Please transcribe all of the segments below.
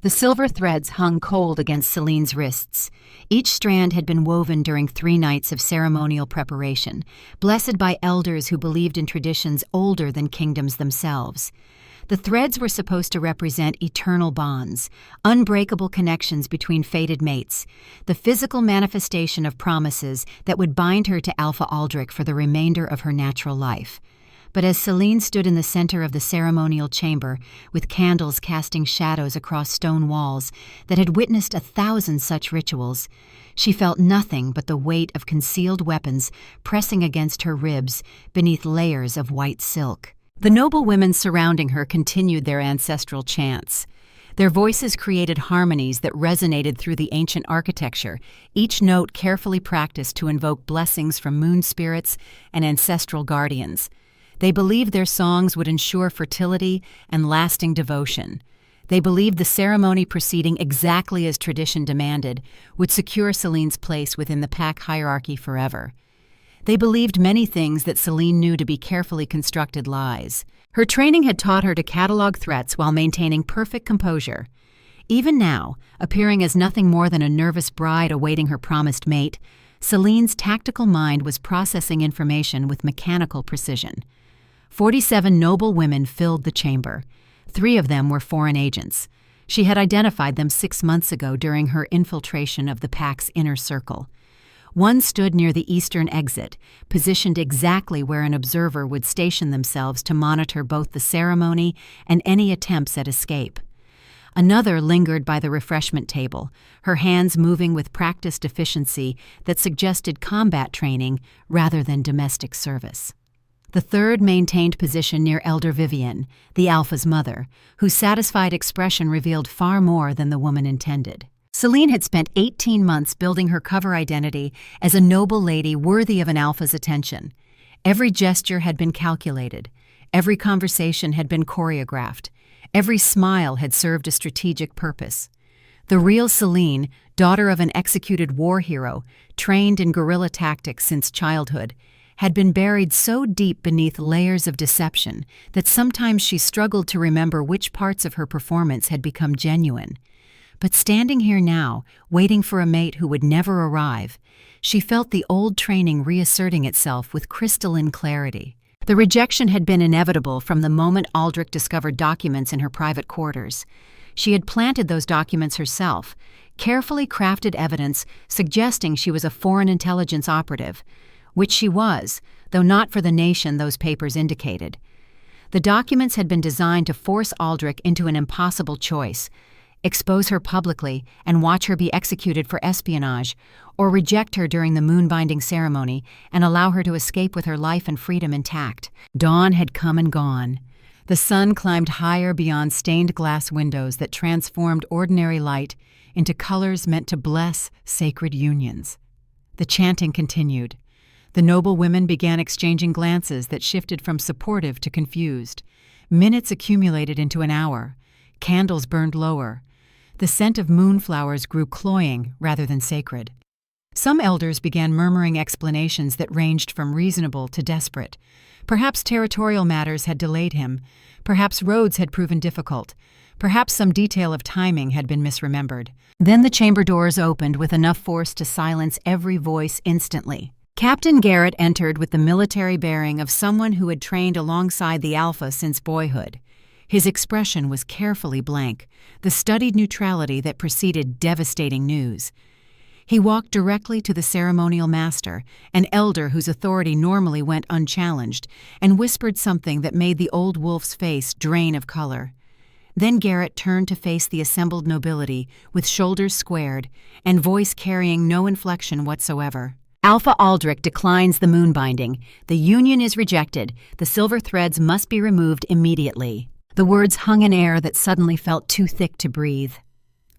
The silver threads hung cold against Celine's wrists. Each strand had been woven during 3 nights of ceremonial preparation, blessed by elders who believed in traditions older than kingdoms themselves. The threads were supposed to represent eternal bonds, unbreakable connections between fated mates, the physical manifestation of promises that would bind her to Alpha Aldrich for the remainder of her natural life. But as Celine stood in the center of the ceremonial chamber, with candles casting shadows across stone walls that had witnessed 1,000 such rituals, she felt nothing but the weight of concealed weapons pressing against her ribs beneath layers of white silk. The noble women surrounding her continued their ancestral chants. Their voices created harmonies that resonated through the ancient architecture, each note carefully practiced to invoke blessings from moon spirits and ancestral guardians. They believed their songs would ensure fertility and lasting devotion. They believed the ceremony proceeding exactly as tradition demanded would secure Celine's place within the pack hierarchy forever. They believed many things that Celine knew to be carefully constructed lies. Her training had taught her to catalog threats while maintaining perfect composure. Even now, appearing as nothing more than a nervous bride awaiting her promised mate, Celine's tactical mind was processing information with mechanical precision. 47 noble women filled the chamber. 3 of them were foreign agents. She had identified them 6 months ago during her infiltration of the pack's inner circle. One stood near the eastern exit, positioned exactly where an observer would station themselves to monitor both the ceremony and any attempts at escape. Another lingered by the refreshment table, her hands moving with practiced efficiency that suggested combat training rather than domestic service. The third maintained position near Elder Vivian, the Alpha's mother, whose satisfied expression revealed far more than the woman intended. Celine had spent 18 months building her cover identity as a noble lady worthy of an Alpha's attention. Every gesture had been calculated. Every conversation had been choreographed. Every smile had served a strategic purpose. The real Celine, daughter of an executed war hero, trained in guerrilla tactics since childhood, had been buried so deep beneath layers of deception that sometimes she struggled to remember which parts of her performance had become genuine. But standing here now, waiting for a mate who would never arrive, she felt the old training reasserting itself with crystalline clarity. The rejection had been inevitable from the moment Aldrich discovered documents in her private quarters. She had planted those documents herself, carefully crafted evidence suggesting she was a foreign intelligence operative, which she was, though not for the nation those papers indicated. The documents had been designed to force Aldrich into an impossible choice: expose her publicly and watch her be executed for espionage, or reject her during the moon-binding ceremony and allow her to escape with her life and freedom intact. Dawn had come and gone. The sun climbed higher beyond stained glass windows that transformed ordinary light into colors meant to bless sacred unions. The chanting continued. The noble women began exchanging glances that shifted from supportive to confused. Minutes accumulated into an hour. Candles burned lower. The scent of moonflowers grew cloying rather than sacred. Some elders began murmuring explanations that ranged from reasonable to desperate. Perhaps territorial matters had delayed him. Perhaps roads had proven difficult. Perhaps some detail of timing had been misremembered. Then the chamber doors opened with enough force to silence every voice instantly. Captain Garrett entered with the military bearing of someone who had trained alongside the Alpha since boyhood. His expression was carefully blank, the studied neutrality that preceded devastating news. He walked directly to the ceremonial master, an elder whose authority normally went unchallenged, and whispered something that made the old wolf's face drain of color. Then Garrett turned to face the assembled nobility with shoulders squared and voice carrying no inflection whatsoever. Alpha Aldrich declines the moonbinding. The union is rejected. The silver threads must be removed immediately. The words hung in air that suddenly felt too thick to breathe.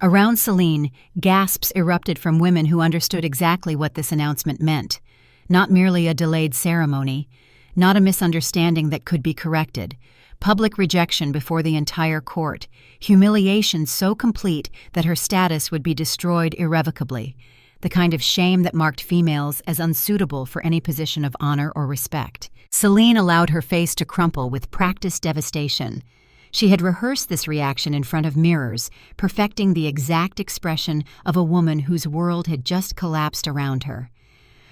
Around Celine, gasps erupted from women who understood exactly what this announcement meant. Not merely a delayed ceremony, not a misunderstanding that could be corrected. Public rejection before the entire court, humiliation so complete that her status would be destroyed irrevocably. The kind of shame that marked females as unsuitable for any position of honor or respect. Celine allowed her face to crumple with practiced devastation. She had rehearsed this reaction in front of mirrors, perfecting the exact expression of a woman whose world had just collapsed around her.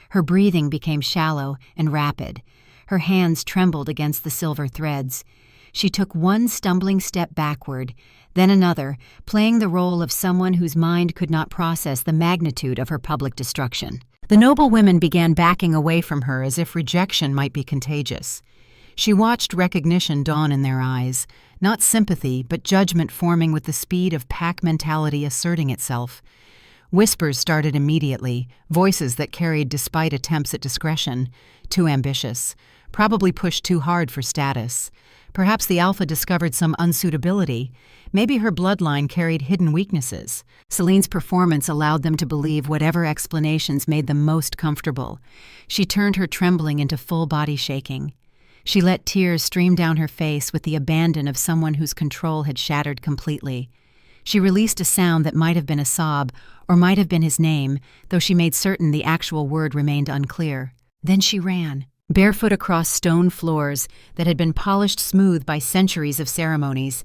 Her breathing became shallow and rapid. Her hands trembled against the silver threads. She took one stumbling step backward, then another, playing the role of someone whose mind could not process the magnitude of her public destruction. The noble women began backing away from her as if rejection might be contagious. She watched recognition dawn in their eyes, not sympathy, but judgment forming with the speed of pack mentality asserting itself. Whispers started immediately, voices that carried despite attempts at discretion. Too ambitious, probably pushed too hard for status. Perhaps the alpha discovered some unsuitability. Maybe her bloodline carried hidden weaknesses. Celine's performance allowed them to believe whatever explanations made them most comfortable. She turned her trembling into full-body shaking. She let tears stream down her face with the abandon of someone whose control had shattered completely. She released a sound that might have been a sob, or might have been his name, though she made certain the actual word remained unclear. Then she ran, barefoot across stone floors that had been polished smooth by centuries of ceremonies.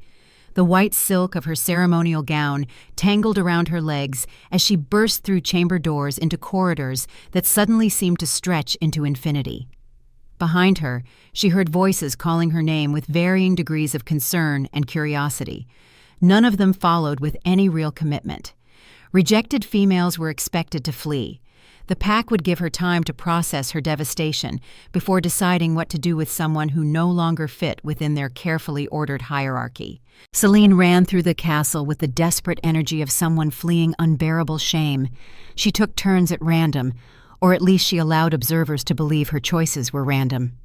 The white silk of her ceremonial gown tangled around her legs as she burst through chamber doors into corridors that suddenly seemed to stretch into infinity. Behind her, she heard voices calling her name with varying degrees of concern and curiosity. None of them followed with any real commitment. Rejected females were expected to flee. The pack would give her time to process her devastation before deciding what to do with someone who no longer fit within their carefully ordered hierarchy. Celine ran through the castle with the desperate energy of someone fleeing unbearable shame. She took turns at random, or at least she allowed observers to believe her choices were random.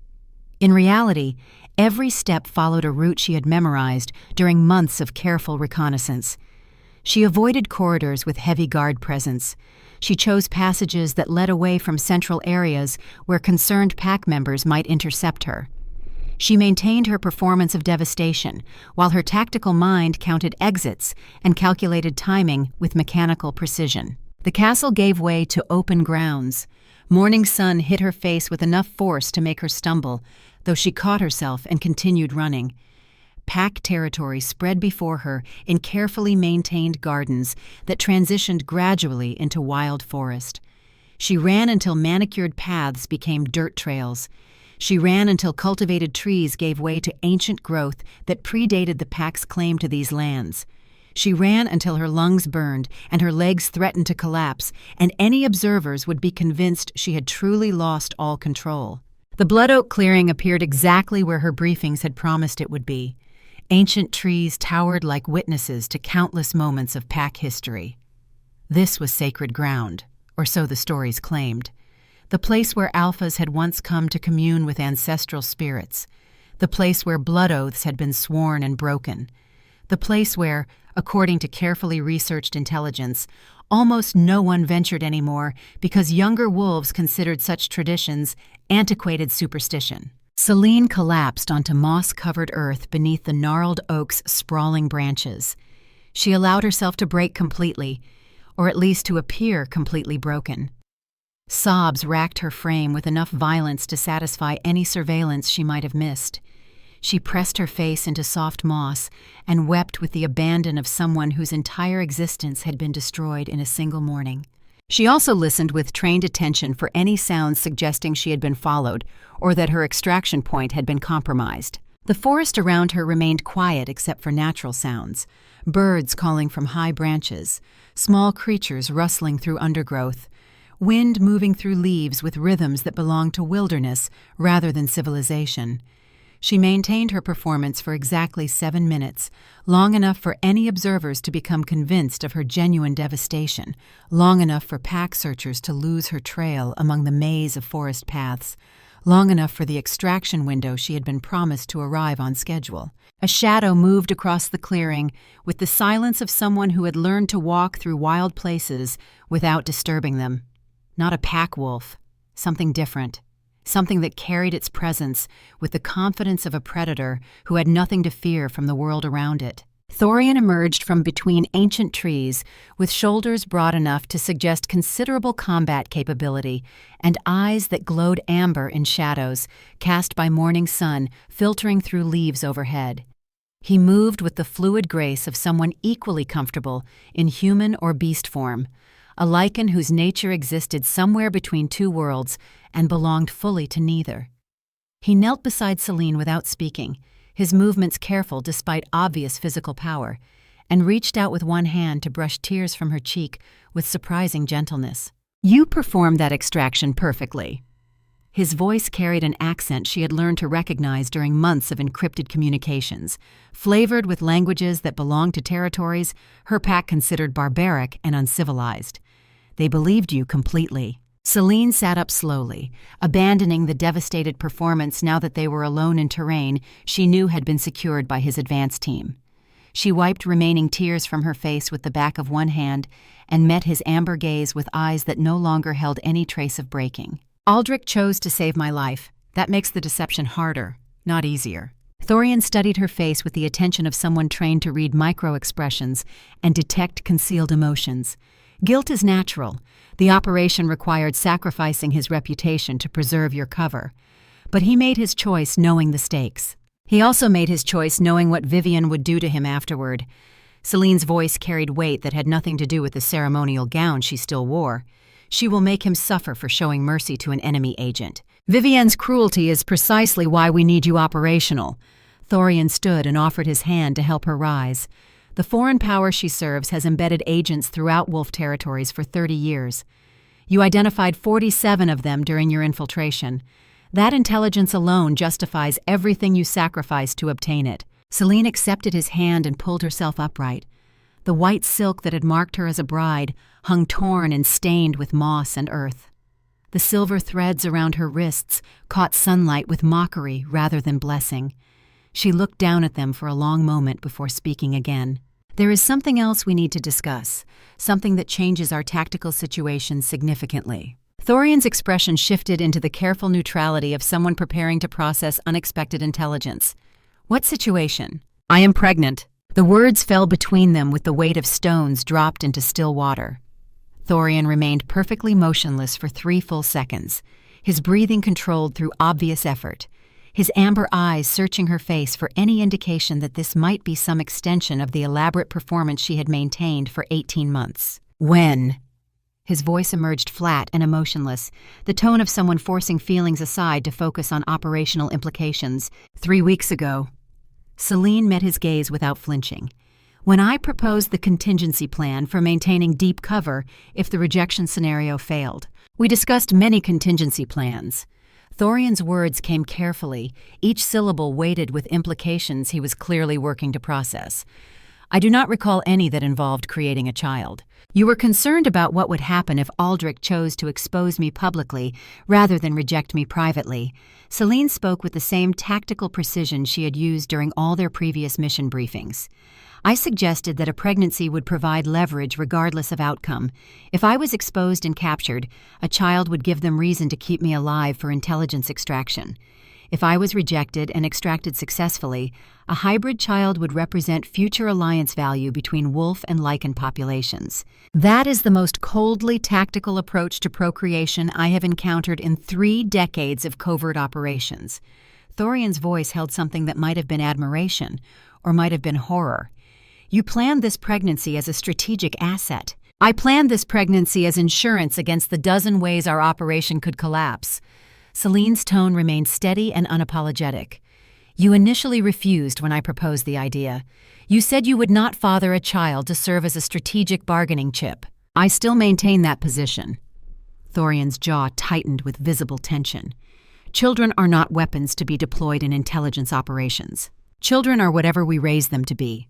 In reality, every step followed a route she had memorized during months of careful reconnaissance. She avoided corridors with heavy guard presence. She chose passages that led away from central areas where concerned pack members might intercept her. She maintained her performance of devastation, while her tactical mind counted exits and calculated timing with mechanical precision. The castle gave way to open grounds. Morning sun hit her face with enough force to make her stumble, though she caught herself and continued running. Pack territory spread before her in carefully maintained gardens that transitioned gradually into wild forest. She ran until manicured paths became dirt trails. She ran until cultivated trees gave way to ancient growth that predated the pack's claim to these lands. She ran until her lungs burned and her legs threatened to collapse, and any observers would be convinced she had truly lost all control. The Blood Oak clearing appeared exactly where her briefings had promised it would be. Ancient trees towered like witnesses to countless moments of pack history. This was sacred ground, or so the stories claimed. The place where alphas had once come to commune with ancestral spirits. The place where blood oaths had been sworn and broken. The place where, according to carefully researched intelligence, almost no one ventured anymore because younger wolves considered such traditions antiquated superstition. Celine collapsed onto moss-covered earth beneath the gnarled oak's sprawling branches. She allowed herself to break completely, or at least to appear completely broken. Sobs racked her frame with enough violence to satisfy any surveillance she might have missed. She pressed her face into soft moss and wept with the abandon of someone whose entire existence had been destroyed in a single morning. She also listened with trained attention for any sounds suggesting she had been followed or that her extraction point had been compromised. The forest around her remained quiet except for natural sounds, birds calling from high branches, small creatures rustling through undergrowth, wind moving through leaves with rhythms that belonged to wilderness rather than civilization. She maintained her performance for exactly 7 minutes, long enough for any observers to become convinced of her genuine devastation, long enough for pack searchers to lose her trail among the maze of forest paths, long enough for the extraction window she had been promised to arrive on schedule. A shadow moved across the clearing with the silence of someone who had learned to walk through wild places without disturbing them. Not a pack wolf, something different. Something that carried its presence with the confidence of a predator who had nothing to fear from the world around it. Thorian emerged from between ancient trees with shoulders broad enough to suggest considerable combat capability and eyes that glowed amber in shadows cast by morning sun filtering through leaves overhead. He moved with the fluid grace of someone equally comfortable in human or beast form, a lichen whose nature existed somewhere between two worlds and belonged fully to neither. He knelt beside Celine without speaking, his movements careful despite obvious physical power, and reached out with one hand to brush tears from her cheek with surprising gentleness. "You performed that extraction perfectly." His voice carried an accent she had learned to recognize during months of encrypted communications, flavored with languages that belonged to territories her pack considered barbaric and uncivilized. "They believed you completely." Celine sat up slowly, abandoning the devastated performance now that they were alone in terrain she knew had been secured by his advance team. She wiped remaining tears from her face with the back of one hand and met his amber gaze with eyes that no longer held any trace of breaking. "Aldrich chose to save my life. That makes the deception harder, not easier." Thorian studied her face with the attention of someone trained to read micro-expressions and detect concealed emotions. "Guilt is natural. The operation required sacrificing his reputation to preserve your cover. But he made his choice knowing the stakes. He also made his choice knowing what Vivian would do to him afterward." Celine's voice carried weight that had nothing to do with the ceremonial gown she still wore. "She will make him suffer for showing mercy to an enemy agent. Vivian's cruelty is precisely why we need you operational." Thorian stood and offered his hand to help her rise. "The foreign power she serves has embedded agents throughout Wolf territories for 30 years. You identified 47 of them during your infiltration. That intelligence alone justifies everything you sacrificed to obtain it." Celine accepted his hand and pulled herself upright. The white silk that had marked her as a bride hung torn and stained with moss and earth. The silver threads around her wrists caught sunlight with mockery rather than blessing. She looked down at them for a long moment before speaking again. "There is something else we need to discuss, something that changes our tactical situation significantly." Thorian's expression shifted into the careful neutrality of someone preparing to process unexpected intelligence. "What situation?" "I am pregnant." The words fell between them with the weight of stones dropped into still water. Thorian remained perfectly motionless for 3 full seconds, his breathing controlled through obvious effort, his amber eyes searching her face for any indication that this might be some extension of the elaborate performance she had maintained for 18 months. "When?" His voice emerged flat and emotionless, the tone of someone forcing feelings aside to focus on operational implications. 3 weeks ago." Celine met his gaze without flinching. "When I proposed the contingency plan for maintaining deep cover if the rejection scenario failed. We discussed many contingency plans." Thorian's words came carefully, each syllable weighted with implications he was clearly working to process. "I do not recall any that involved creating a child. You were concerned about what would happen if Aldrich chose to expose me publicly rather than reject me privately." Celine spoke with the same tactical precision she had used during all their previous mission briefings. "I suggested that a pregnancy would provide leverage regardless of outcome. If I was exposed and captured, a child would give them reason to keep me alive for intelligence extraction. If I was rejected and extracted successfully, a hybrid child would represent future alliance value between wolf and lichen populations. That is the most coldly tactical approach to procreation I have encountered in 3 decades of covert operations." Thorian's voice held something that might have been admiration, or might have been horror. "You planned this pregnancy as a strategic asset. I planned this pregnancy as insurance against the dozen ways our operation could collapse." Celine's tone remained steady and unapologetic. "You initially refused when I proposed the idea. You said you would not father a child to serve as a strategic bargaining chip. I still maintain that position." Thorian's jaw tightened with visible tension. "Children are not weapons to be deployed in intelligence operations. Children are whatever we raise them to be."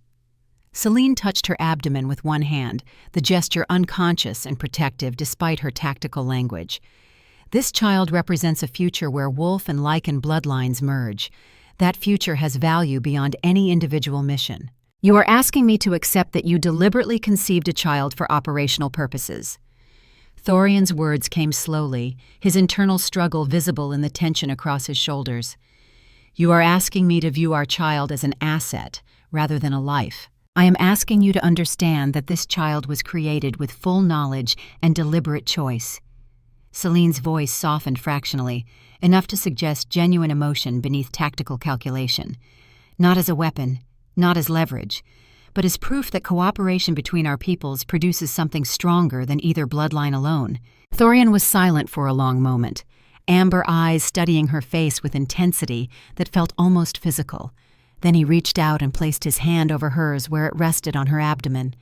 Celine touched her abdomen with one hand, the gesture unconscious and protective despite her tactical language. "This child represents a future where wolf and lichen bloodlines merge. That future has value beyond any individual mission. You are asking me to accept that you deliberately conceived a child for operational purposes." Thorian's words came slowly, his internal struggle visible in the tension across his shoulders. "You are asking me to view our child as an asset rather than a life. I am asking you to understand that this child was created with full knowledge and deliberate choice." Celine's voice softened fractionally, enough to suggest genuine emotion beneath tactical calculation. "Not as a weapon, not as leverage, but as proof that cooperation between our peoples produces something stronger than either bloodline alone. Thorian was silent for a long moment, amber eyes studying her face with intensity that felt almost physical. Then he reached out and placed his hand over hers where it rested on her abdomen.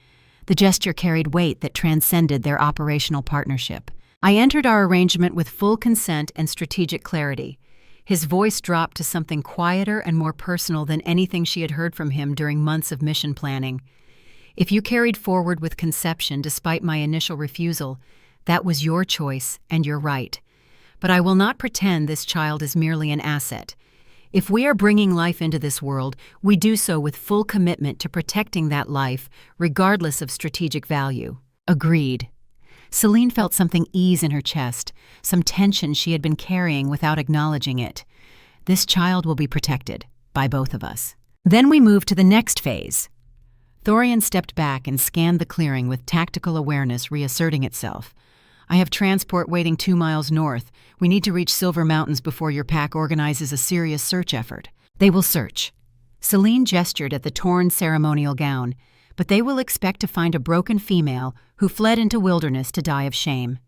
The gesture carried weight that transcended their operational partnership. I entered our arrangement with full consent and strategic clarity. His voice dropped to something quieter and more personal than anything she had heard from him during months of mission planning. If you carried forward with conception despite my initial refusal, that was your choice and your right. But I will not pretend this child is merely an asset. If we are bringing life into this world, we do so with full commitment to protecting that life, regardless of strategic value. Agreed. Celine felt something ease in her chest, some tension she had been carrying without acknowledging it. This child will be protected, by both of us. Then we moved to the next phase. Thorian stepped back and scanned the clearing with tactical awareness reasserting itself. I have transport waiting 2 miles north. We need to reach Silver Mountains before your pack organizes a serious search effort. They will search. Celine gestured at the torn ceremonial gown, but they will expect to find a broken female who fled into wilderness to die of shame.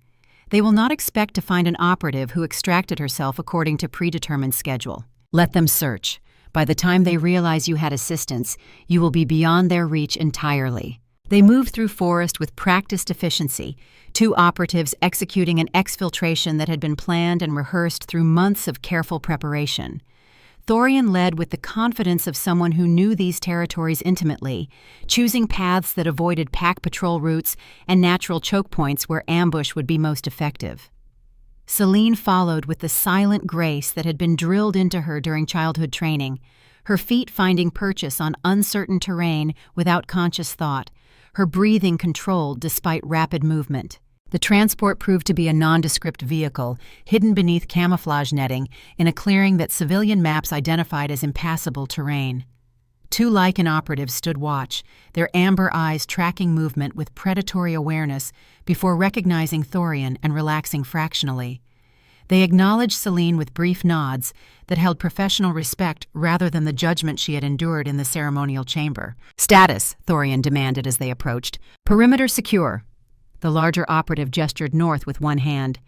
They will not expect to find an operative who extracted herself according to predetermined schedule. Let them search. By the time they realize you had assistance, you will be beyond their reach entirely. They moved through forest with practiced efficiency, 2 operatives executing an exfiltration that had been planned and rehearsed through months of careful preparation. Thorian led with the confidence of someone who knew these territories intimately, choosing paths that avoided pack patrol routes and natural choke points where ambush would be most effective. Celine followed with the silent grace that had been drilled into her during childhood training, her feet finding purchase on uncertain terrain without conscious thought, her breathing controlled despite rapid movement. The transport proved to be a nondescript vehicle, hidden beneath camouflage netting in a clearing that civilian maps identified as impassable terrain. 2 Lycan operatives stood watch, their amber eyes tracking movement with predatory awareness before recognizing Thorian and relaxing fractionally. They acknowledged Celine with brief nods that held professional respect rather than the judgment she had endured in the ceremonial chamber. "Status," Thorian demanded as they approached. "Perimeter secure." The larger operative gestured north with one hand.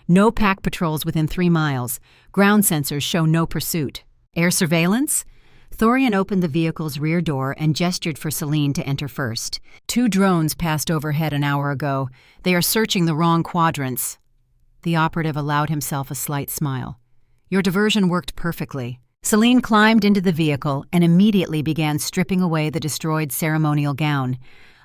"No pack patrols within 3 miles. Ground sensors show no pursuit." "Air surveillance?" Thorian opened the vehicle's rear door and gestured for Celine to enter first. 2 drones passed overhead an hour ago. They are searching the wrong quadrants." The operative allowed himself a slight smile. "Your diversion worked perfectly." Celine climbed into the vehicle and immediately began stripping away the destroyed ceremonial gown.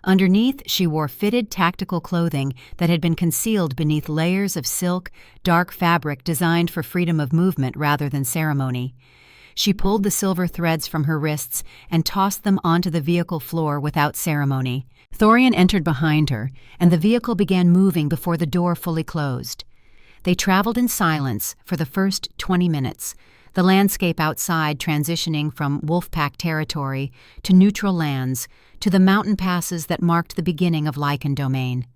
Underneath, she wore fitted tactical clothing that had been concealed beneath layers of silk, dark fabric designed for freedom of movement rather than ceremony. She pulled the silver threads from her wrists and tossed them onto the vehicle floor without ceremony. Thorian entered behind her, and the vehicle began moving before the door fully closed. They traveled in silence for the first 20 minutes, the landscape outside transitioning from wolfpack territory to neutral lands to the mountain passes that marked the beginning of Lycan domain.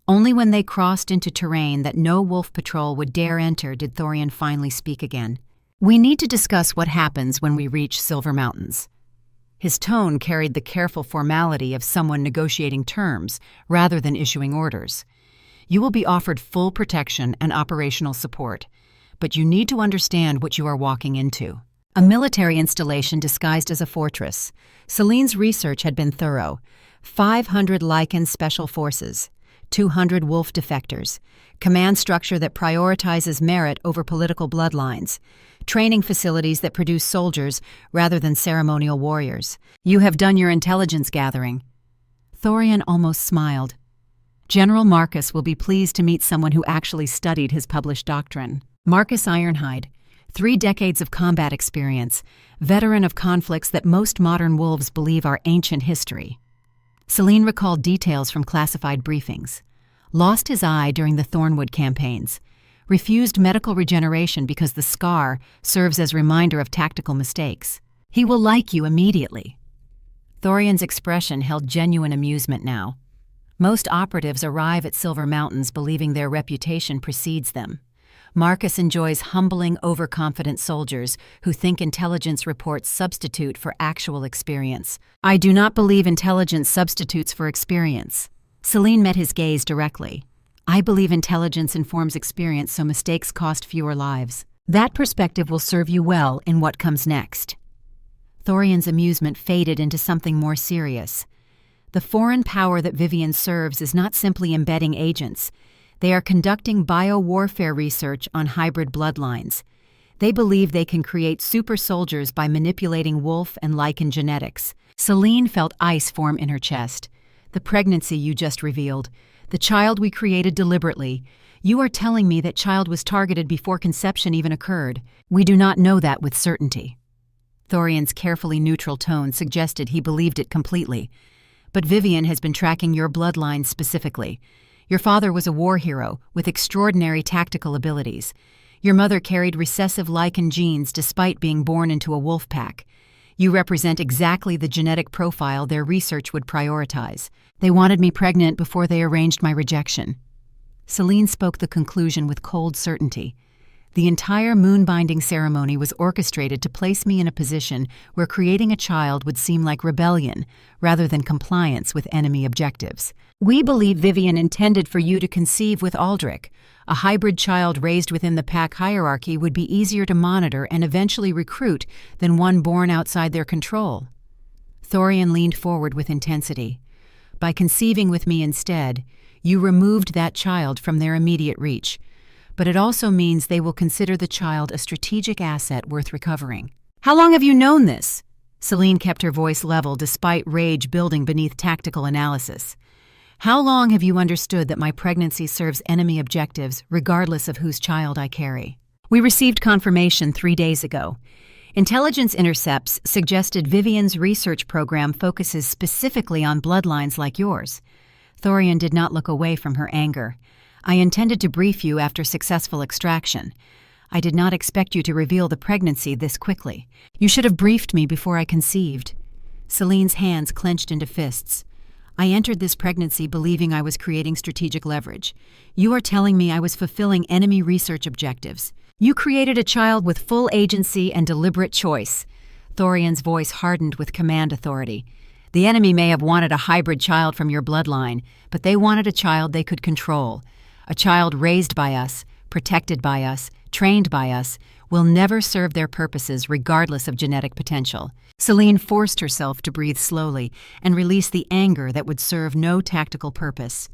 Only when they crossed into terrain that no wolf patrol would dare enter did Thorian finally speak again. "We need to discuss what happens when we reach Silver Mountains." His tone carried the careful formality of someone negotiating terms rather than issuing orders. "You will be offered full protection and operational support, but you need to understand what you are walking into." A military installation disguised as a fortress. Celine's research had been thorough. 500 Lycan special forces, 200 wolf defectors, command structure that prioritizes merit over political bloodlines, training facilities that produce soldiers rather than ceremonial warriors. "You have done your intelligence gathering." Thorian almost smiled. "General Marcus will be pleased to meet someone who actually studied his published doctrine." Marcus Ironhide, 3 decades of combat experience, veteran of conflicts that most modern wolves believe are ancient history. Celine recalled details from classified briefings. Lost his eye during the Thornwood campaigns. Refused medical regeneration because the scar serves as reminder of tactical mistakes. "He will like you immediately." Thorian's expression held genuine amusement now. Most operatives arrive at Silver Mountains believing their reputation precedes them. Marcus enjoys humbling, overconfident soldiers who think intelligence reports substitute for actual experience. I do not believe intelligence substitutes for experience. Celine met his gaze directly. I believe intelligence informs experience so mistakes cost fewer lives. That perspective will serve you well in what comes next. Thorian's amusement faded into something more serious. The foreign power that Vivian serves is not simply embedding agents. They are conducting biowarfare research on hybrid bloodlines. They believe they can create super soldiers by manipulating wolf and lichen genetics. Celine felt ice form in her chest. The pregnancy you just revealed. The child we created deliberately. You are telling me that child was targeted before conception even occurred. We do not know that with certainty. Thorian's carefully neutral tone suggested he believed it completely. But Vivian has been tracking your bloodline specifically. Your father was a war hero with extraordinary tactical abilities. Your mother carried recessive lichen genes despite being born into a wolf pack. You represent exactly the genetic profile their research would prioritize. They wanted me pregnant before they arranged my rejection. Celine spoke the conclusion with cold certainty. The entire moon-binding ceremony was orchestrated to place me in a position where creating a child would seem like rebellion rather than compliance with enemy objectives. We believe Vivian intended for you to conceive with Aldrich. A hybrid child raised within the pack hierarchy would be easier to monitor and eventually recruit than one born outside their control. Thorian leaned forward with intensity. By conceiving with me instead, you removed that child from their immediate reach. But it also means they will consider the child a strategic asset worth recovering. How long have you known this? Celine kept her voice level despite rage building beneath tactical analysis. How long have you understood that my pregnancy serves enemy objectives regardless of whose child I carry? We received confirmation 3 days ago. Intelligence intercepts suggested Vivian's research program focuses specifically on bloodlines like yours. Thorian did not look away from her anger. I intended to brief you after successful extraction. I did not expect you to reveal the pregnancy this quickly. You should have briefed me before I conceived. Celine's hands clenched into fists. I entered this pregnancy believing I was creating strategic leverage. You are telling me I was fulfilling enemy research objectives. You created a child with full agency and deliberate choice. Thorian's voice hardened with command authority. The enemy may have wanted a hybrid child from your bloodline, but they wanted a child they could control. A child raised by us, protected by us, trained by us, will never serve their purposes regardless of genetic potential. Celine forced herself to breathe slowly and release the anger that would serve no tactical purpose.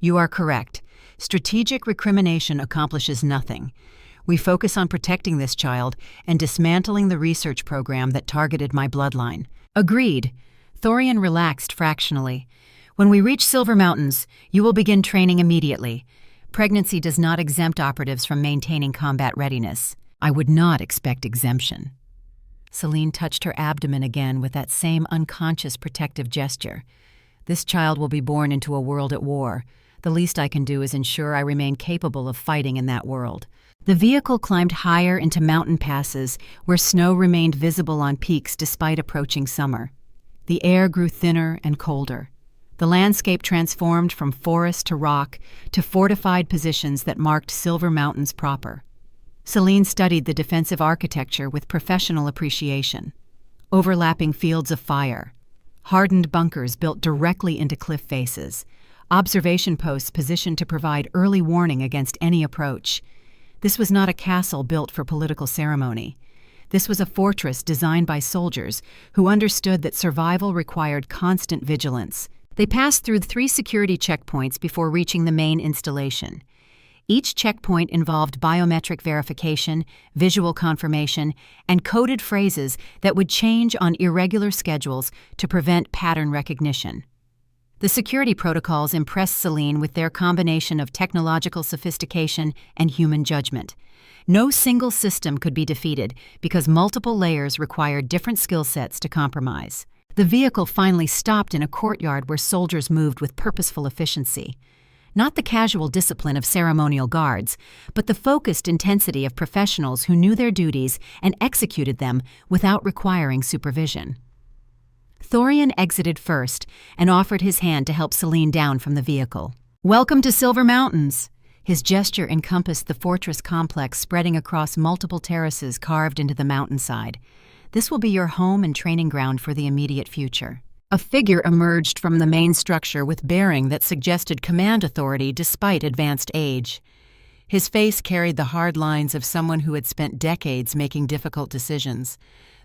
You are correct. Strategic recrimination accomplishes nothing. We focus on protecting this child and dismantling the research program that targeted my bloodline. Agreed. Thorian relaxed fractionally. When we reach Silver Mountains, you will begin training immediately. Pregnancy does not exempt operatives from maintaining combat readiness. I would not expect exemption. Celine touched her abdomen again with that same unconscious protective gesture. This child will be born into a world at war. The least I can do is ensure I remain capable of fighting in that world. The vehicle climbed higher into mountain passes where snow remained visible on peaks despite approaching summer. The air grew thinner and colder. The landscape transformed from forest to rock to fortified positions that marked Silver Mountains proper. Celine studied the defensive architecture with professional appreciation. Overlapping fields of fire, hardened bunkers built directly into cliff faces, observation posts positioned to provide early warning against any approach. This was not a castle built for political ceremony. This was a fortress designed by soldiers who understood that survival required constant vigilance. They passed through 3 security checkpoints before reaching the main installation. Each checkpoint involved biometric verification, visual confirmation, and coded phrases that would change on irregular schedules to prevent pattern recognition. The security protocols impressed Celine with their combination of technological sophistication and human judgment. No single system could be defeated because multiple layers required different skill sets to compromise. The vehicle finally stopped in a courtyard where soldiers moved with purposeful efficiency. Not the casual discipline of ceremonial guards, but the focused intensity of professionals who knew their duties and executed them without requiring supervision. Thorian exited first and offered his hand to help Celine down from the vehicle. "Welcome to Silver Mountains." His gesture encompassed the fortress complex spreading across multiple terraces carved into the mountainside. This will be your home and training ground for the immediate future. A figure emerged from the main structure with bearing that suggested command authority despite advanced age. His face carried the hard lines of someone who had spent decades making difficult decisions.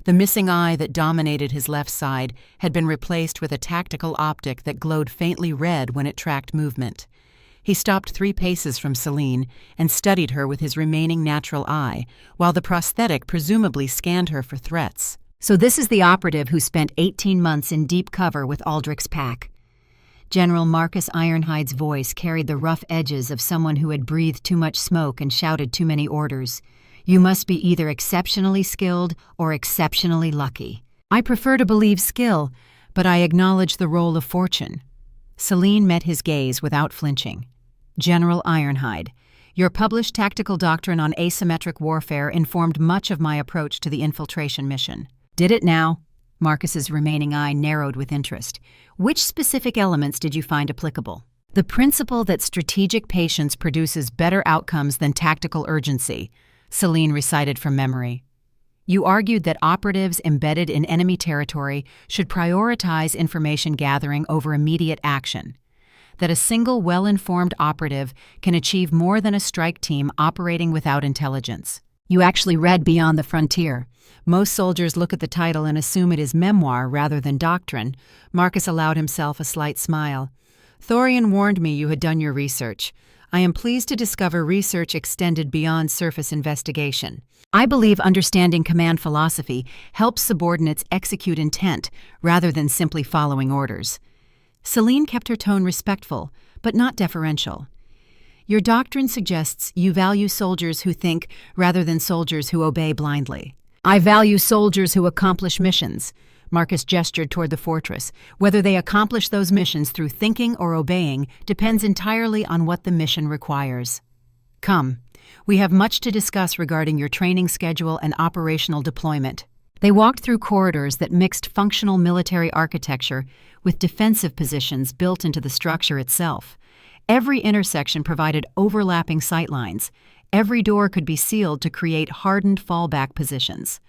The missing eye that dominated his left side had been replaced with a tactical optic that glowed faintly red when it tracked movement. He stopped 3 paces from Celine and studied her with his remaining natural eye, while the prosthetic presumably scanned her for threats. So this is the operative who spent 18 months in deep cover with Aldrich's pack. General Marcus Ironhide's voice carried the rough edges of someone who had breathed too much smoke and shouted too many orders. You must be either exceptionally skilled or exceptionally lucky. I prefer to believe skill, but I acknowledge the role of fortune. Celine met his gaze without flinching. General Ironhide, your published tactical doctrine on asymmetric warfare informed much of my approach to the infiltration mission. Did it now? Marcus's remaining eye narrowed with interest. Which specific elements did you find applicable? The principle that strategic patience produces better outcomes than tactical urgency, Celine recited from memory. You argued that operatives embedded in enemy territory should prioritize information gathering over immediate action. That a single well-informed operative can achieve more than a strike team operating without intelligence. You actually read Beyond the Frontier. Most soldiers look at the title and assume it is memoir rather than doctrine. Marcus allowed himself a slight smile. Thorian warned me you had done your research. I am pleased to discover research extended beyond surface investigation. I believe understanding command philosophy helps subordinates execute intent rather than simply following orders. Celine kept her tone respectful, but not deferential. Your doctrine suggests you value soldiers who think rather than soldiers who obey blindly. I value soldiers who accomplish missions. Marcus gestured toward the fortress. Whether they accomplish those missions through thinking or obeying depends entirely on what the mission requires. Come, we have much to discuss regarding your training schedule and operational deployment. They walked through corridors that mixed functional military architecture with defensive positions built into the structure itself. Every intersection provided overlapping sightlines. Every door could be sealed to create hardened fallback positions.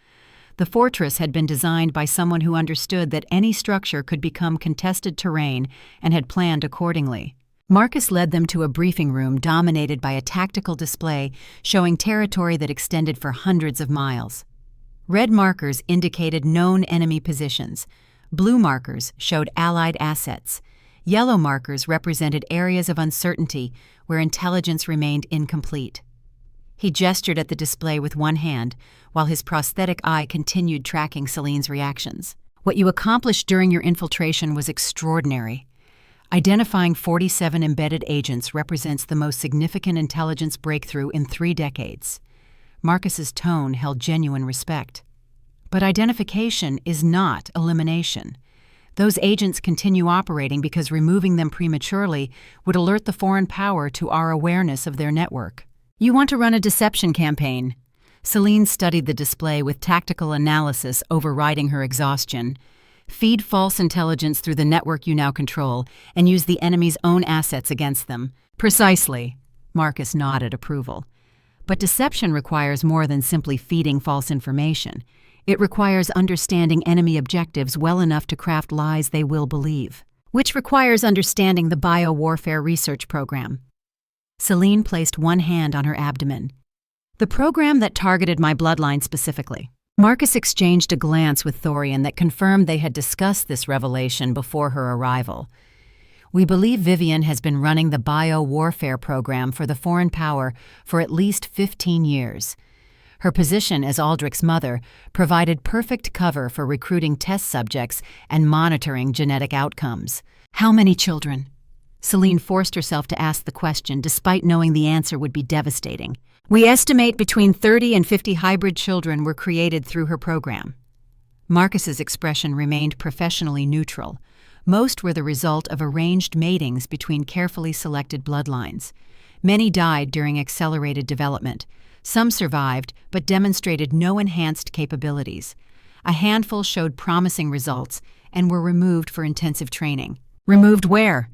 The fortress had been designed by someone who understood that any structure could become contested terrain and had planned accordingly. Marcus led them to a briefing room dominated by a tactical display showing territory that extended for hundreds of miles. Red markers indicated known enemy positions. Blue markers showed Allied assets. Yellow markers represented areas of uncertainty where intelligence remained incomplete. He gestured at the display with one hand, while his prosthetic eye continued tracking Celine's reactions. What you accomplished during your infiltration was extraordinary. Identifying 47 embedded agents represents the most significant intelligence breakthrough in 3 decades. Marcus's tone held genuine respect. But identification is not elimination. Those agents continue operating because removing them prematurely would alert the foreign power to our awareness of their network. You want to run a deception campaign. Celine studied the display with tactical analysis overriding her exhaustion. Feed false intelligence through the network you now control and use the enemy's own assets against them. Precisely. Marcus nodded approval. But deception requires more than simply feeding false information. It requires understanding enemy objectives well enough to craft lies they will believe, which requires understanding the biowarfare research program. Celine placed one hand on her abdomen. The program that targeted my bloodline specifically. Marcus exchanged a glance with Thorian that confirmed they had discussed this revelation before her arrival. We believe Vivian has been running the biowarfare program for the foreign power for at least 15 years. Her position as Aldrich's mother provided perfect cover for recruiting test subjects and monitoring genetic outcomes. How many children? Celine forced herself to ask the question despite knowing the answer would be devastating. We estimate between 30 and 50 hybrid children were created through her program. Marcus's expression remained professionally neutral. Most were the result of arranged matings between carefully selected bloodlines. Many died during accelerated development. Some survived, but demonstrated no enhanced capabilities. A handful showed promising results and were removed for intensive training. Removed where?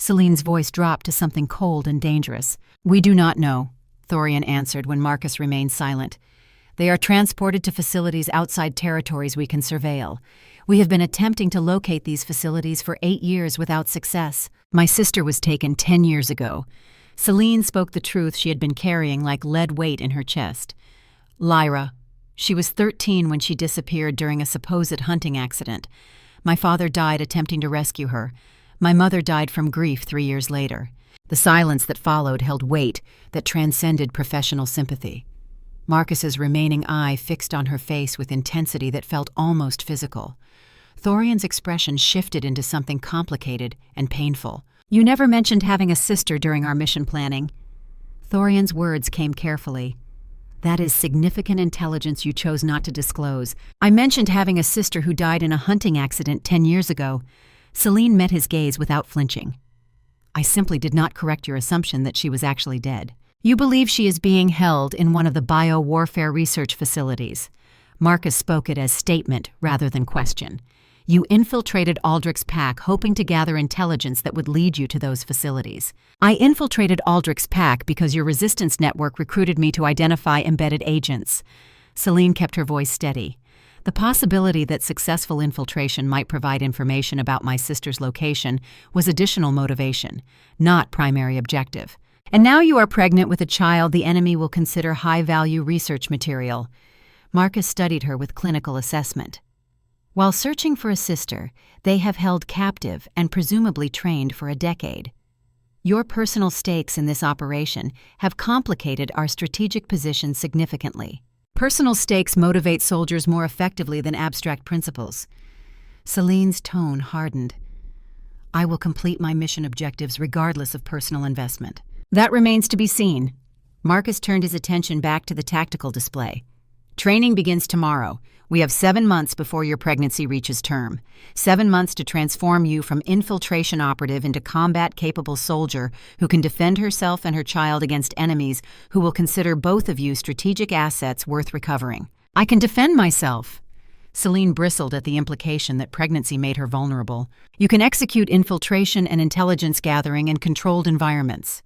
Celine's voice dropped to something cold and dangerous. "We do not know," Thorian answered when Marcus remained silent. "They are transported to facilities outside territories we can surveil. We have been attempting to locate these facilities for 8 years without success. My sister was taken 10 years ago." Celine spoke the truth she had been carrying like lead weight in her chest. "Lyra. She was 13 when she disappeared during a supposed hunting accident. My father died attempting to rescue her. My mother died from grief 3 years later." The silence that followed held weight that transcended professional sympathy. Marcus's remaining eye fixed on her face with intensity that felt almost physical. Thorian's expression shifted into something complicated and painful. "You never mentioned having a sister during our mission planning." Thorian's words came carefully. "That is significant intelligence you chose not to disclose. I mentioned having a sister who died in a hunting accident 10 years ago." Celine met his gaze without flinching. "I simply did not correct your assumption that she was actually dead. You believe she is being held in one of the bio-warfare research facilities." Marcus spoke it as statement rather than question. "You infiltrated Aldrich's pack hoping to gather intelligence that would lead you to those facilities." "I infiltrated Aldrich's pack because your resistance network recruited me to identify embedded agents." Celine kept her voice steady. "The possibility that successful infiltration might provide information about my sister's location was additional motivation, not primary objective. And now you are pregnant with a child the enemy will consider high-value research material." Marcus studied her with clinical assessment. "While searching for a sister, they have held captive and presumably trained for a decade. Your personal stakes in this operation have complicated our strategic position significantly. Personal stakes motivate soldiers more effectively than abstract principles." Celine's tone hardened. "I will complete my mission objectives regardless of personal investment." "That remains to be seen." Marcus turned his attention back to the tactical display. "Training begins tomorrow. We have 7 months before your pregnancy reaches term. 7 months to transform you from infiltration operative into combat-capable soldier who can defend herself and her child against enemies who will consider both of you strategic assets worth recovering." "I can defend myself." Celine bristled at the implication that pregnancy made her vulnerable. "You can execute infiltration and intelligence gathering in controlled environments."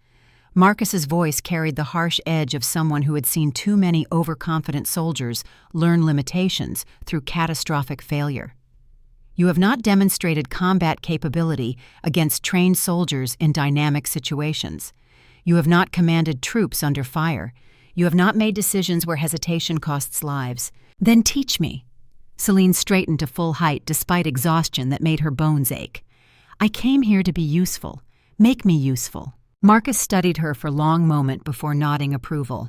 Marcus's voice carried the harsh edge of someone who had seen too many overconfident soldiers learn limitations through catastrophic failure. "You have not demonstrated combat capability against trained soldiers in dynamic situations. You have not commanded troops under fire. You have not made decisions where hesitation costs lives. Then teach me." Celine straightened to full height despite exhaustion that made her bones ache. "I came here to be useful. Make me useful." Marcus studied her for a long moment before nodding approval.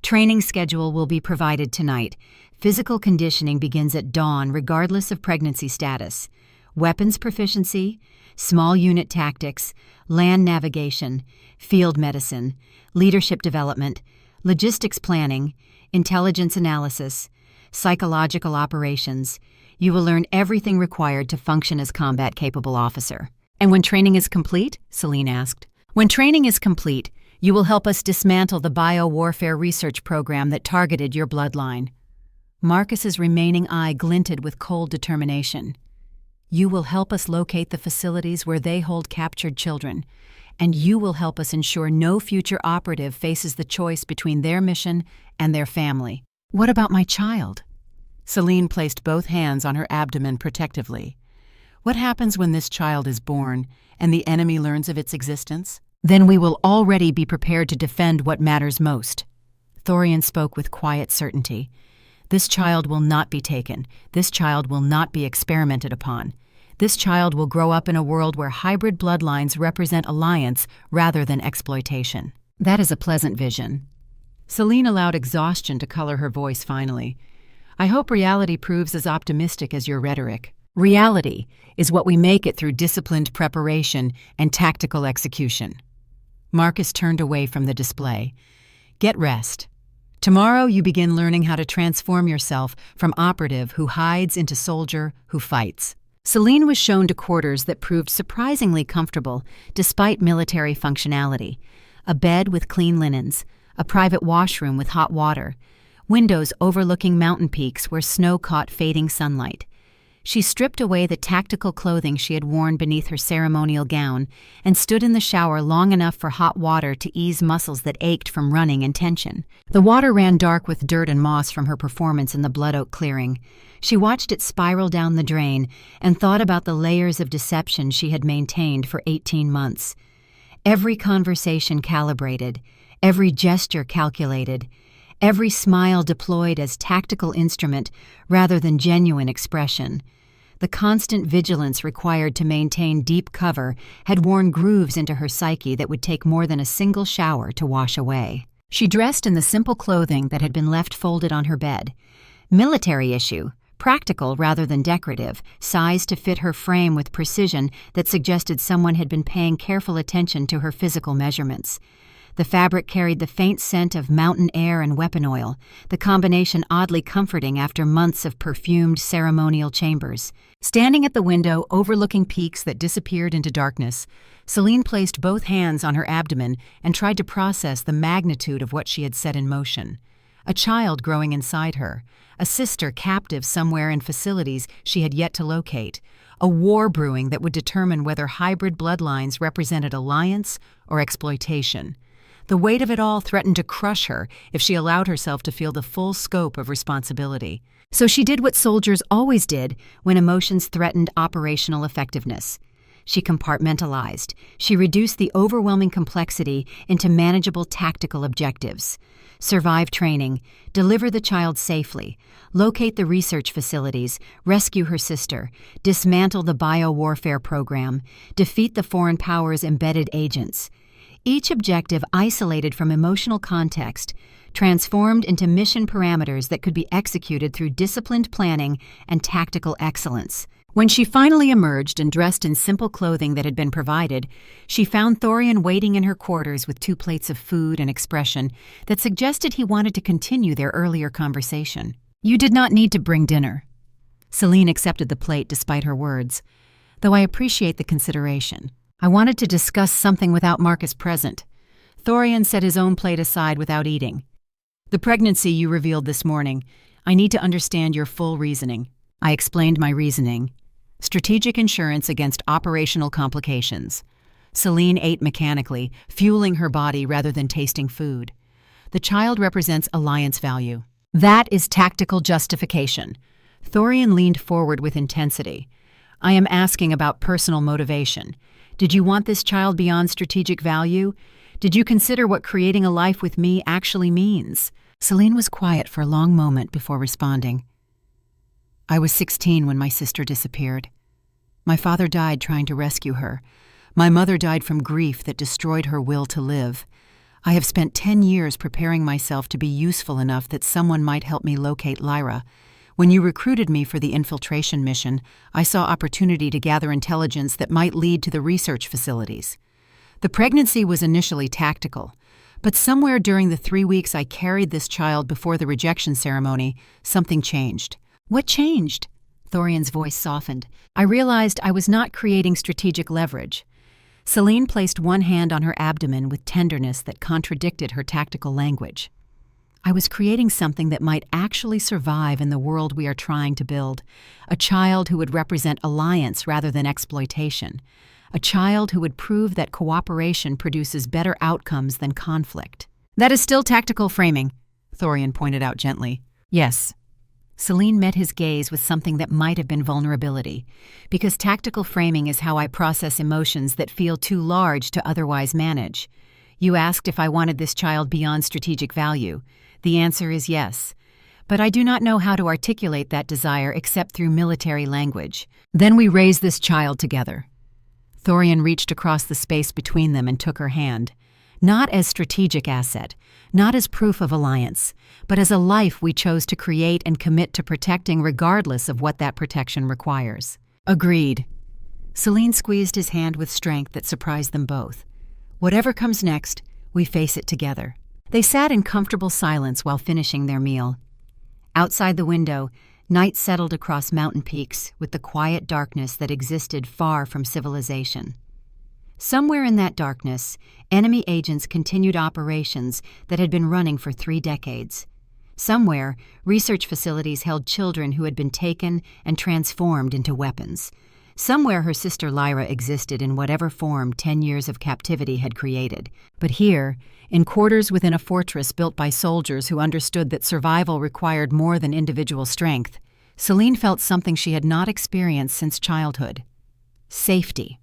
"Training schedule will be provided tonight. Physical conditioning begins at dawn regardless of pregnancy status. Weapons proficiency, small unit tactics, land navigation, field medicine, leadership development, logistics planning, intelligence analysis, psychological operations. You will learn everything required to function as combat-capable officer." "And when training is complete?" Celine asked. "When training is complete, you will help us dismantle the bio-warfare research program that targeted your bloodline." Marcus's remaining eye glinted with cold determination. "You will help us locate the facilities where they hold captured children, and you will help us ensure no future operative faces the choice between their mission and their family." "What about my child?" Celine placed both hands on her abdomen protectively. "What happens when this child is born and the enemy learns of its existence? Then we will already be prepared to defend what matters most." Thorian spoke with quiet certainty. "This child will not be taken. This child will not be experimented upon. This child will grow up in a world where hybrid bloodlines represent alliance rather than exploitation." "That is a pleasant vision." Celine allowed exhaustion to color her voice finally. "I hope reality proves as optimistic as your rhetoric." "Reality is what we make it through disciplined preparation and tactical execution." Marcus turned away from the display. "Get rest. Tomorrow you begin learning how to transform yourself from operative who hides into soldier who fights." Celine was shown to quarters that proved surprisingly comfortable despite military functionality. A bed with clean linens, a private washroom with hot water, windows overlooking mountain peaks where snow caught fading sunlight. She stripped away the tactical clothing she had worn beneath her ceremonial gown and stood in the shower long enough for hot water to ease muscles that ached from running and tension. The water ran dark with dirt and moss from her performance in the Blood Oak clearing. She watched it spiral down the drain and thought about the layers of deception she had maintained for 18 months. Every conversation calibrated, every gesture calculated, every smile deployed as tactical instrument rather than genuine expression. The constant vigilance required to maintain deep cover had worn grooves into her psyche that would take more than a single shower to wash away. She dressed in the simple clothing that had been left folded on her bed. Military issue, practical rather than decorative, sized to fit her frame with precision that suggested someone had been paying careful attention to her physical measurements. The fabric carried the faint scent of mountain air and weapon oil, the combination oddly comforting after months of perfumed ceremonial chambers. Standing at the window overlooking peaks that disappeared into darkness, Celine placed both hands on her abdomen and tried to process the magnitude of what she had set in motion. A child growing inside her, a sister captive somewhere in facilities she had yet to locate, a war brewing that would determine whether hybrid bloodlines represented alliance or exploitation. The weight of it all threatened to crush her if she allowed herself to feel the full scope of responsibility. So she did what soldiers always did when emotions threatened operational effectiveness. She compartmentalized. She reduced the overwhelming complexity into manageable tactical objectives. Survive training, deliver the child safely, locate the research facilities, rescue her sister, dismantle the biowarfare program, defeat the foreign powers' embedded agents. Each objective isolated from emotional context, transformed into mission parameters that could be executed through disciplined planning and tactical excellence. When she finally emerged and dressed in simple clothing that had been provided, she found Thorian waiting in her quarters with 2 plates of food and expression that suggested he wanted to continue their earlier conversation. "You did not need to bring dinner." Celine accepted the plate despite her words. "Though I appreciate the consideration. I wanted to discuss something without Marcus present." Thorian set his own plate aside without eating. "The pregnancy you revealed this morning. I need to understand your full reasoning." I explained my reasoning. Strategic insurance against operational complications. Celine ate mechanically, fueling her body rather than tasting food. The child represents alliance value. That is tactical justification. Thorian leaned forward with intensity. I am asking about personal motivation. Did you want this child beyond strategic value? Did you consider what creating a life with me actually means? Celine was quiet for a long moment before responding. I was 16 when my sister disappeared. My father died trying to rescue her. My mother died from grief that destroyed her will to live. I have spent 10 years preparing myself to be useful enough that someone might help me locate Lyra. When you recruited me for the infiltration mission, I saw opportunity to gather intelligence that might lead to the research facilities. The pregnancy was initially tactical, but somewhere during the 3 weeks I carried this child before the rejection ceremony, something changed. What changed? Thorian's voice softened. I realized I was not creating strategic leverage. Celine placed one hand on her abdomen with tenderness that contradicted her tactical language. I was creating something that might actually survive in the world we are trying to build, a child who would represent alliance rather than exploitation, a child who would prove that cooperation produces better outcomes than conflict. That is still tactical framing, Thorian pointed out gently. Yes. Celine met his gaze with something that might have been vulnerability, because tactical framing is how I process emotions that feel too large to otherwise manage. You asked if I wanted this child beyond strategic value. The answer is yes. But I do not know how to articulate that desire except through military language. Then we raised this child together. Thorian reached across the space between them and took her hand. Not as strategic asset, not as proof of alliance, but as a life we chose to create and commit to protecting regardless of what that protection requires. Agreed. Celine squeezed his hand with strength that surprised them both. Whatever comes next, we face it together. They sat in comfortable silence while finishing their meal. Outside the window, night settled across mountain peaks with the quiet darkness that existed far from civilization. Somewhere in that darkness, enemy agents continued operations that had been running for 3 decades. Somewhere, research facilities held children who had been taken and transformed into weapons. Somewhere her sister Lyra existed in whatever form 10 years of captivity had created. But here, in quarters within a fortress built by soldiers who understood that survival required more than individual strength, Celine felt something she had not experienced since childhood. Safety.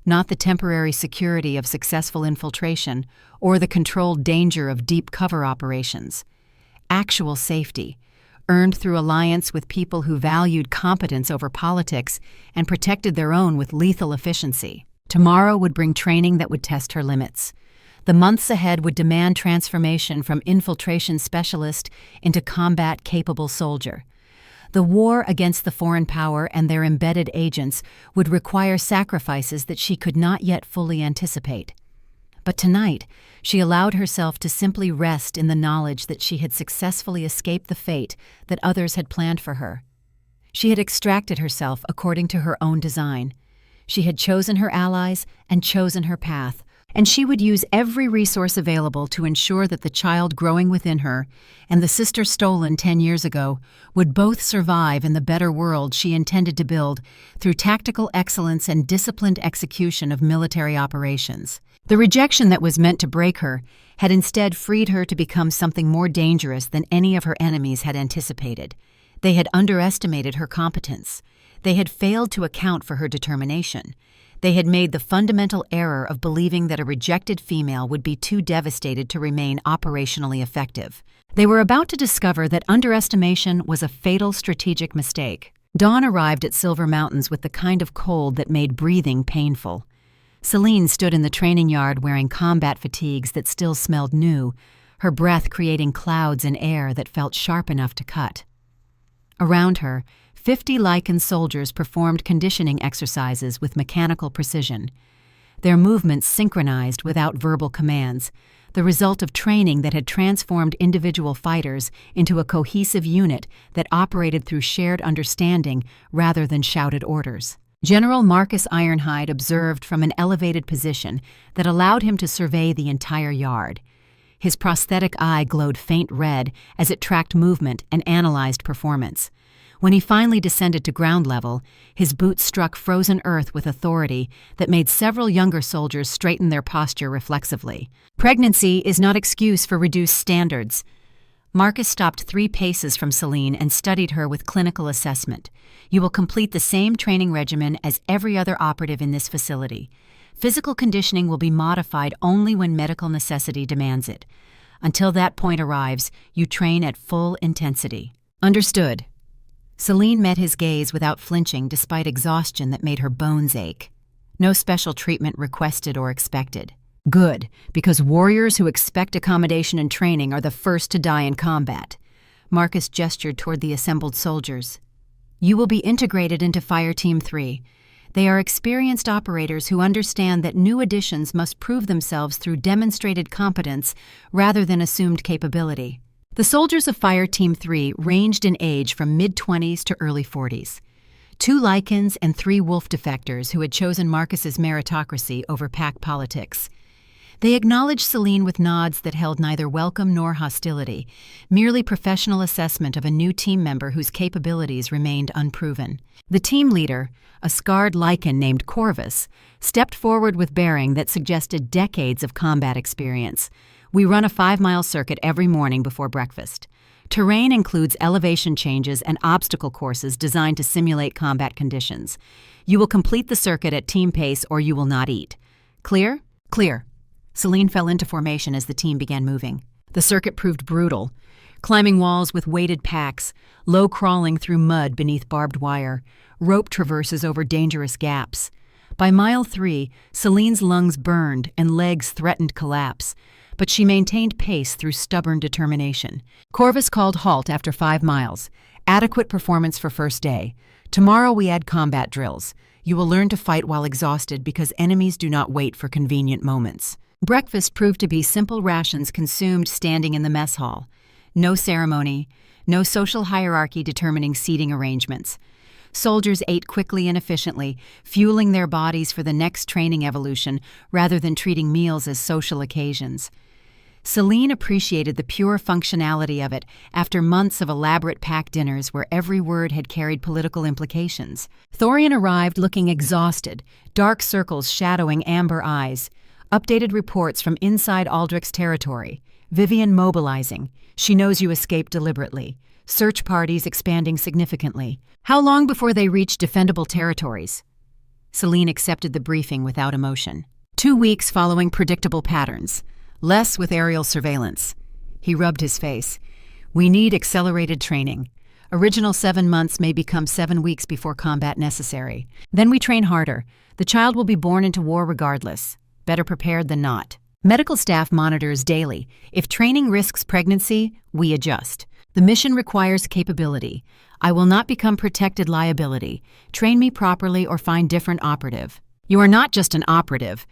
Not the temporary security of successful infiltration or the controlled danger of deep cover operations. Actual safety, earned through alliance with people who valued competence over politics and protected their own with lethal efficiency. Tomorrow would bring training that would test her limits. The months ahead would demand transformation from infiltration specialist into combat-capable soldier. The war against the foreign power and their embedded agents would require sacrifices that she could not yet fully anticipate. But tonight, she allowed herself to simply rest in the knowledge that she had successfully escaped the fate that others had planned for her. She had extracted herself according to her own design. She had chosen her allies and chosen her path, and she would use every resource available to ensure that the child growing within her and the sister stolen 10 years ago would both survive in the better world she intended to build through tactical excellence and disciplined execution of military operations. The rejection that was meant to break her had instead freed her to become something more dangerous than any of her enemies had anticipated. They had underestimated her competence. They had failed to account for her determination. They had made the fundamental error of believing that a rejected female would be too devastated to remain operationally effective. They were about to discover that underestimation was a fatal strategic mistake. Dawn arrived at Silver Mountains with the kind of cold that made breathing painful. Celine stood in the training yard wearing combat fatigues that still smelled new, her breath creating clouds in air that felt sharp enough to cut. Around her, 50 Lycan soldiers performed conditioning exercises with mechanical precision. Their movements synchronized without verbal commands, the result of training that had transformed individual fighters into a cohesive unit that operated through shared understanding rather than shouted orders. General Marcus Ironhide observed from an elevated position that allowed him to survey the entire yard. His prosthetic eye glowed faint red as it tracked movement and analyzed performance. When he finally descended to ground level, his boots struck frozen earth with authority that made several younger soldiers straighten their posture reflexively. Pregnancy is not excuse for reduced standards. Marcus stopped 3 paces from Celine and studied her with clinical assessment. You will complete the same training regimen as every other operative in this facility. Physical conditioning will be modified only when medical necessity demands it. Until that point arrives, you train at full intensity. Understood. Celine met his gaze without flinching despite exhaustion that made her bones ache. No special treatment requested or expected. Good, because warriors who expect accommodation and training are the first to die in combat. Marcus gestured toward the assembled soldiers. You will be integrated into Fire Team 3. They are experienced operators who understand that new additions must prove themselves through demonstrated competence rather than assumed capability. The soldiers of Fire Team 3 ranged in age from mid-20s to early 40s. 2 Lycans and 3 wolf defectors who had chosen Marcus's meritocracy over pack politics. They acknowledged Celine with nods that held neither welcome nor hostility, merely professional assessment of a new team member whose capabilities remained unproven. The team leader, a scarred Lycan named Corvus, stepped forward with bearing that suggested decades of combat experience. We run a 5-mile circuit every morning before breakfast. Terrain includes elevation changes and obstacle courses designed to simulate combat conditions. You will complete the circuit at team pace or you will not eat. Clear? Clear. Celine fell into formation as the team began moving. The circuit proved brutal, climbing walls with weighted packs, low crawling through mud beneath barbed wire, rope traverses over dangerous gaps. By mile 3, Celine's lungs burned and legs threatened collapse, but she maintained pace through stubborn determination. Corvus called halt after 5 miles. Adequate performance for first day. Tomorrow we add combat drills. You will learn to fight while exhausted because enemies do not wait for convenient moments. Breakfast proved to be simple rations consumed standing in the mess hall. No ceremony, no social hierarchy determining seating arrangements. Soldiers ate quickly and efficiently, fueling their bodies for the next training evolution rather than treating meals as social occasions. Celine appreciated the pure functionality of it after months of elaborate packed dinners where every word had carried political implications. Thorian arrived looking exhausted, dark circles shadowing amber eyes. Updated reports from inside Aldrich's territory. Vivian mobilizing. She knows you escaped deliberately. Search parties expanding significantly. How long before they reach defendable territories? Celine accepted the briefing without emotion. 2 weeks following predictable patterns. Less with aerial surveillance. He rubbed his face. We need accelerated training. Original 7 months may become 7 weeks before combat necessary. Then we train harder. The child will be born into war regardless. Better prepared than not. Medical staff monitors daily. If training risks pregnancy, we adjust. The mission requires capability. I will not become protected liability. Train me properly or find different operative. You are not just an operative.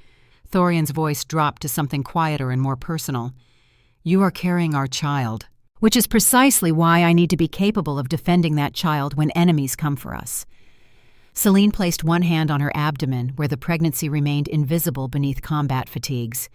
Thorian's voice dropped to something quieter and more personal. You are carrying our child, which is precisely why I need to be capable of defending that child when enemies come for us. Celine placed one hand on her abdomen where the pregnancy remained invisible beneath combat fatigues.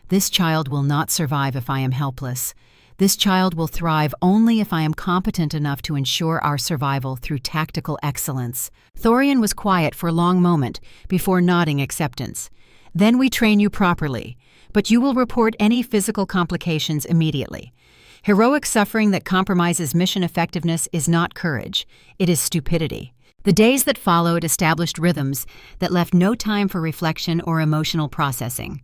This child will not survive if I am helpless. This child will thrive only if I am competent enough to ensure our survival through tactical excellence. Thorian was quiet for a long moment before nodding acceptance. Then we train you properly, but you will report any physical complications immediately. Heroic suffering that compromises mission effectiveness is not courage, it is stupidity. The days that followed established rhythms that left no time for reflection or emotional processing.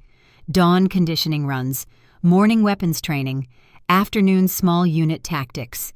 Dawn conditioning runs, morning weapons training, afternoon small unit tactics,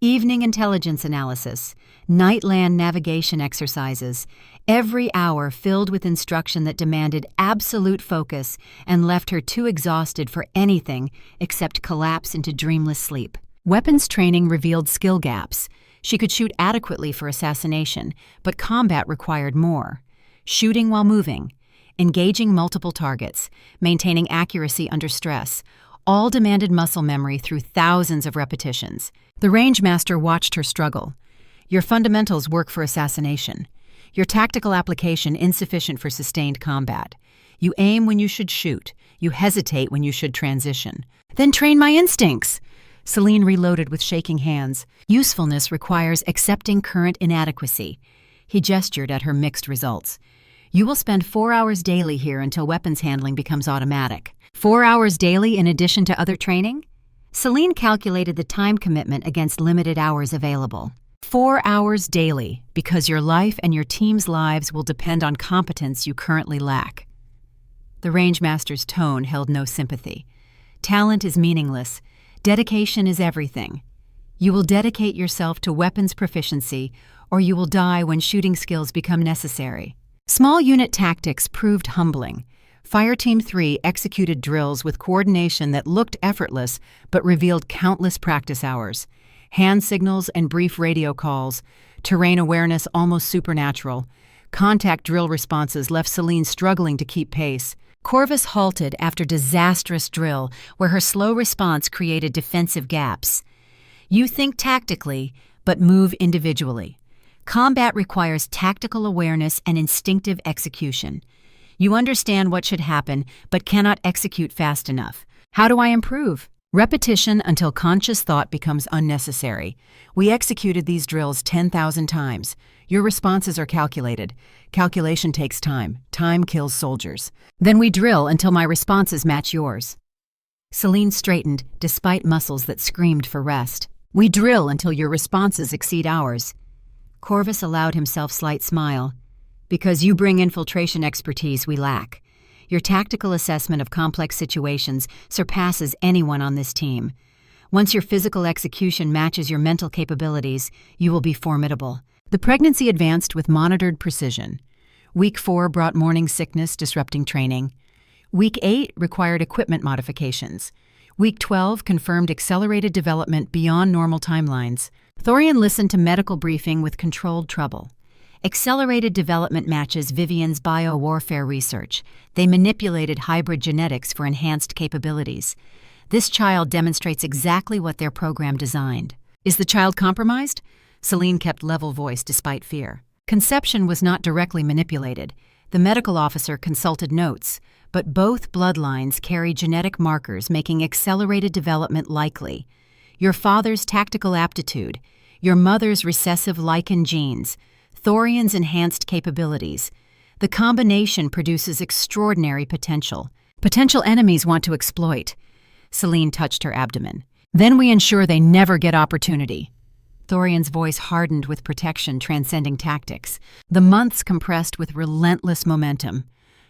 evening intelligence analysis, night land navigation exercises, every hour filled with instruction that demanded absolute focus and left her too exhausted for anything except collapse into dreamless sleep. Weapons training revealed skill gaps. She could shoot adequately for assassination, but combat required more. Shooting while moving, engaging multiple targets, maintaining accuracy under stress, all demanded muscle memory through thousands of repetitions. The rangemaster watched her struggle. Your fundamentals work for assassination. Your tactical application insufficient for sustained combat. You aim when you should shoot. You hesitate when you should transition. Then train my instincts. Celine reloaded with shaking hands. Usefulness requires accepting current inadequacy. He gestured at her mixed results. You will spend 4 hours daily here until weapons handling becomes automatic. 4 hours daily in addition to other training? Celine calculated the time commitment against limited hours available. 4 hours daily, because your life and your team's lives will depend on competence you currently lack. The rangemaster's tone held no sympathy. Talent is meaningless. Dedication is everything. You will dedicate yourself to weapons proficiency, or you will die when shooting skills become necessary. Small unit tactics proved humbling. Fireteam 3 executed drills with coordination that looked effortless but revealed countless practice hours. Hand signals and brief radio calls, terrain awareness almost supernatural. Contact drill responses left Celine struggling to keep pace. Corvus halted after disastrous drill where her slow response created defensive gaps. You think tactically, but move individually. Combat requires tactical awareness and instinctive execution. You understand what should happen, but cannot execute fast enough. How do I improve? Repetition until conscious thought becomes unnecessary. We executed these drills 10,000 times. Your responses are calculated. Calculation takes time. Time kills soldiers. Then we drill until my responses match yours. Celine straightened, despite muscles that screamed for rest. We drill until your responses exceed ours. Corvus allowed himself slight smile. Because you bring infiltration expertise we lack. Your tactical assessment of complex situations surpasses anyone on this team. Once your physical execution matches your mental capabilities, you will be formidable. The pregnancy advanced with monitored precision. Week 4 brought morning sickness, disrupting training. Week 8 required equipment modifications. Week 12 confirmed accelerated development beyond normal timelines. Thorian listened to medical briefing with controlled trouble. Accelerated development matches Vivian's biowarfare research. They manipulated hybrid genetics for enhanced capabilities. This child demonstrates exactly what their program designed. Is the child compromised? Celine kept level voice despite fear. Conception was not directly manipulated. The medical officer consulted notes, but both bloodlines carry genetic markers making accelerated development likely. Your father's tactical aptitude, your mother's recessive lichen genes, Thorian's enhanced capabilities. The combination produces extraordinary potential. Potential enemies want to exploit. Celine touched her abdomen. Then we ensure they never get opportunity. Thorian's voice hardened with protection transcending tactics. The months compressed with relentless momentum.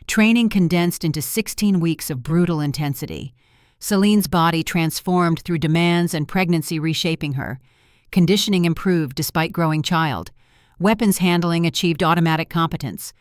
Training condensed into 16 weeks of brutal intensity. Celine's body transformed through demands and pregnancy reshaping her. Conditioning improved despite growing child. Weapons handling achieved automatic competence.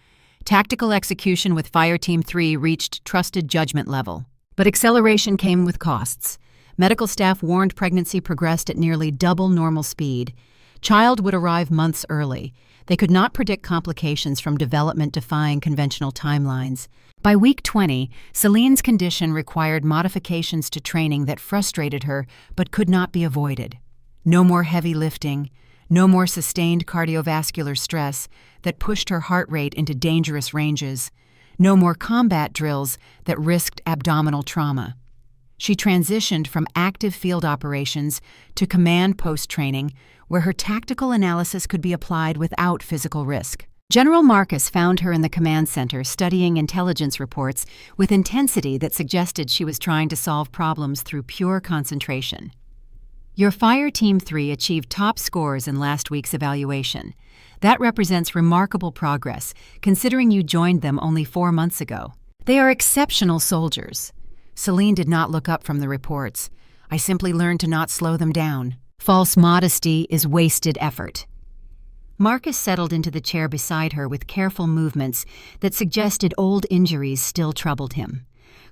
Tactical execution with Fireteam 3 reached trusted judgment level. But acceleration came with costs. Medical staff warned pregnancy progressed at nearly double normal speed. Child would arrive months early. They could not predict complications from development defying conventional timelines. By week 20, Celine's condition required modifications to training that frustrated her but could not be avoided. No more heavy lifting, no more sustained cardiovascular stress that pushed her heart rate into dangerous ranges, no more combat drills that risked abdominal trauma. She transitioned from active field operations to command post training, where her tactical analysis could be applied without physical risk. General Marcus found her in the command center studying intelligence reports with intensity that suggested she was trying to solve problems through pure concentration. Your Fireteam 3 achieved top scores in last week's evaluation. That represents remarkable progress, considering you joined them only 4 months ago. They are exceptional soldiers. Celine did not look up from the reports. I simply learned to not slow them down. False modesty is wasted effort. Marcus settled into the chair beside her with careful movements that suggested old injuries still troubled him.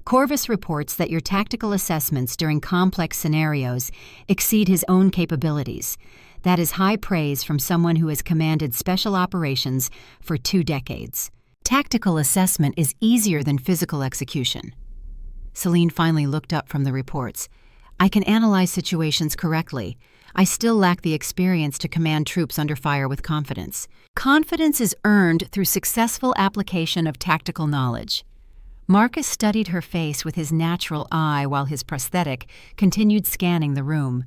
Corvus reports that your tactical assessments during complex scenarios exceed his own capabilities. That is high praise from someone who has commanded special operations for 2 decades. Tactical assessment is easier than physical execution. Celine finally looked up from the reports. I can analyze situations correctly. I still lack the experience to command troops under fire with confidence. Confidence is earned through successful application of tactical knowledge. Marcus studied her face with his natural eye while his prosthetic continued scanning the room.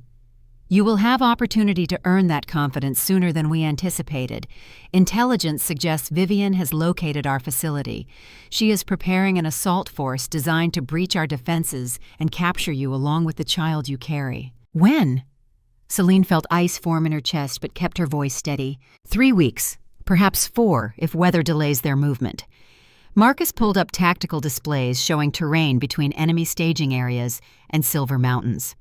You will have opportunity to earn that confidence sooner than we anticipated. Intelligence suggests Vivian has located our facility. She is preparing an assault force designed to breach our defenses and capture you along with the child you carry. When? Celine felt ice form in her chest but kept her voice steady. 3 weeks, perhaps 4 if weather delays their movement. Marcus pulled up tactical displays showing terrain between enemy staging areas and Silver Mountains.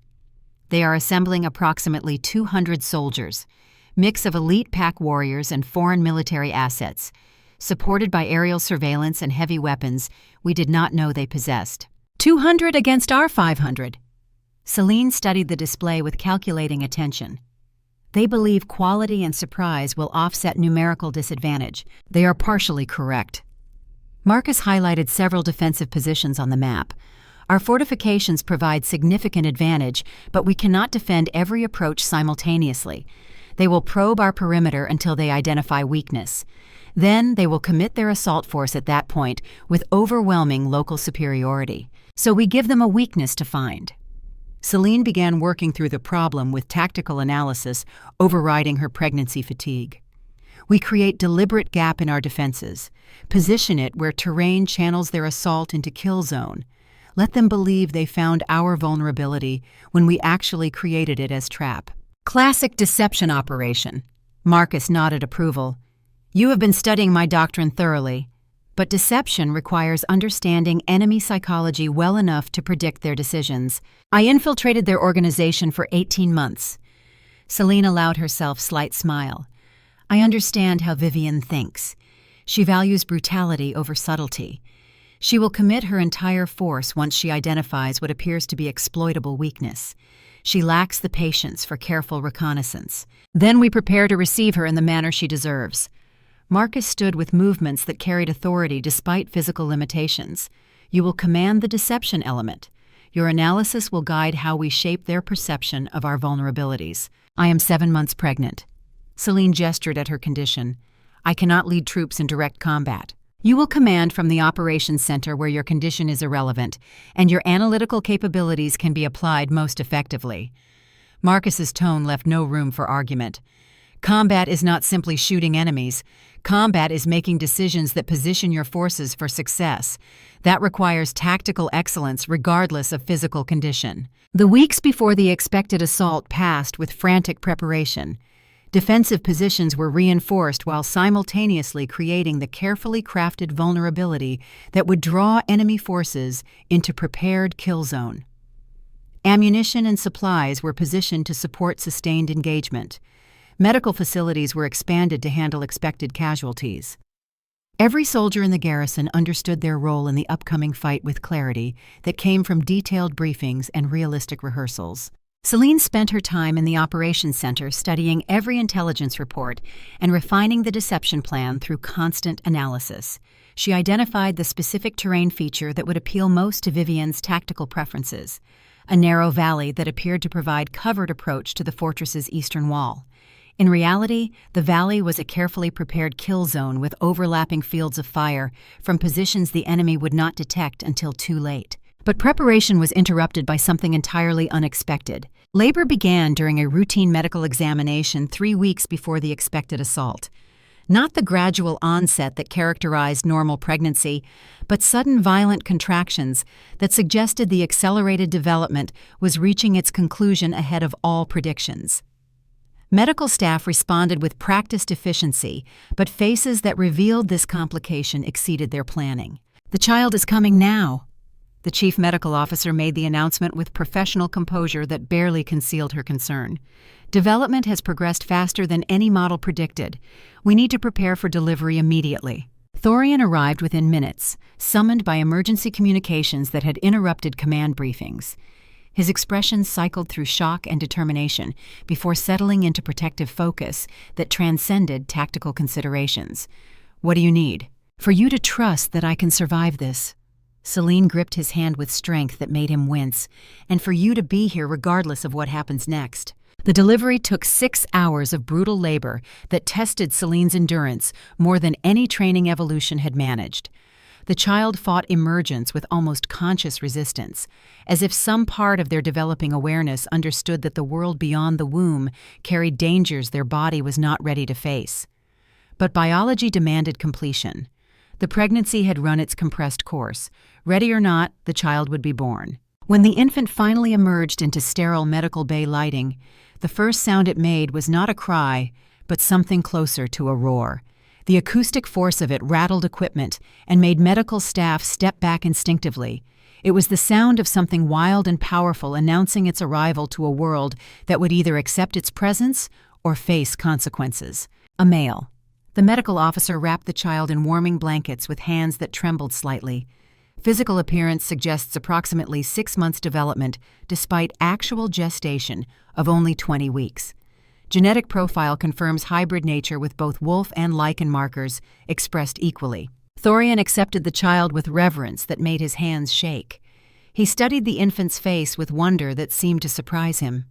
They are assembling approximately 200 soldiers, mix of elite pack warriors and foreign military assets, supported by aerial surveillance and heavy weapons we did not know they possessed. 200 against our 500. Celine studied the display with calculating attention. They believe quality and surprise will offset numerical disadvantage. They are partially correct. Marcus highlighted several defensive positions on the map. Our fortifications provide significant advantage, but we cannot defend every approach simultaneously. They will probe our perimeter until they identify weakness. Then they will commit their assault force at that point with overwhelming local superiority. So we give them a weakness to find. Celine began working through the problem with tactical analysis, overriding her pregnancy fatigue. We create deliberate gap in our defenses. Position it where terrain channels their assault into kill zone. Let them believe they found our vulnerability when we actually created it as trap. Classic deception operation. Marcus nodded approval. You have been studying my doctrine thoroughly, but deception requires understanding enemy psychology well enough to predict their decisions. I infiltrated their organization for 18 months. Celine allowed herself slight smile. I understand how Vivian thinks. She values brutality over subtlety. She will commit her entire force once she identifies what appears to be exploitable weakness. She lacks the patience for careful reconnaissance. Then we prepare to receive her in the manner she deserves. Marcus stood with movements that carried authority despite physical limitations. You will command the deception element. Your analysis will guide how we shape their perception of our vulnerabilities. I am 7 months pregnant. Celine gestured at her condition. I cannot lead troops in direct combat. You will command from the operations center where your condition is irrelevant, and your analytical capabilities can be applied most effectively. Marcus's tone left no room for argument. Combat is not simply shooting enemies. Combat is making decisions that position your forces for success. That requires tactical excellence regardless of physical condition. The weeks before the expected assault passed with frantic preparation. Defensive positions were reinforced while simultaneously creating the carefully crafted vulnerability that would draw enemy forces into prepared kill zone. Ammunition and supplies were positioned to support sustained engagement. Medical facilities were expanded to handle expected casualties. Every soldier in the garrison understood their role in the upcoming fight with clarity that came from detailed briefings and realistic rehearsals. Celine spent her time in the operations center studying every intelligence report and refining the deception plan through constant analysis. She identified the specific terrain feature that would appeal most to Vivian's tactical preferences, a narrow valley that appeared to provide covered approach to the fortress's eastern wall. In reality, the valley was a carefully prepared kill zone with overlapping fields of fire from positions the enemy would not detect until too late. But preparation was interrupted by something entirely unexpected. Labor began during a routine medical examination 3 weeks before the expected assault. Not the gradual onset that characterized normal pregnancy, but sudden violent contractions that suggested the accelerated development was reaching its conclusion ahead of all predictions. Medical staff responded with practiced efficiency, but faces that revealed this complication exceeded their planning. "The child is coming now." The chief medical officer made the announcement with professional composure that barely concealed her concern. "Development has progressed faster than any model predicted. We need to prepare for delivery immediately." Thorian arrived within minutes, summoned by emergency communications that had interrupted command briefings. His expression cycled through shock and determination before settling into protective focus that transcended tactical considerations. "What do you need?" "For you to trust that I can survive this." Celine gripped his hand with strength that made him wince, "and for you to be here regardless of what happens next." The delivery took 6 hours of brutal labor that tested Celine's endurance more than any training evolution had managed. The child fought emergence with almost conscious resistance, as if some part of their developing awareness understood that the world beyond the womb carried dangers their body was not ready to face. But biology demanded completion. The pregnancy had run its compressed course. Ready or not, the child would be born. When the infant finally emerged into sterile medical bay lighting, the first sound it made was not a cry, but something closer to a roar. The acoustic force of it rattled equipment and made medical staff step back instinctively. It was the sound of something wild and powerful announcing its arrival to a world that would either accept its presence or face consequences. A male. The medical officer wrapped the child in warming blankets with hands that trembled slightly. Physical appearance suggests approximately 6 months development, despite actual gestation of only 20 weeks. Genetic profile confirms hybrid nature with both wolf and lichen markers expressed equally. Thorian accepted the child with reverence that made his hands shake. He studied the infant's face with wonder that seemed to surprise him.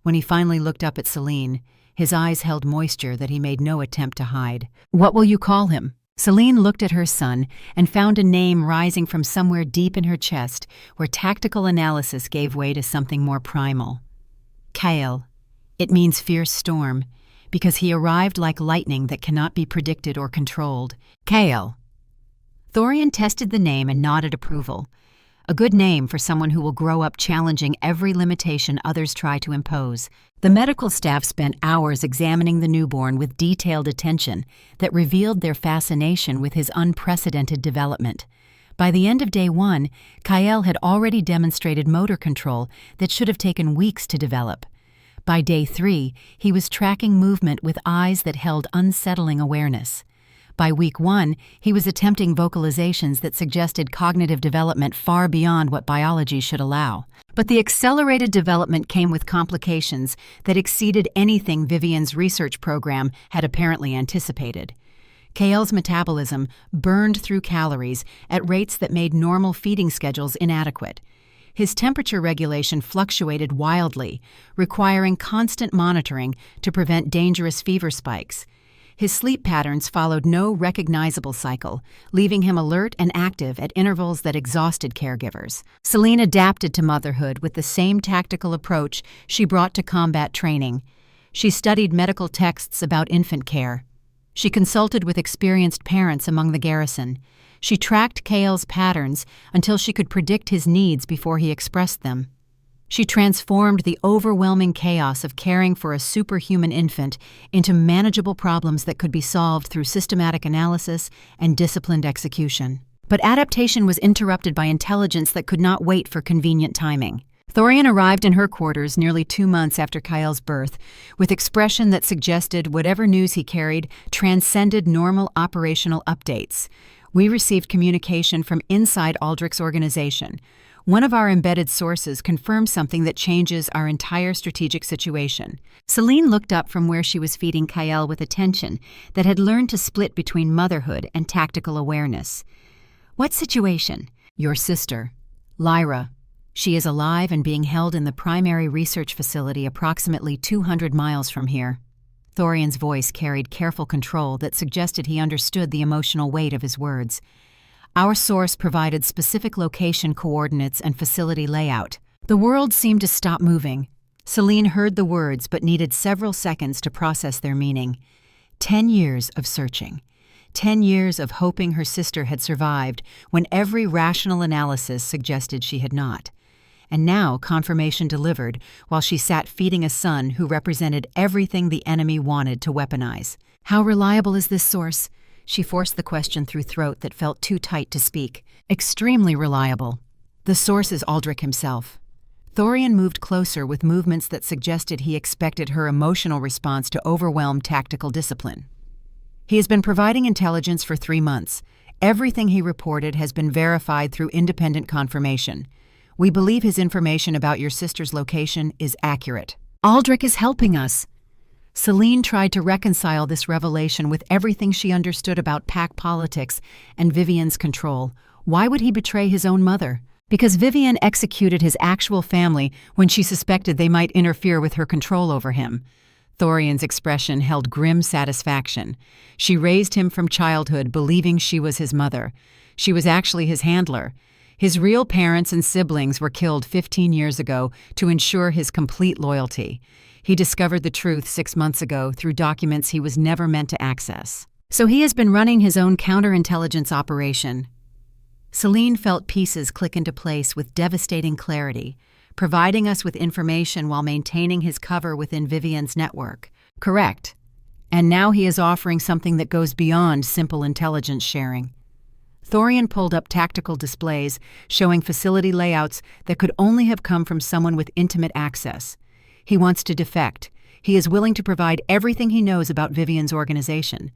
When he finally looked up at Celine, his eyes held moisture that he made no attempt to hide. "What will you call him?" Celine looked at her son and found a name rising from somewhere deep in her chest where tactical analysis gave way to something more primal. Kael. It means fierce storm, because he arrived like lightning that cannot be predicted or controlled. Kael. Thorian tested the name and nodded approval. A good name for someone who will grow up challenging every limitation others try to impose. The medical staff spent hours examining the newborn with detailed attention that revealed their fascination with his unprecedented development. By the end of day 1, Kael had already demonstrated motor control that should have taken weeks to develop. By day 3, he was tracking movement with eyes that held unsettling awareness. By week 1, he was attempting vocalizations that suggested cognitive development far beyond what biology should allow. But the accelerated development came with complications that exceeded anything Vivian's research program had apparently anticipated. Kael's metabolism burned through calories at rates that made normal feeding schedules inadequate. His temperature regulation fluctuated wildly, requiring constant monitoring to prevent dangerous fever spikes. His sleep patterns followed no recognizable cycle, leaving him alert and active at intervals that exhausted caregivers. Celine adapted to motherhood with the same tactical approach she brought to combat training. She studied medical texts about infant care. She consulted with experienced parents among the garrison. She tracked Kael's patterns until she could predict his needs before he expressed them. She transformed the overwhelming chaos of caring for a superhuman infant into manageable problems that could be solved through systematic analysis and disciplined execution. But adaptation was interrupted by intelligence that could not wait for convenient timing. Thorian arrived in her quarters nearly 2 months after Kael's birth, with expression that suggested whatever news he carried transcended normal operational updates. We received communication from inside Aldrich's organization. One of our embedded sources confirmed something that changes our entire strategic situation. Celine looked up from where she was feeding Kael with attention that had learned to split between motherhood and tactical awareness. What situation? Your sister, Lyra. She is alive and being held in the primary research facility approximately 200 miles from here. Thorian's voice carried careful control that suggested he understood the emotional weight of his words. Our source provided specific location coordinates and facility layout. The world seemed to stop moving. Celine heard the words but needed several seconds to process their meaning. 10 years of searching. 10 years of hoping her sister had survived when every rational analysis suggested she had not. And now confirmation delivered while she sat feeding a son who represented everything the enemy wanted to weaponize. How reliable is this source? She forced the question through throat that felt too tight to speak. Extremely reliable. The source is Aldrich himself. Thorian moved closer with movements that suggested he expected her emotional response to overwhelm tactical discipline. He has been providing intelligence for 3 months. Everything he reported has been verified through independent confirmation. We believe his information about your sister's location is accurate. Aldrich is helping us. Celine tried to reconcile this revelation with everything she understood about pack politics and Vivian's control. Why would he betray his own mother? Because Vivian executed his actual family when she suspected they might interfere with her control over him. Thorian's expression held grim satisfaction. She raised him from childhood believing she was his mother. She was actually his handler. His real parents and siblings were killed 15 years ago to ensure his complete loyalty. He discovered the truth 6 months ago through documents he was never meant to access. So he has been running his own counterintelligence operation. Celine felt pieces click into place with devastating clarity, providing us with information while maintaining his cover within Vivian's network. Correct. And now he is offering something that goes beyond simple intelligence sharing. Thorian pulled up tactical displays showing facility layouts that could only have come from someone with intimate access. He wants to defect. He is willing to provide everything he knows about Vivian's organization.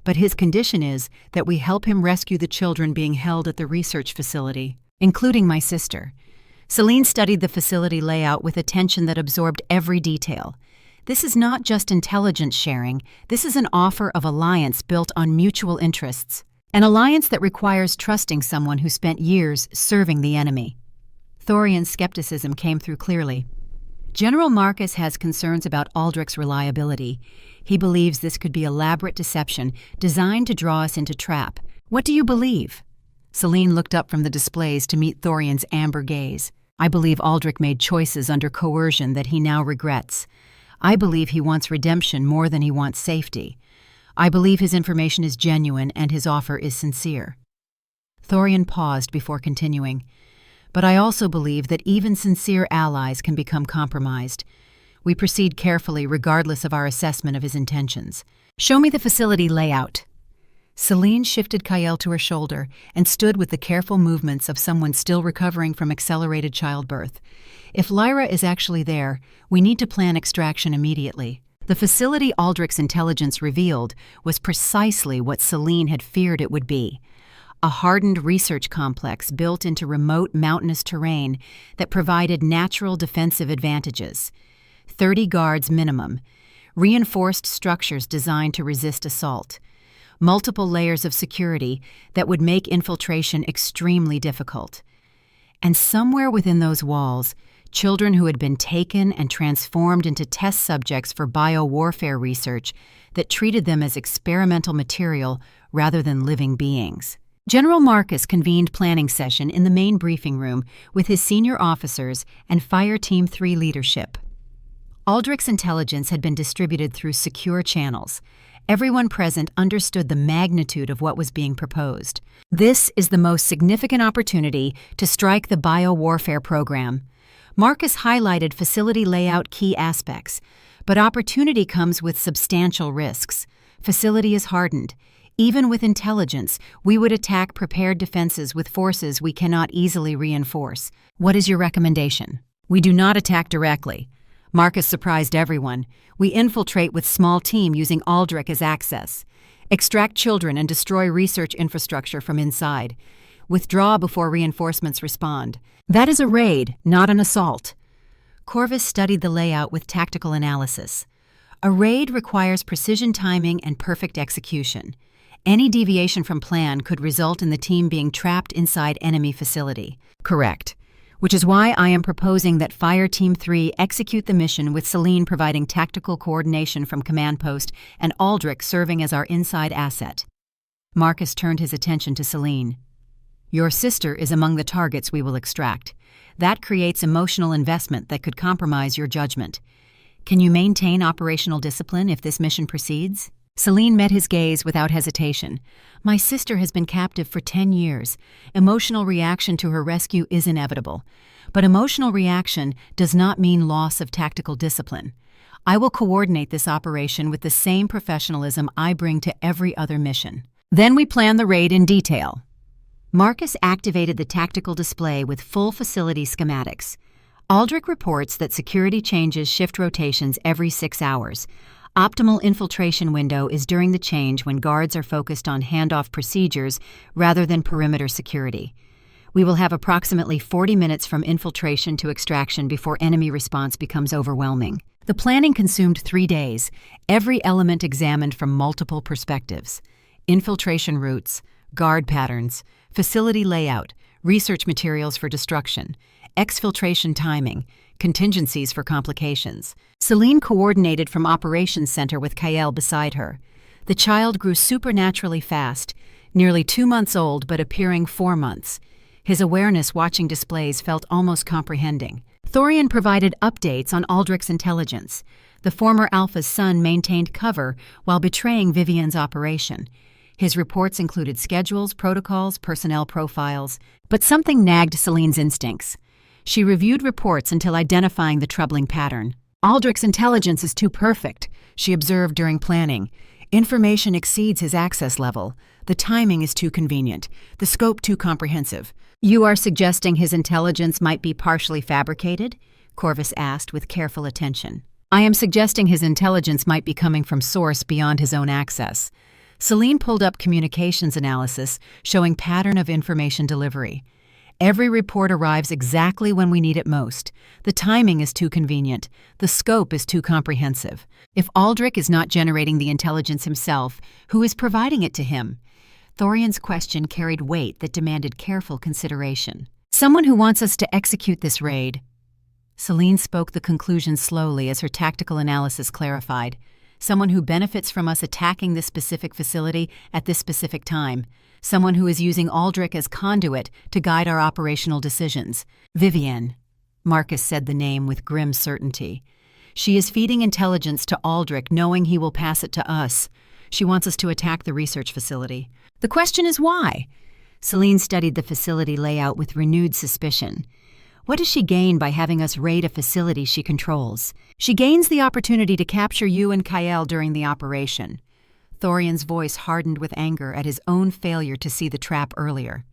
But his condition is that we help him rescue the children being held at the research facility, including my sister. Celine studied the facility layout with attention that absorbed every detail. This is not just intelligence sharing. This is an offer of alliance built on mutual interests. An alliance that requires trusting someone who spent years serving the enemy. Thorian's skepticism came through clearly. General Marcus has concerns about Aldrich's reliability. He believes this could be elaborate deception designed to draw us into trap. What do you believe? Celine looked up from the displays to meet Thorian's amber gaze. I believe Aldrich made choices under coercion that he now regrets. I believe he wants redemption more than he wants safety. I believe his information is genuine and his offer is sincere. Thorian paused before continuing. But I also believe that even sincere allies can become compromised. We proceed carefully regardless of our assessment of his intentions. Show me the facility layout. Celine shifted Kael to her shoulder and stood with the careful movements of someone still recovering from accelerated childbirth. If Lyra is actually there, we need to plan extraction immediately. The facility Aldrich's intelligence revealed was precisely what Celine had feared it would be. A hardened research complex built into remote mountainous terrain that provided natural defensive advantages. 30 guards minimum, reinforced structures designed to resist assault, multiple layers of security that would make infiltration extremely difficult. And somewhere within those walls, children who had been taken and transformed into test subjects for biowarfare research that treated them as experimental material rather than living beings. General Marcus convened planning session in the main briefing room with his senior officers and Fire Team 3 leadership. Aldrich's intelligence had been distributed through secure channels. Everyone present understood the magnitude of what was being proposed. This is the most significant opportunity to strike the biowarfare program. Marcus highlighted facility layout key aspects, but opportunity comes with substantial risks. Facility is hardened. Even with intelligence, we would attack prepared defenses with forces we cannot easily reinforce. What is your recommendation? We do not attack directly. Marcus surprised everyone. We infiltrate with small team using Aldrich as access. Extract children and destroy research infrastructure from inside. Withdraw before reinforcements respond. That is a raid, not an assault. Corvus studied the layout with tactical analysis. A raid requires precision timing and perfect execution. Any deviation from plan could result in the team being trapped inside enemy facility. Correct. Which is why I am proposing that Fire Team 3 execute the mission with Celine providing tactical coordination from command post and Aldrich serving as our inside asset. Marcus turned his attention to Celine. Your sister is among the targets we will extract. That creates emotional investment that could compromise your judgment. Can you maintain operational discipline if this mission proceeds? Celine met his gaze without hesitation. My sister has been captive for 10 years. Emotional reaction to her rescue is inevitable. But emotional reaction does not mean loss of tactical discipline. I will coordinate this operation with the same professionalism I bring to every other mission. Then we plan the raid in detail. Marcus activated the tactical display with full facility schematics. Aldrich reports that security changes shift rotations every 6 hours. Optimal infiltration window is during the change when guards are focused on handoff procedures rather than perimeter security. We will have approximately 40 minutes from infiltration to extraction before enemy response becomes overwhelming. The planning consumed 3 days, every element examined from multiple perspectives. Infiltration routes, guard patterns, facility layout, research materials for destruction, exfiltration timing, contingencies for complications. Celine coordinated from Operations Center with Kael beside her. The child grew supernaturally fast, nearly 2 months old but appearing 4 months. His awareness watching displays felt almost comprehending. Thorian provided updates on Aldrich's intelligence. The former Alpha's son maintained cover while betraying Vivian's operation. His reports included schedules, protocols, personnel profiles, but something nagged Celine's instincts. She reviewed reports until identifying the troubling pattern. Aldrich's intelligence is too perfect, she observed during planning. Information exceeds his access level. The timing is too convenient, the scope too comprehensive. You are suggesting his intelligence might be partially fabricated? Corvus asked with careful attention. I am suggesting his intelligence might be coming from source beyond his own access. Celine pulled up communications analysis showing pattern of information delivery. Every report arrives exactly when we need it most. The timing is too convenient. The scope is too comprehensive. If Aldrich is not generating the intelligence himself, who is providing it to him? Thorian's question carried weight that demanded careful consideration. Someone who wants us to execute this raid. Celine spoke the conclusion slowly as her tactical analysis clarified. Someone who benefits from us attacking this specific facility at this specific time. Someone who is using Aldrich as conduit to guide our operational decisions. Vivian. Marcus said the name with grim certainty. She is feeding intelligence to Aldrich, knowing he will pass it to us. She wants us to attack the research facility. The question is why? Celine studied the facility layout with renewed suspicion. What does she gain by having us raid a facility she controls? She gains the opportunity to capture you and Kael during the operation. Thorian's voice hardened with anger at his own failure to see the trap earlier.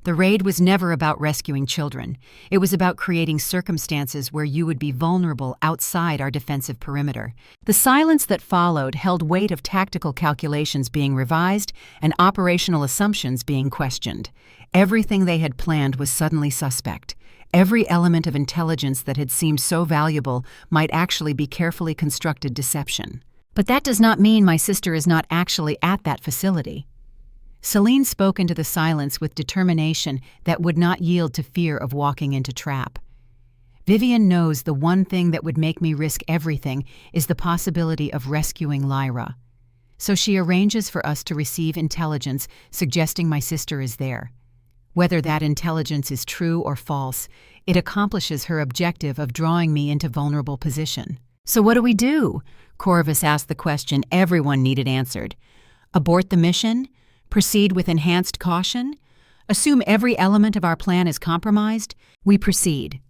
The raid was never about rescuing children. It was about creating circumstances where you would be vulnerable outside our defensive perimeter. The silence that followed held weight of tactical calculations being revised and operational assumptions being questioned. Everything they had planned was suddenly suspect. Every element of intelligence that had seemed so valuable might actually be carefully constructed deception. But that does not mean my sister is not actually at that facility. Celine spoke into the silence with determination that would not yield to fear of walking into trap. Vivian knows the one thing that would make me risk everything is the possibility of rescuing Lyra. So she arranges for us to receive intelligence suggesting my sister is there. Whether that intelligence is true or false, it accomplishes her objective of drawing me into vulnerable position. So what do we do? Corvus asked the question everyone needed answered. Abort the mission? Proceed with enhanced caution? Assume every element of our plan is compromised? We proceed.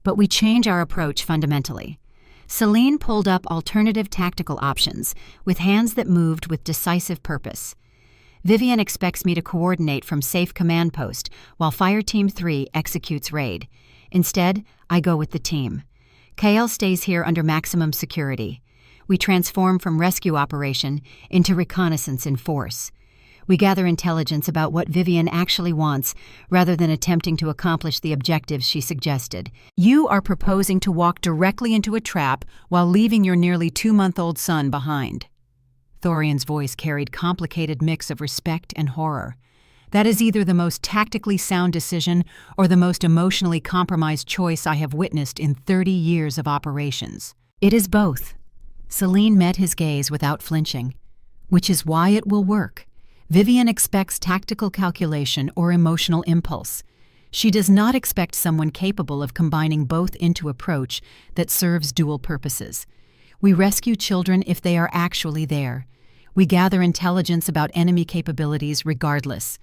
But we change our approach fundamentally. Celine pulled up alternative tactical options, with hands that moved with decisive purpose. Vivian expects me to coordinate from safe command post, while Fire Team 3 executes raid. Instead, I go with the team. Kael stays here under maximum security. We transform from rescue operation into reconnaissance in force. We gather intelligence about what Vivian actually wants, rather than attempting to accomplish the objectives she suggested. You are proposing to walk directly into a trap while leaving your nearly 2-month-old son behind. Thorian's voice carried complicated mix of respect and horror. That is either the most tactically sound decision or the most emotionally compromised choice I have witnessed in 30 years of operations. It is both. Celine met his gaze without flinching. Which is why it will work. Vivian expects tactical calculation or emotional impulse. She does not expect someone capable of combining both into approach that serves dual purposes. We rescue children if they are actually there. We gather intelligence about enemy capabilities regardless.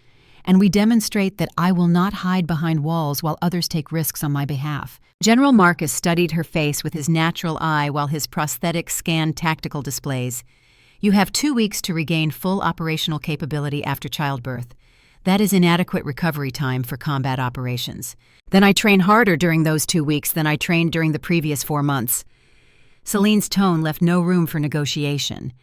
And we demonstrate that I will not hide behind walls while others take risks on my behalf. General Marcus studied her face with his natural eye while his prosthetic scanned tactical displays. You have 2 weeks to regain full operational capability after childbirth. That is inadequate recovery time for combat operations. Then I train harder during those 2 weeks than I trained during the previous 4 months. Celine's tone left no room for negotiation.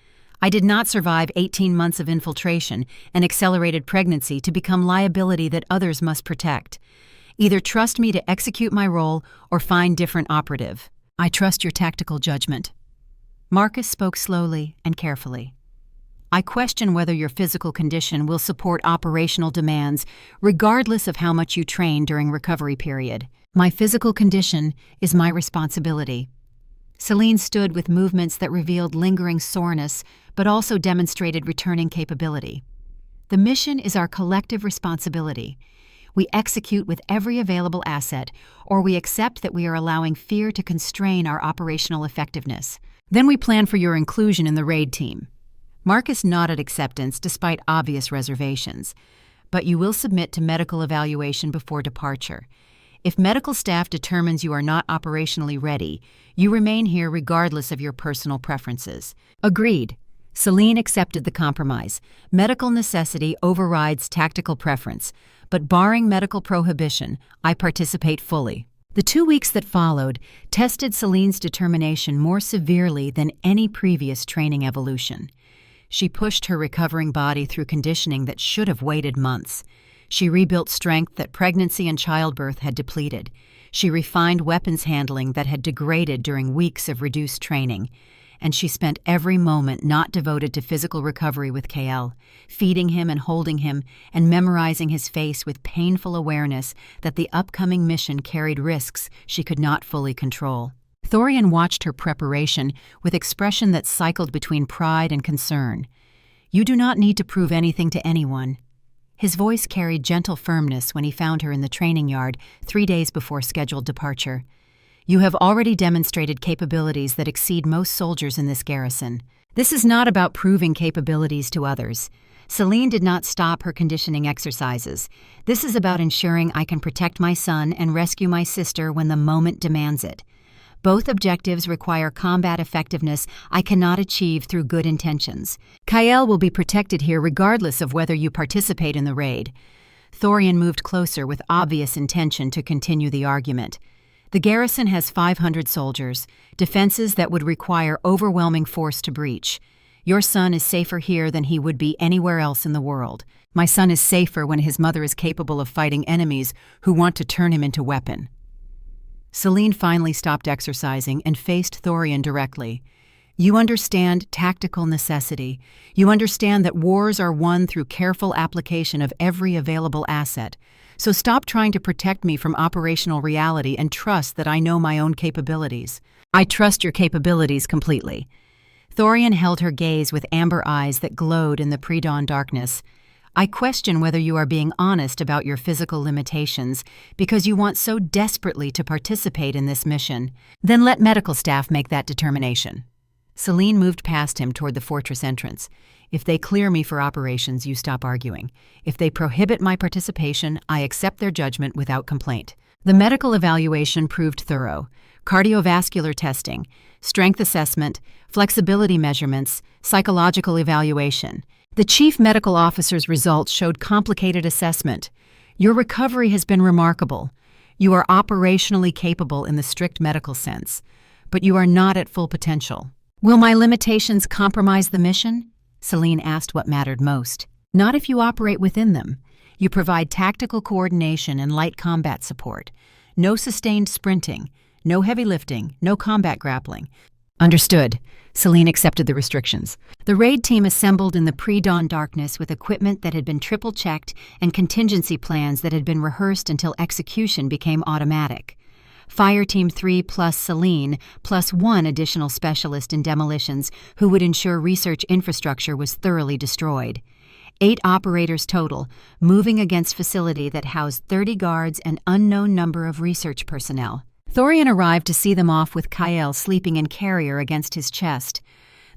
I did not survive 18 months of infiltration and accelerated pregnancy to become liability that others must protect. Either trust me to execute my role or find different operative. I trust your tactical judgment. Marcus spoke slowly and carefully. I question whether your physical condition will support operational demands, regardless of how much you train during recovery period. My physical condition is my responsibility. Celine stood with movements that revealed lingering soreness, but also demonstrated returning capability. The mission is our collective responsibility. We execute with every available asset, or we accept that we are allowing fear to constrain our operational effectiveness. Then we plan for your inclusion in the raid team. Marcus nodded acceptance despite obvious reservations. But you will submit to medical evaluation before departure. If medical staff determines you are not operationally ready, you remain here regardless of your personal preferences. Agreed. Celine accepted the compromise. Medical necessity overrides tactical preference, but barring medical prohibition, I participate fully. The 2 weeks that followed tested Celine's determination more severely than any previous training evolution. She pushed her recovering body through conditioning that should have waited months. She rebuilt strength that pregnancy and childbirth had depleted. She refined weapons handling that had degraded during weeks of reduced training. And she spent every moment not devoted to physical recovery with Kael, feeding him and holding him and memorizing his face with painful awareness that the upcoming mission carried risks she could not fully control. Thorian watched her preparation with expression that cycled between pride and concern. You do not need to prove anything to anyone. His voice carried gentle firmness when he found her in the training yard 3 days before scheduled departure. You have already demonstrated capabilities that exceed most soldiers in this garrison. This is not about proving capabilities to others. Celine did not stop her conditioning exercises. This is about ensuring I can protect my son and rescue my sister when the moment demands it. Both objectives require combat effectiveness I cannot achieve through good intentions. Kael will be protected here regardless of whether you participate in the raid. Thorian moved closer with obvious intention to continue the argument. The garrison has 500 soldiers, defenses that would require overwhelming force to breach. Your son is safer here than he would be anywhere else in the world. My son is safer when his mother is capable of fighting enemies who want to turn him into weapon. Celine finally stopped exercising and faced Thorian directly. You understand tactical necessity. You understand that wars are won through careful application of every available asset. So stop trying to protect me from operational reality and trust that I know my own capabilities. I trust your capabilities completely. Thorian held her gaze with amber eyes that glowed in the pre-dawn darkness. I question whether you are being honest about your physical limitations because you want so desperately to participate in this mission. Then let medical staff make that determination. Celine moved past him toward the fortress entrance. If they clear me for operations, you stop arguing. If they prohibit my participation, I accept their judgment without complaint. The medical evaluation proved thorough. Cardiovascular testing, strength assessment, flexibility measurements, psychological evaluation. The chief medical officer's results showed complicated assessment. Your recovery has been remarkable. You are operationally capable in the strict medical sense, but you are not at full potential. Will my limitations compromise the mission? Celine asked what mattered most. Not if you operate within them. You provide tactical coordination and light combat support. No sustained sprinting, no heavy lifting, no combat grappling. Understood. Celine accepted the restrictions. The raid team assembled in the pre-dawn darkness with equipment that had been triple-checked and contingency plans that had been rehearsed until execution became automatic. Fire Team 3 plus Celine plus one additional specialist in demolitions who would ensure research infrastructure was thoroughly destroyed. 8 operators total, moving against facility that housed 30 guards and unknown number of research personnel. Thorian arrived to see them off with Kael sleeping in carrier against his chest.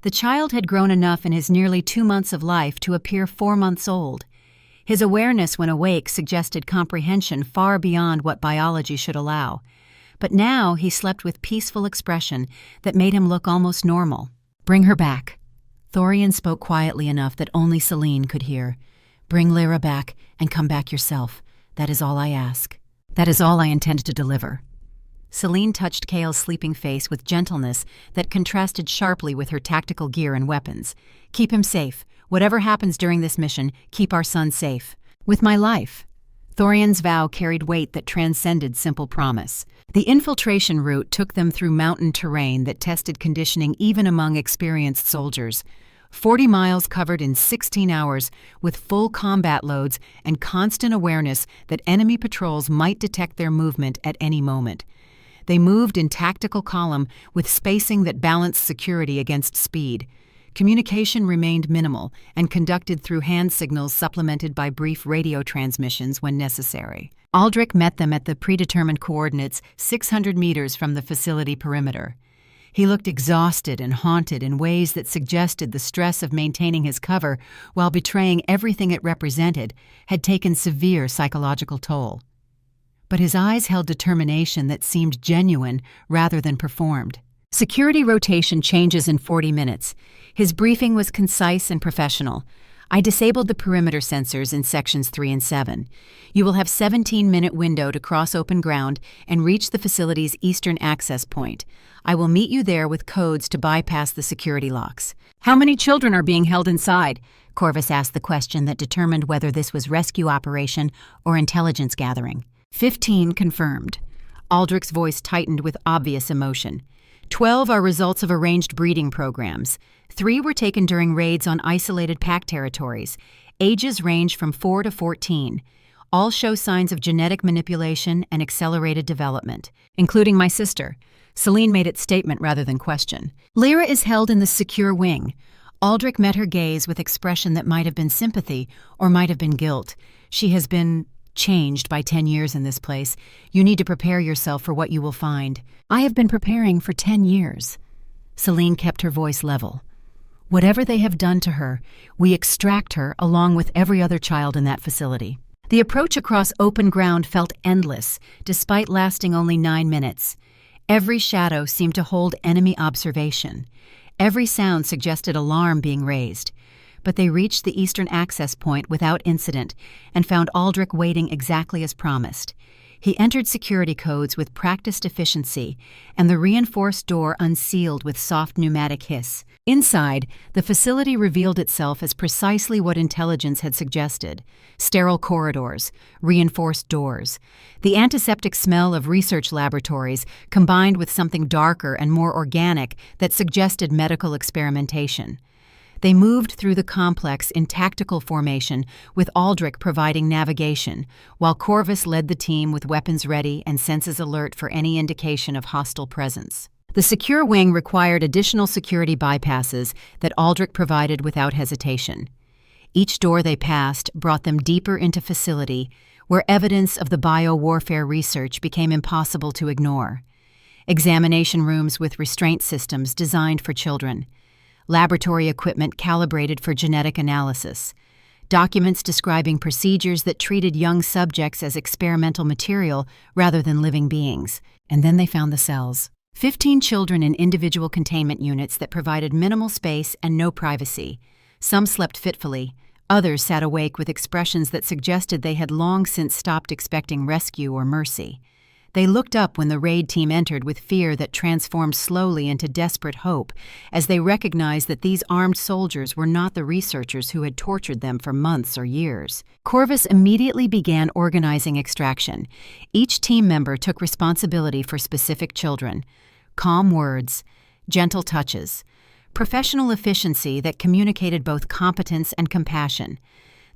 The child had grown enough in his nearly 2 months of life to appear 4 months old. His awareness when awake suggested comprehension far beyond what biology should allow. But now he slept with peaceful expression that made him look almost normal. Bring her back. Thorian spoke quietly enough that only Celine could hear. Bring Lyra back and come back yourself. That is all I ask. That is all I intend to deliver. Celine touched Kael's sleeping face with gentleness that contrasted sharply with her tactical gear and weapons. Keep him safe. Whatever happens during this mission, keep our son safe. With my life. Thorian's vow carried weight that transcended simple promise. The infiltration route took them through mountain terrain that tested conditioning even among experienced soldiers. 40 miles covered in 16 hours with full combat loads and constant awareness that enemy patrols might detect their movement at any moment. They moved in tactical column with spacing that balanced security against speed. Communication remained minimal and conducted through hand signals supplemented by brief radio transmissions when necessary. Aldrich met them at the predetermined coordinates 600 meters from the facility perimeter. He looked exhausted and haunted in ways that suggested the stress of maintaining his cover while betraying everything it represented had taken severe psychological toll. But his eyes held determination that seemed genuine rather than performed. Security rotation changes in 40 minutes. His briefing was concise and professional. I disabled the perimeter sensors in sections 3 and 7. You will have 17-minute window to cross open ground and reach the facility's eastern access point. I will meet you there with codes to bypass the security locks. How many children are being held inside? Corvus asked the question that determined whether this was rescue operation or intelligence gathering. 15 confirmed. Aldrich's voice tightened with obvious emotion. 12 are results of arranged breeding programs. 3 were taken during raids on isolated pack territories. Ages range from 4 to 14. All show signs of genetic manipulation and accelerated development, including my sister. Celine made its statement rather than question. Lyra is held in the secure wing. Aldrich met her gaze with expression that might have been sympathy or might have been guilt. She has been changed by 10 years in this place. You need to prepare yourself for what you will find. I have been preparing for 10 years. Celine kept her voice level. Whatever they have done to her, we extract her along with every other child in that facility. The approach across open ground felt endless, despite lasting only 9 minutes. Every shadow seemed to hold enemy observation. Every sound suggested alarm being raised. But they reached the eastern access point without incident and found Aldrich waiting exactly as promised. He entered security codes with practiced efficiency, and the reinforced door unsealed with soft pneumatic hiss. Inside, the facility revealed itself as precisely what intelligence had suggested: sterile corridors, reinforced doors. The antiseptic smell of research laboratories combined with something darker and more organic that suggested medical experimentation. They moved through the complex in tactical formation, with Aldrich providing navigation, while Corvus led the team with weapons ready and senses alert for any indication of hostile presence. The secure wing required additional security bypasses that Aldrich provided without hesitation. Each door they passed brought them deeper into facility, where evidence of the bio-warfare research became impossible to ignore. Examination rooms with restraint systems designed for children. Laboratory equipment calibrated for genetic analysis. Documents describing procedures that treated young subjects as experimental material rather than living beings. And then they found the cells. 15 children in individual containment units that provided minimal space and no privacy. Some slept fitfully. Others sat awake with expressions that suggested they had long since stopped expecting rescue or mercy. They looked up when the raid team entered with fear that transformed slowly into desperate hope as they recognized that these armed soldiers were not the researchers who had tortured them for months or years. Corvus immediately began organizing extraction. Each team member took responsibility for specific children. Calm words, gentle touches, professional efficiency that communicated both competence and compassion.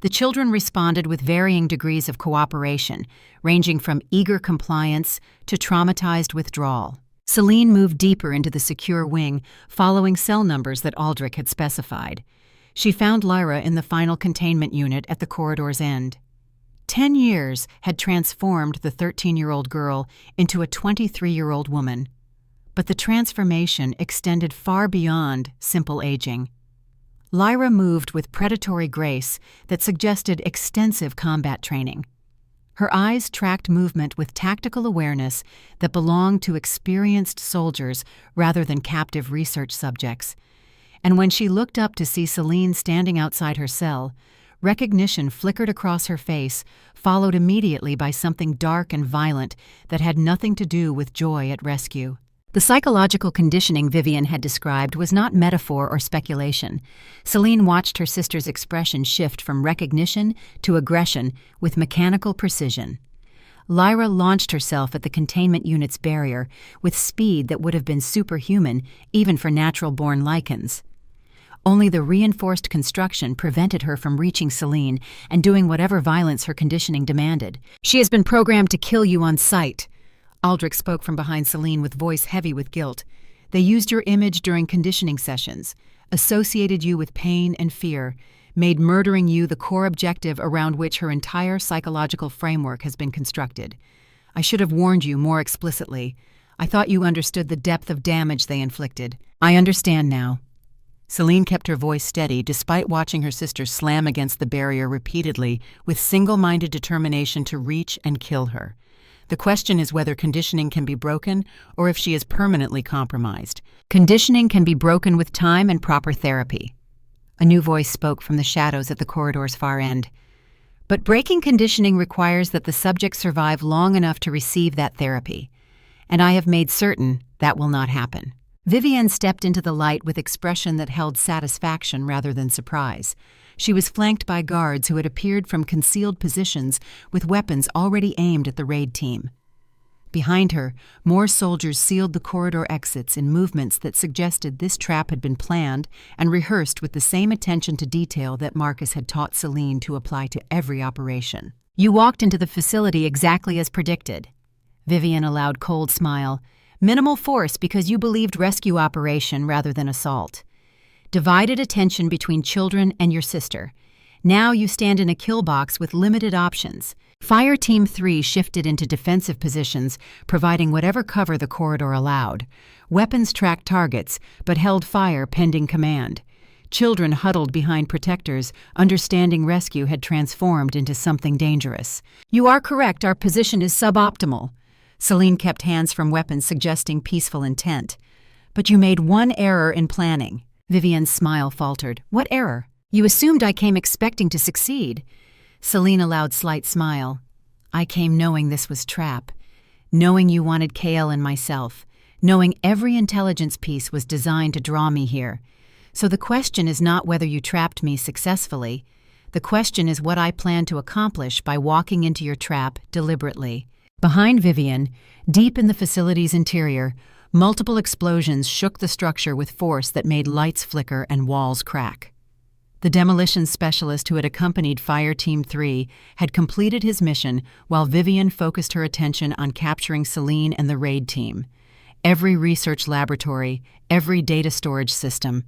The children responded with varying degrees of cooperation, ranging from eager compliance to traumatized withdrawal. Celine moved deeper into the secure wing, following cell numbers that Aldrich had specified. She found Lyra in the final containment unit at the corridor's end. 10 years had transformed the 13-year-old girl into a 23-year-old woman. But the transformation extended far beyond simple aging. Lyra moved with predatory grace that suggested extensive combat training. Her eyes tracked movement with tactical awareness that belonged to experienced soldiers rather than captive research subjects. And when she looked up to see Celine standing outside her cell, recognition flickered across her face, followed immediately by something dark and violent that had nothing to do with joy at rescue. The psychological conditioning Vivian had described was not metaphor or speculation. Celine watched her sister's expression shift from recognition to aggression with mechanical precision. Lyra launched herself at the containment unit's barrier with speed that would have been superhuman even for natural-born lichens. Only the reinforced construction prevented her from reaching Celine and doing whatever violence her conditioning demanded. "She has been programmed to kill you on sight." Aldrich spoke from behind Celine with voice heavy with guilt. "They used your image during conditioning sessions, associated you with pain and fear, made murdering you the core objective around which her entire psychological framework has been constructed. I should have warned you more explicitly. I thought you understood the depth of damage they inflicted. I understand now." Celine kept her voice steady despite watching her sister slam against the barrier repeatedly with single-minded determination to reach and kill her. The question is whether conditioning can be broken or if she is permanently compromised. "Conditioning can be broken with time and proper therapy." A new voice spoke from the shadows at the corridor's far end. "But breaking conditioning requires that the subject survive long enough to receive that therapy. And I have made certain that will not happen." Vivian stepped into the light with expression that held satisfaction rather than surprise. She was flanked by guards who had appeared from concealed positions with weapons already aimed at the raid team. Behind her, more soldiers sealed the corridor exits in movements that suggested this trap had been planned and rehearsed with the same attention to detail that Marcus had taught Celine to apply to every operation. "You walked into the facility exactly as predicted." Vivian allowed cold smile. "Minimal force because you believed rescue operation rather than assault. Divided attention between children and your sister. Now you stand in a kill box with limited options." Fire Team 3 shifted into defensive positions, providing whatever cover the corridor allowed. Weapons tracked targets, but held fire pending command. Children huddled behind protectors, understanding rescue had transformed into something dangerous. "You are correct, our position is suboptimal." Celine kept hands from weapons, suggesting peaceful intent. "But you made one error in planning." Vivian's smile faltered. "What error?" "You assumed I came expecting to succeed." Celine allowed slight smile. I came knowing this was trap, knowing you wanted Kale and myself, knowing every intelligence piece was designed to draw me here. So the question is not whether you trapped me successfully. The question is what I plan to accomplish by walking into your trap deliberately. Behind Vivian, deep in the facility's interior, multiple explosions shook the structure with force that made lights flicker and walls crack. The demolition specialist who had accompanied Fire Team 3 had completed his mission while Vivian focused her attention on capturing Celine and the raid team. Every research laboratory, every data storage system,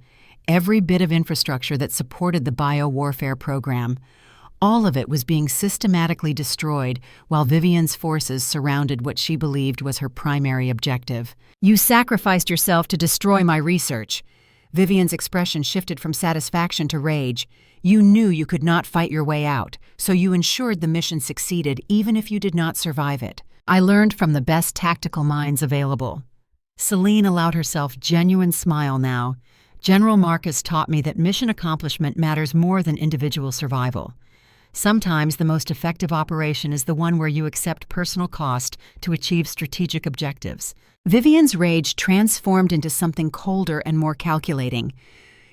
every bit of infrastructure that supported the bio-warfare program, all of it was being systematically destroyed while Vivian's forces surrounded what she believed was her primary objective. "You sacrificed yourself to destroy my research." Vivian's expression shifted from satisfaction to rage. "You knew you could not fight your way out, so you ensured the mission succeeded even if you did not survive it. I learned from the best tactical minds available." Celine allowed herself genuine smile now. "General Marcus taught me that mission accomplishment matters more than individual survival. Sometimes the most effective operation is the one where you accept personal cost to achieve strategic objectives." Vivian's rage transformed into something colder and more calculating.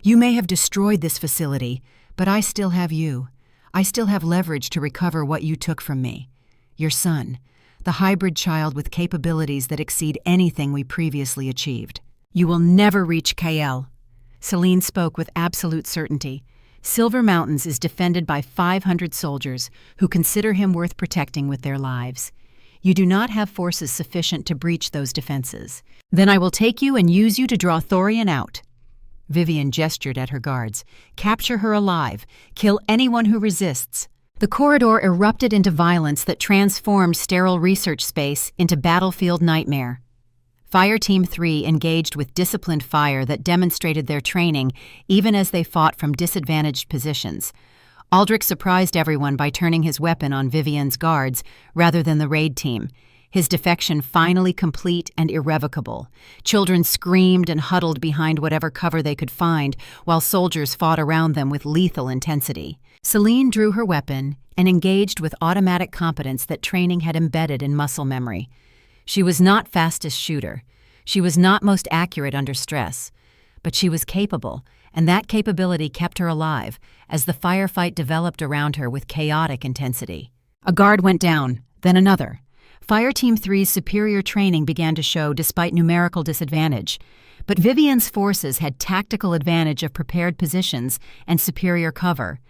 "You may have destroyed this facility, but I still have you. I still have leverage to recover what you took from me. Your son, the hybrid child with capabilities that exceed anything we previously achieved. You will never reach Kael." Celine spoke with absolute certainty. "Silver Mountains is defended by 500 soldiers who consider him worth protecting with their lives. You do not have forces sufficient to breach those defenses. Then I will take you and use you to draw Thorian out." Vivian gestured at her guards. "Capture her alive. Kill anyone who resists." The corridor erupted into violence that transformed sterile research space into battlefield nightmare. Fire Team 3 engaged with disciplined fire that demonstrated their training even as they fought from disadvantaged positions. Aldrich surprised everyone by turning his weapon on Vivian's guards rather than the raid team, his defection finally complete and irrevocable. Children screamed and huddled behind whatever cover they could find, while soldiers fought around them with lethal intensity. Celine drew her weapon and engaged with automatic competence that training had embedded in muscle memory. She was not fastest shooter. She was not most accurate under stress. But she was capable, and that capability kept her alive as the firefight developed around her with chaotic intensity. A guard went down, then another. Fire Team 3's superior training began to show despite numerical disadvantage, but Vivian's forces had tactical advantage of prepared positions and superior cover.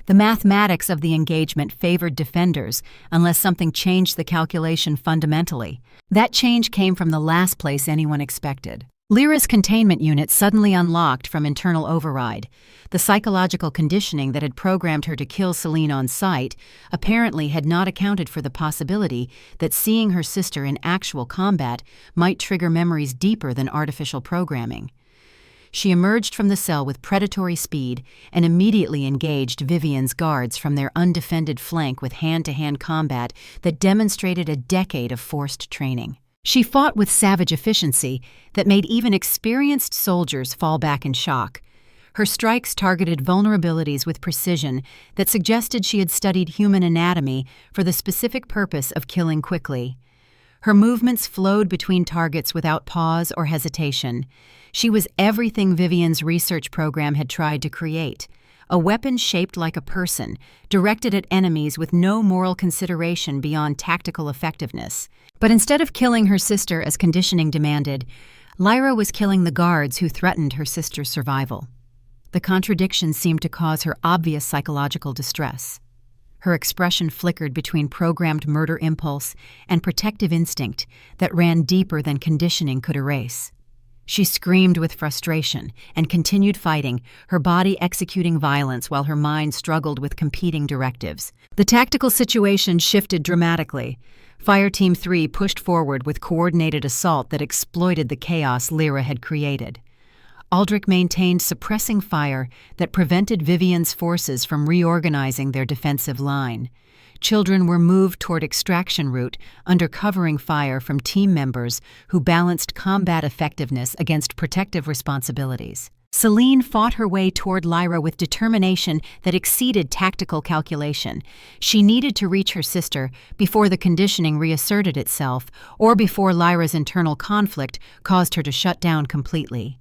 The mathematics of the engagement favored defenders unless something changed the calculation fundamentally. That change came from the last place anyone expected. Lyra's containment unit suddenly unlocked from internal override. The psychological conditioning that had programmed her to kill Celine on sight apparently had not accounted for the possibility that seeing her sister in actual combat might trigger memories deeper than artificial programming. She emerged from the cell with predatory speed and immediately engaged Vivian's guards from their undefended flank with hand-to-hand combat that demonstrated a decade of forced training. She fought with savage efficiency that made even experienced soldiers fall back in shock. Her strikes targeted vulnerabilities with precision that suggested she had studied human anatomy for the specific purpose of killing quickly. Her movements flowed between targets without pause or hesitation. She was everything Vivian's research program had tried to create. A weapon shaped like a person, directed at enemies with no moral consideration beyond tactical effectiveness. But instead of killing her sister as conditioning demanded, Lyra was killing the guards who threatened her sister's survival. The contradiction seemed to cause her obvious psychological distress. Her expression flickered between programmed murder impulse and protective instinct that ran deeper than conditioning could erase. She screamed with frustration and continued fighting, her body executing violence while her mind struggled with competing directives. The tactical situation shifted dramatically. Fire Team 3 pushed forward with coordinated assault that exploited the chaos Lyra had created. Aldrich maintained suppressing fire that prevented Vivian's forces from reorganizing their defensive line. Children were moved toward extraction route under covering fire from team members who balanced combat effectiveness against protective responsibilities. Celine fought her way toward Lyra with determination that exceeded tactical calculation. She needed to reach her sister before the conditioning reasserted itself, or before Lyra's internal conflict caused her to shut down completely.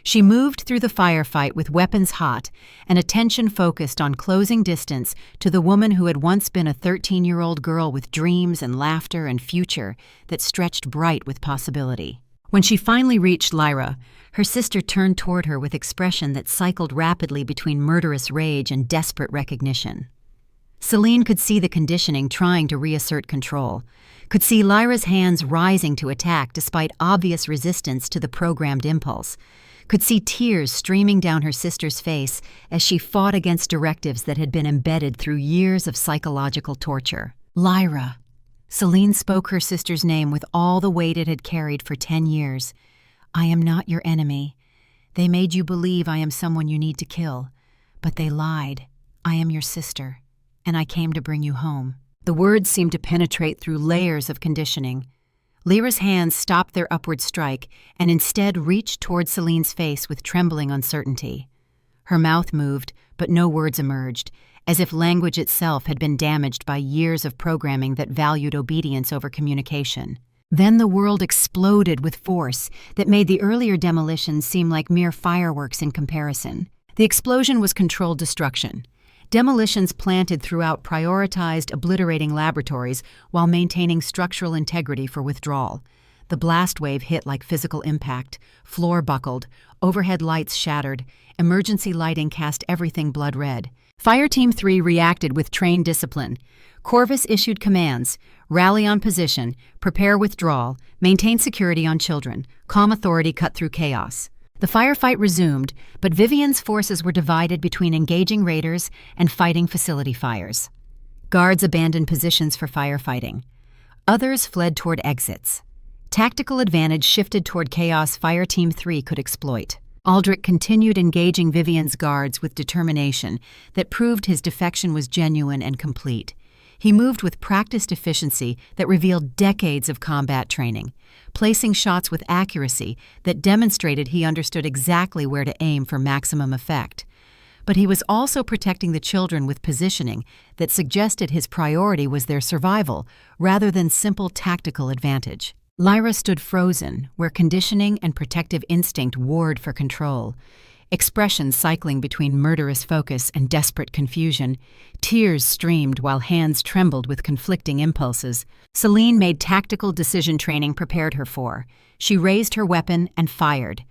She moved through the firefight with weapons hot and attention focused on closing distance to the woman who had once been a 13-year-old girl with dreams and laughter and future that stretched bright with possibility. When she finally reached Lyra, her sister turned toward her with expression that cycled rapidly between murderous rage and desperate recognition. Celine could see the conditioning trying to reassert control, could see Lyra's hands rising to attack despite obvious resistance to the programmed impulse, could see tears streaming down her sister's face as she fought against directives that had been embedded through years of psychological torture. Lyra. Celine spoke her sister's name with all the weight it had carried for 10 years. I am not your enemy. They made you believe I am someone you need to kill, but they lied. I am your sister, and I came to bring you home. The words seemed to penetrate through layers of conditioning. Lyra's hands stopped their upward strike and instead reached toward Celine's face with trembling uncertainty. Her mouth moved, but no words emerged, as if language itself had been damaged by years of programming that valued obedience over communication. Then the world exploded with force that made the earlier demolitions seem like mere fireworks in comparison. The explosion was controlled destruction. Demolitions planted throughout prioritized, obliterating laboratories while maintaining structural integrity for withdrawal. The blast wave hit like physical impact. Floor buckled, overhead lights shattered, emergency lighting cast everything blood red. Fire Team 3 reacted with trained discipline. Corvus issued commands: rally on position, prepare withdrawal, maintain security on children. Calm authority cut through chaos. The firefight resumed, but Vivian's forces were divided between engaging raiders and fighting facility fires. Guards abandoned positions for firefighting. Others fled toward exits. Tactical advantage shifted toward chaos Fire Team 3 could exploit. Aldrich continued engaging Vivian's guards with determination that proved his defection was genuine and complete. He moved with practiced efficiency that revealed decades of combat training, placing shots with accuracy that demonstrated he understood exactly where to aim for maximum effect. But he was also protecting the children with positioning that suggested his priority was their survival rather than simple tactical advantage. Lyra stood frozen, where conditioning and protective instinct warred for control. Expressions cycling between murderous focus and desperate confusion. Tears streamed while hands trembled with conflicting impulses. Celine made tactical decision training prepared her for. She raised her weapon and fired.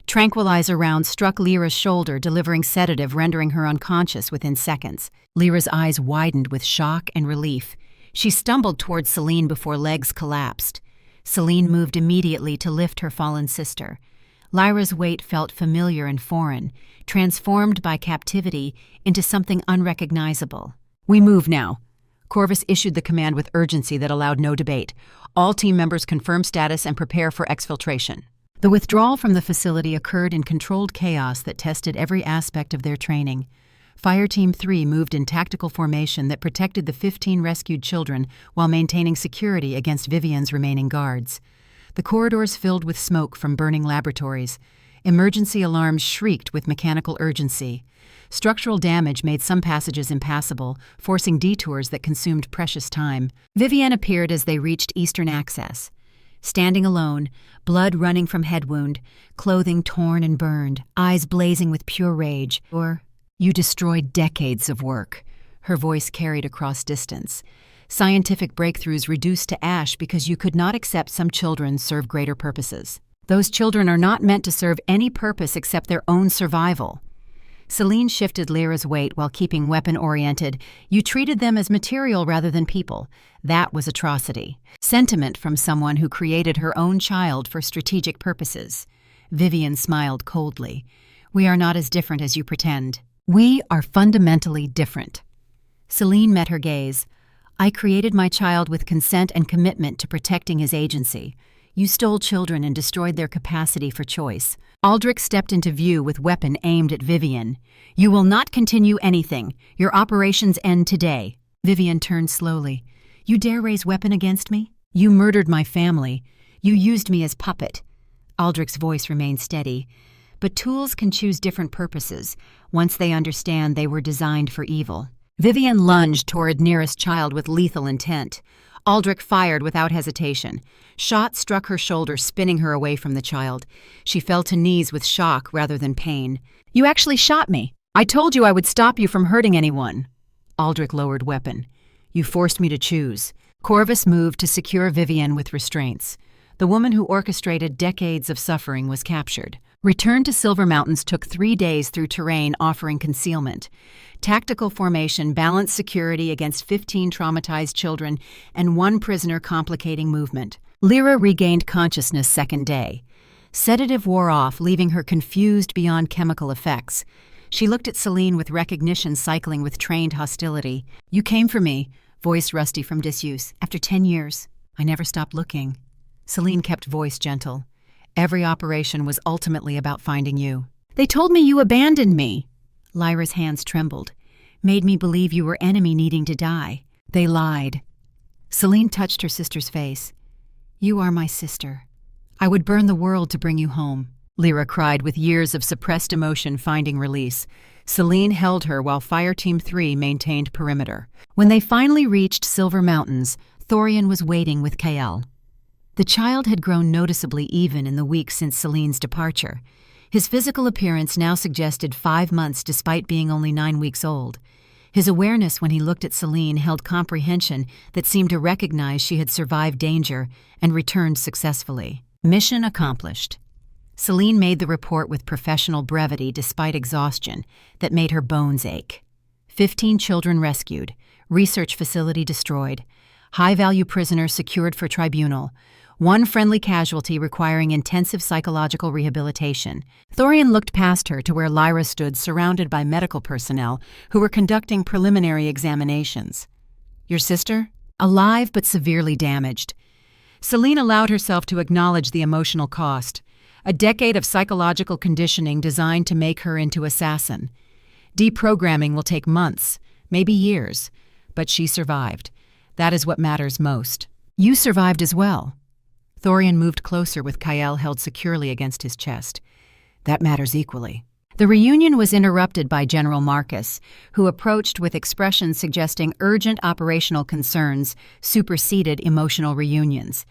Tranquilizer rounds struck Lyra's shoulder, delivering sedative, rendering her unconscious within seconds. Lyra's eyes widened with shock and relief. She stumbled toward Celine before legs collapsed. Celine moved immediately to lift her fallen sister. Lyra's weight felt familiar and foreign, transformed by captivity into something unrecognizable. We move now. Corvus issued the command with urgency that allowed no debate. All team members confirm status and prepare for exfiltration. The withdrawal from the facility occurred in controlled chaos that tested every aspect of their training. Fire Team 3 moved in tactical formation that protected the 15 rescued children while maintaining security against Vivian's remaining guards. The corridors filled with smoke from burning laboratories. Emergency alarms shrieked with mechanical urgency. Structural damage made some passages impassable, forcing detours that consumed precious time. Vivian appeared as they reached eastern access. Standing alone, blood running from head wound, clothing torn and burned, eyes blazing with pure rage. You destroyed decades of work. Her voice carried across distance. Scientific breakthroughs reduced to ash because you could not accept some children serve greater purposes. Those children are not meant to serve any purpose except their own survival. Celine shifted Lyra's weight while keeping weapon-oriented. You treated them as material rather than people. That was atrocity. Sentiment from someone who created her own child for strategic purposes. Vivian smiled coldly. We are not as different as you pretend. We are fundamentally different. Celine met her gaze. I created my child with consent and commitment to protecting his agency. You stole children and destroyed their capacity for choice. Aldrich stepped into view with weapon aimed at Vivian. You will not continue anything. Your operations end today. Vivian turned slowly. You dare raise weapon against me? You murdered my family. You used me as puppet. Aldrich's voice remained steady. but tools can choose different purposes once they understand they were designed for evil. Vivian lunged toward nearest child with lethal intent. Aldrich fired without hesitation. Shot struck her shoulder, spinning her away from the child. She fell to knees with shock rather than pain. "You actually shot me. I told you I would stop you from hurting anyone." Aldrich lowered weapon. "You forced me to choose." Corvus moved to secure Vivian with restraints. The woman who orchestrated decades of suffering was captured. Return to Silver Mountains took 3 days through terrain offering concealment. Tactical formation balanced security against 15 traumatized children and 1 prisoner complicating movement. Lyra regained consciousness second day. Sedative wore off, leaving her confused beyond chemical effects. She looked at Celine with recognition cycling with trained hostility. "You came for me," voice rusty from disuse. "After 10 years. I never stopped looking." Celine kept voice gentle. "Every operation was ultimately about finding you." "They told me you abandoned me." Lyra's hands trembled. "Made me believe you were enemy needing to die." "They lied." Celine touched her sister's face. "You are my sister. I would burn the world to bring you home." Lyra cried with years of suppressed emotion finding release. Celine held her while Fireteam 3 maintained perimeter. When they finally reached Silver Mountains, Thorian was waiting with Kael. The child had grown noticeably even in the weeks since Celine's departure. His physical appearance now suggested 5 months despite being only 9 weeks old. His awareness when he looked at Celine held comprehension that seemed to recognize she had survived danger and returned successfully. Mission accomplished. Celine made the report with professional brevity despite exhaustion that made her bones ache. 15 children rescued, research facility destroyed, high-value prisoner secured for tribunal, 1 friendly casualty requiring intensive psychological rehabilitation. Thorian looked past her to where Lyra stood surrounded by medical personnel who were conducting preliminary examinations. "Your sister?" "Alive but severely damaged." Celine allowed herself to acknowledge the emotional cost. A decade of psychological conditioning designed to make her into assassin. Deprogramming will take months, maybe years, but she survived. That is what matters most. "You survived as well." Thorian moved closer with Kael held securely against his chest. "That matters equally." The reunion was interrupted by General Marcus, who approached with expressions suggesting urgent operational concerns superseded emotional reunions.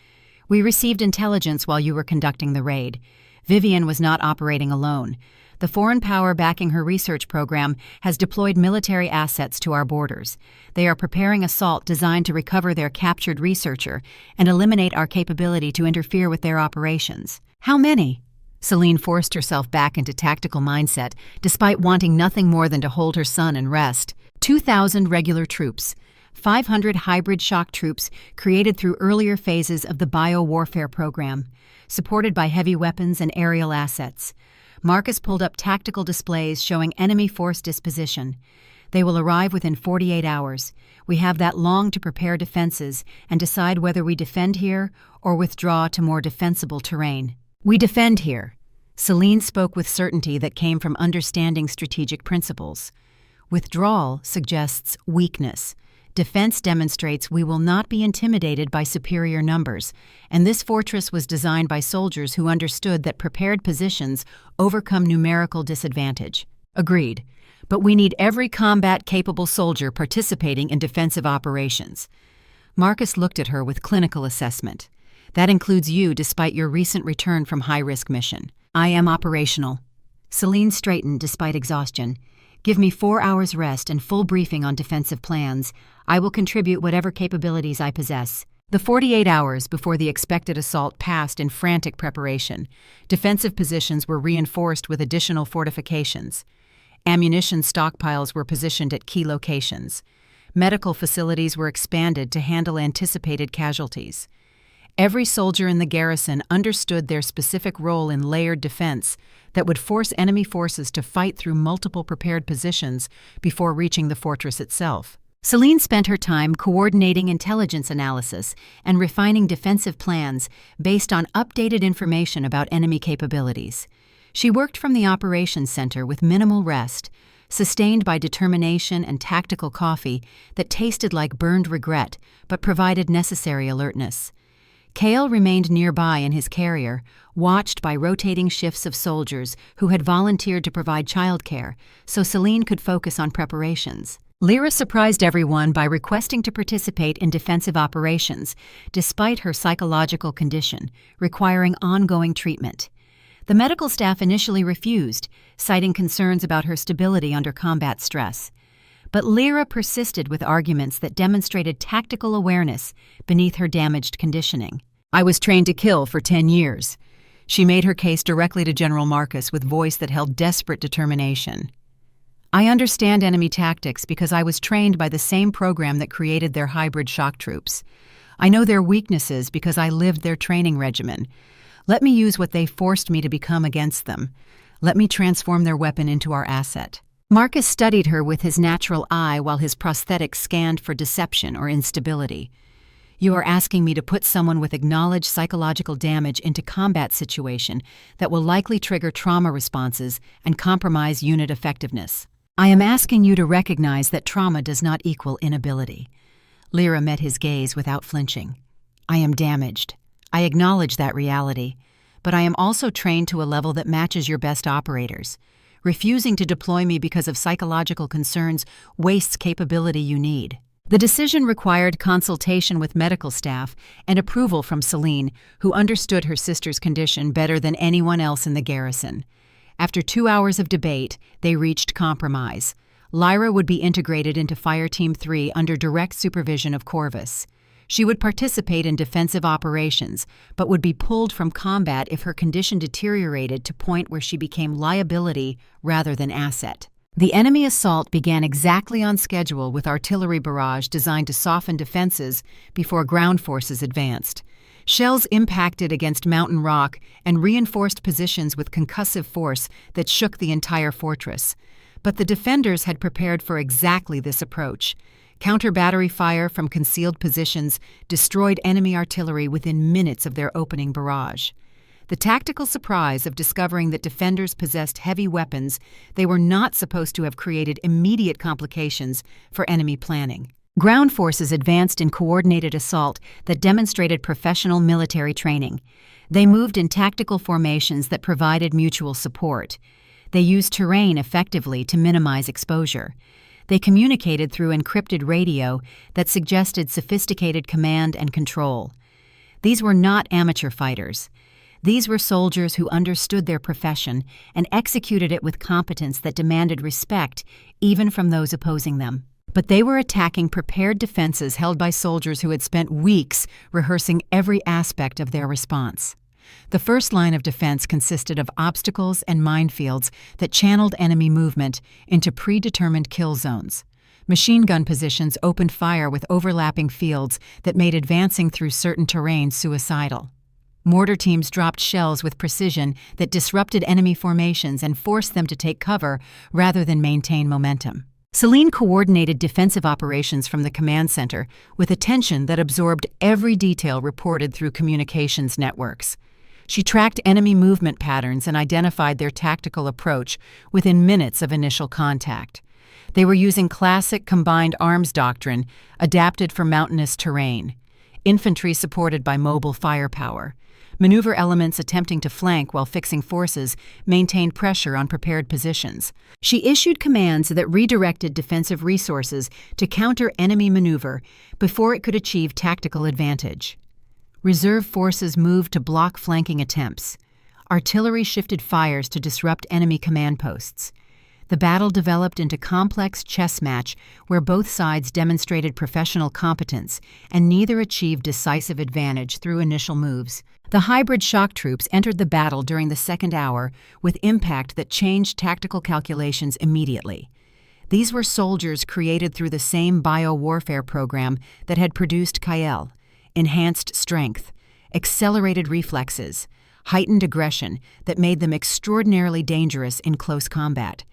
"We received intelligence while you were conducting the raid. Vivian was not operating alone. The foreign power backing her research program has deployed military assets to our borders. They are preparing assault designed to recover their captured researcher and eliminate our capability to interfere with their operations." "How many?" Celine forced herself back into tactical mindset, despite wanting nothing more than to hold her son and rest. 2,000 regular troops, 500 hybrid shock troops created through earlier phases of the bio-warfare program, supported by heavy weapons and aerial assets. Marcus pulled up tactical displays showing enemy force disposition. "They will arrive within 48 hours. We have that long to prepare defenses and decide whether we defend here or withdraw to more defensible terrain." "We defend here." Celine spoke with certainty that came from understanding strategic principles. Withdrawal suggests weakness. Defense demonstrates we will not be intimidated by superior numbers, and this fortress was designed by soldiers who understood that prepared positions overcome numerical disadvantage. "Agreed, but we need every combat-capable soldier participating in defensive operations." Marcus looked at her with clinical assessment. "That includes you despite your recent return from high-risk mission." "I am operational." Celine straightened despite exhaustion. "Give me 4 hours rest and full briefing on defensive plans. I will contribute whatever capabilities I possess." The 48 hours before the expected assault passed in frantic preparation. Defensive positions were reinforced with additional fortifications. Ammunition stockpiles were positioned at key locations. Medical facilities were expanded to handle anticipated casualties. Every soldier in the garrison understood their specific role in layered defense that would force enemy forces to fight through multiple prepared positions before reaching the fortress itself. Celine spent her time coordinating intelligence analysis and refining defensive plans based on updated information about enemy capabilities. She worked from the operations center with minimal rest, sustained by determination and tactical coffee that tasted like burned regret but provided necessary alertness. Cale remained nearby in his carrier, watched by rotating shifts of soldiers who had volunteered to provide childcare, so Celine could focus on preparations. Lyra surprised everyone by requesting to participate in defensive operations, despite her psychological condition, requiring ongoing treatment. The medical staff initially refused, citing concerns about her stability under combat stress. But Lyra persisted with arguments that demonstrated tactical awareness beneath her damaged conditioning. "I was trained to kill for 10 years. She made her case directly to General Marcus with voice that held desperate determination. "I understand enemy tactics because I was trained by the same program that created their hybrid shock troops. I know their weaknesses because I lived their training regimen. Let me use what they forced me to become against them. Let me transform their weapon into our asset." Marcus studied her with his natural eye while his prosthetic scanned for deception or instability. "You are asking me to put someone with acknowledged psychological damage into combat situation that will likely trigger trauma responses and compromise unit effectiveness. I am asking you to recognize that trauma does not equal inability." Lyra met his gaze without flinching. "I am damaged. I acknowledge that reality, but I am also trained to a level that matches your best operators. Refusing to deploy me because of psychological concerns wastes capability you need." The decision required consultation with medical staff and approval from Celine, who understood her sister's condition better than anyone else in the garrison. After 2 hours of debate, they reached compromise. Lyra would be integrated into Fire Team 3 under direct supervision of Corvus. She would participate in defensive operations, but would be pulled from combat if her condition deteriorated to point where she became liability rather than asset. The enemy assault began exactly on schedule with artillery barrage designed to soften defenses before ground forces advanced. Shells impacted against mountain rock and reinforced positions with concussive force that shook the entire fortress. But the defenders had prepared for exactly this approach. Counter-battery fire from concealed positions destroyed enemy artillery within minutes of their opening barrage. The tactical surprise of discovering that defenders possessed heavy weapons they were not supposed to have created immediate complications for enemy planning. Ground forces advanced in coordinated assault that demonstrated professional military training. They moved in tactical formations that provided mutual support. They used terrain effectively to minimize exposure. They communicated through encrypted radio that suggested sophisticated command and control. These were not amateur fighters. These were soldiers who understood their profession and executed it with competence that demanded respect even from those opposing them. But they were attacking prepared defenses held by soldiers who had spent weeks rehearsing every aspect of their response. The first line of defense consisted of obstacles and minefields that channeled enemy movement into predetermined kill zones. Machine gun positions opened fire with overlapping fields that made advancing through certain terrain suicidal. Mortar teams dropped shells with precision that disrupted enemy formations and forced them to take cover rather than maintain momentum. Celine coordinated defensive operations from the command center with attention that absorbed every detail reported through communications networks. She tracked enemy movement patterns and identified their tactical approach within minutes of initial contact. They were using classic combined arms doctrine adapted for mountainous terrain, infantry supported by mobile firepower. Maneuver elements attempting to flank while fixing forces maintained pressure on prepared positions. She issued commands that redirected defensive resources to counter enemy maneuver before it could achieve tactical advantage. Reserve forces moved to block flanking attempts. Artillery shifted fires to disrupt enemy command posts. The battle developed into a complex chess match where both sides demonstrated professional competence and neither achieved decisive advantage through initial moves. The hybrid shock troops entered the battle during the second hour with impact that changed tactical calculations immediately. These were soldiers created through the same bio-warfare program that had produced Kael: enhanced strength, accelerated reflexes, heightened aggression that made them extraordinarily dangerous in close combat.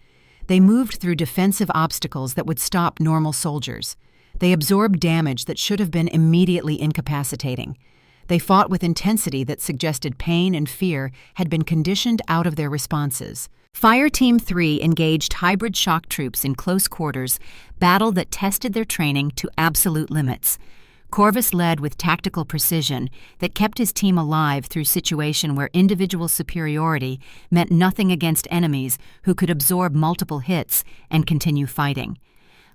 They moved through defensive obstacles that would stop normal soldiers. They absorbed damage that should have been immediately incapacitating. They fought with intensity that suggested pain and fear had been conditioned out of their responses. Fire Team 3 engaged hybrid shock troops in close quarters, battle that tested their training to absolute limits. Corvus led with tactical precision that kept his team alive through situations where individual superiority meant nothing against enemies who could absorb multiple hits and continue fighting.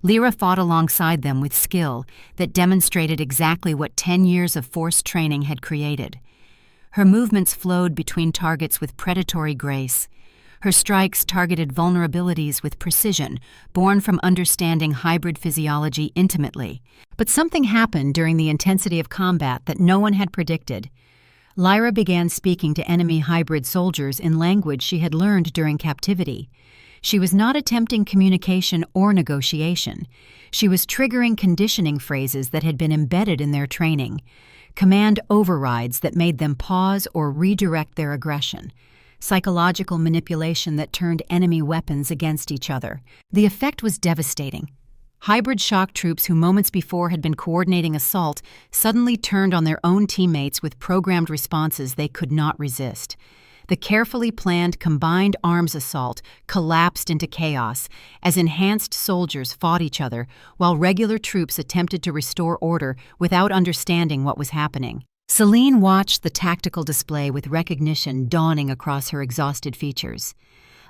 Lyra fought alongside them with skill that demonstrated exactly what 10 years of forced training had created. Her movements flowed between targets with predatory grace. Her strikes targeted vulnerabilities with precision, born from understanding hybrid physiology intimately. But something happened during the intensity of combat that no one had predicted. Lyra began speaking to enemy hybrid soldiers in language she had learned during captivity. She was not attempting communication or negotiation. She was triggering conditioning phrases that had been embedded in their training, command overrides that made them pause or redirect their aggression, psychological manipulation that turned enemy weapons against each other. The effect was devastating. Hybrid shock troops who moments before had been coordinating assault suddenly turned on their own teammates with programmed responses they could not resist. The carefully planned combined arms assault collapsed into chaos as enhanced soldiers fought each other while regular troops attempted to restore order without understanding what was happening. Celine watched the tactical display with recognition dawning across her exhausted features.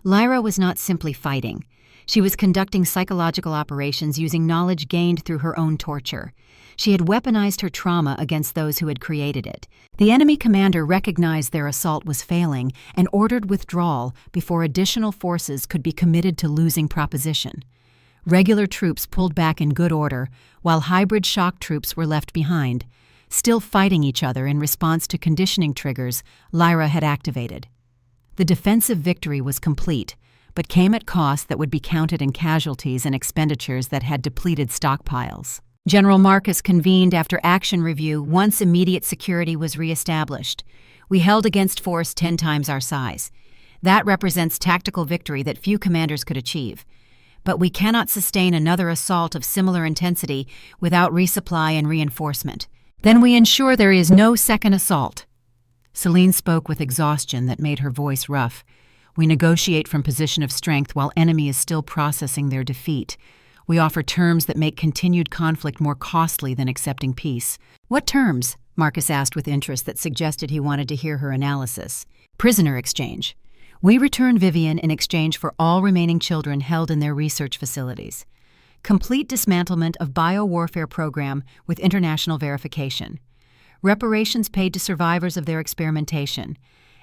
Lyra was not simply fighting. She was conducting psychological operations using knowledge gained through her own torture. She had weaponized her trauma against those who had created it. The enemy commander recognized their assault was failing and ordered withdrawal before additional forces could be committed to losing proposition. Regular troops pulled back in good order, while hybrid shock troops were left behind, still fighting each other in response to conditioning triggers Lyra had activated. The defensive victory was complete, but came at cost that would be counted in casualties and expenditures that had depleted stockpiles. General Marcus convened after action review once immediate security was reestablished. We held against force 10 times our size. That represents tactical victory that few commanders could achieve. But we cannot sustain another assault of similar intensity without resupply and reinforcement. Then we ensure there is no second assault. Celine spoke with exhaustion that made her voice rough. We negotiate from position of strength while enemy is still processing their defeat. We offer terms that make continued conflict more costly than accepting peace. What terms? Marcus asked with interest that suggested he wanted to hear her analysis. Prisoner exchange. We return Vivian in exchange for all remaining children held in their research facilities. Complete dismantlement of biowarfare program with international verification. Reparations paid to survivors of their experimentation.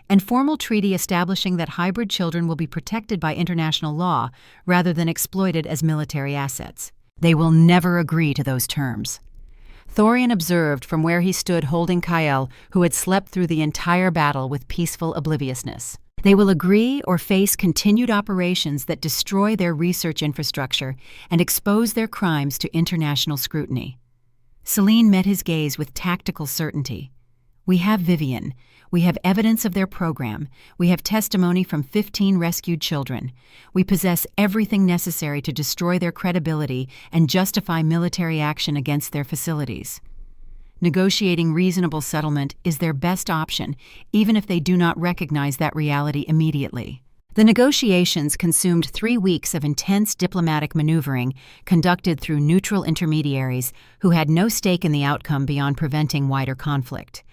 And formal treaty establishing that hybrid children will be protected by international law rather than exploited as military assets. They will never agree to those terms. Thorian observed from where he stood holding Kael, who had slept through the entire battle with peaceful obliviousness. They will agree or face continued operations that destroy their research infrastructure and expose their crimes to international scrutiny. Celine met his gaze with tactical certainty. We have Vivian. We have evidence of their program. We have testimony from 15 rescued children. We possess everything necessary to destroy their credibility and justify military action against their facilities. Negotiating reasonable settlement is their best option, even if they do not recognize that reality immediately. The negotiations consumed 3 weeks of intense diplomatic maneuvering conducted through neutral intermediaries who had no stake in the outcome beyond preventing wider conflict.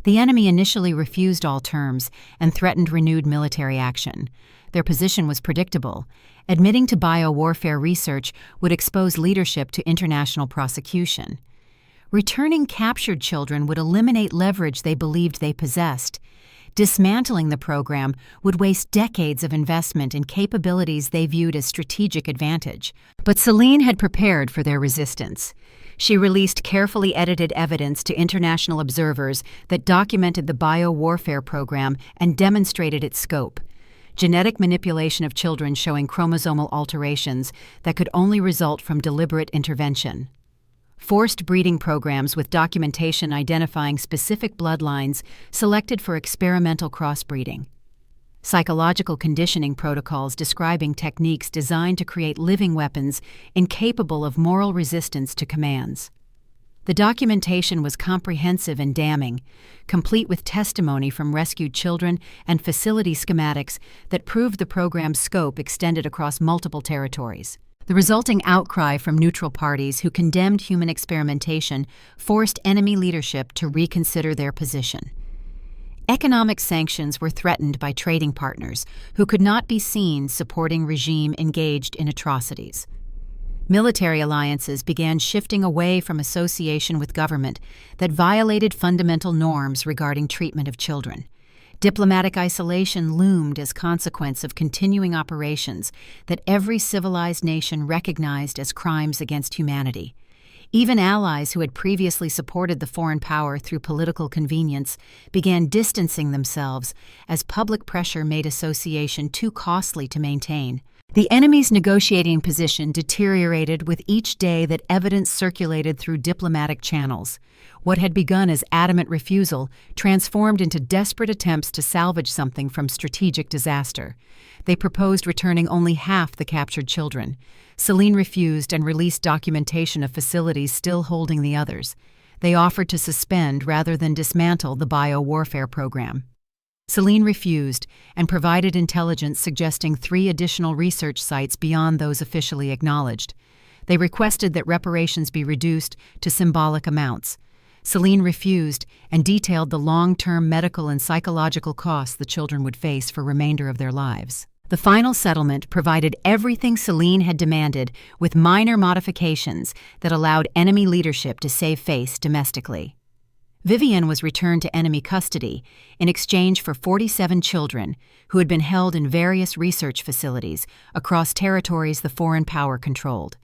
The enemy initially refused all terms and threatened renewed military action. Their position was predictable. Admitting to biowarfare research would expose leadership to international prosecution. Returning captured children would eliminate leverage they believed they possessed. Dismantling the program would waste decades of investment in capabilities they viewed as strategic advantage. But Celine had prepared for their resistance. She released carefully edited evidence to international observers that documented the biowarfare program and demonstrated its scope. Genetic manipulation of children showing chromosomal alterations that could only result from deliberate intervention. Forced breeding programs with documentation identifying specific bloodlines selected for experimental crossbreeding. Psychological conditioning protocols describing techniques designed to create living weapons incapable of moral resistance to commands. The documentation was comprehensive and damning, complete with testimony from rescued children and facility schematics that proved the program's scope extended across multiple territories. The resulting outcry from neutral parties who condemned human experimentation forced enemy leadership to reconsider their position. Economic sanctions were threatened by trading partners who could not be seen supporting regime engaged in atrocities. Military alliances began shifting away from association with government that violated fundamental norms regarding treatment of children. Diplomatic isolation loomed as consequence of continuing operations that every civilized nation recognized as crimes against humanity. Even allies who had previously supported the foreign power through political convenience began distancing themselves as public pressure made association too costly to maintain. The enemy's negotiating position deteriorated with each day that evidence circulated through diplomatic channels. What had begun as adamant refusal transformed into desperate attempts to salvage something from strategic disaster. They proposed returning only half the captured children. Celine refused and released documentation of facilities still holding the others. They offered to suspend rather than dismantle the bio-warfare program. Celine refused and provided intelligence suggesting 3 additional research sites beyond those officially acknowledged. They requested that reparations be reduced to symbolic amounts. Celine refused and detailed the long-term medical and psychological costs the children would face for the remainder of their lives. The final settlement provided everything Celine had demanded, with minor modifications that allowed enemy leadership to save face domestically. Vivian was returned to enemy custody in exchange for 47 children who had been held in various research facilities across territories the foreign power controlled.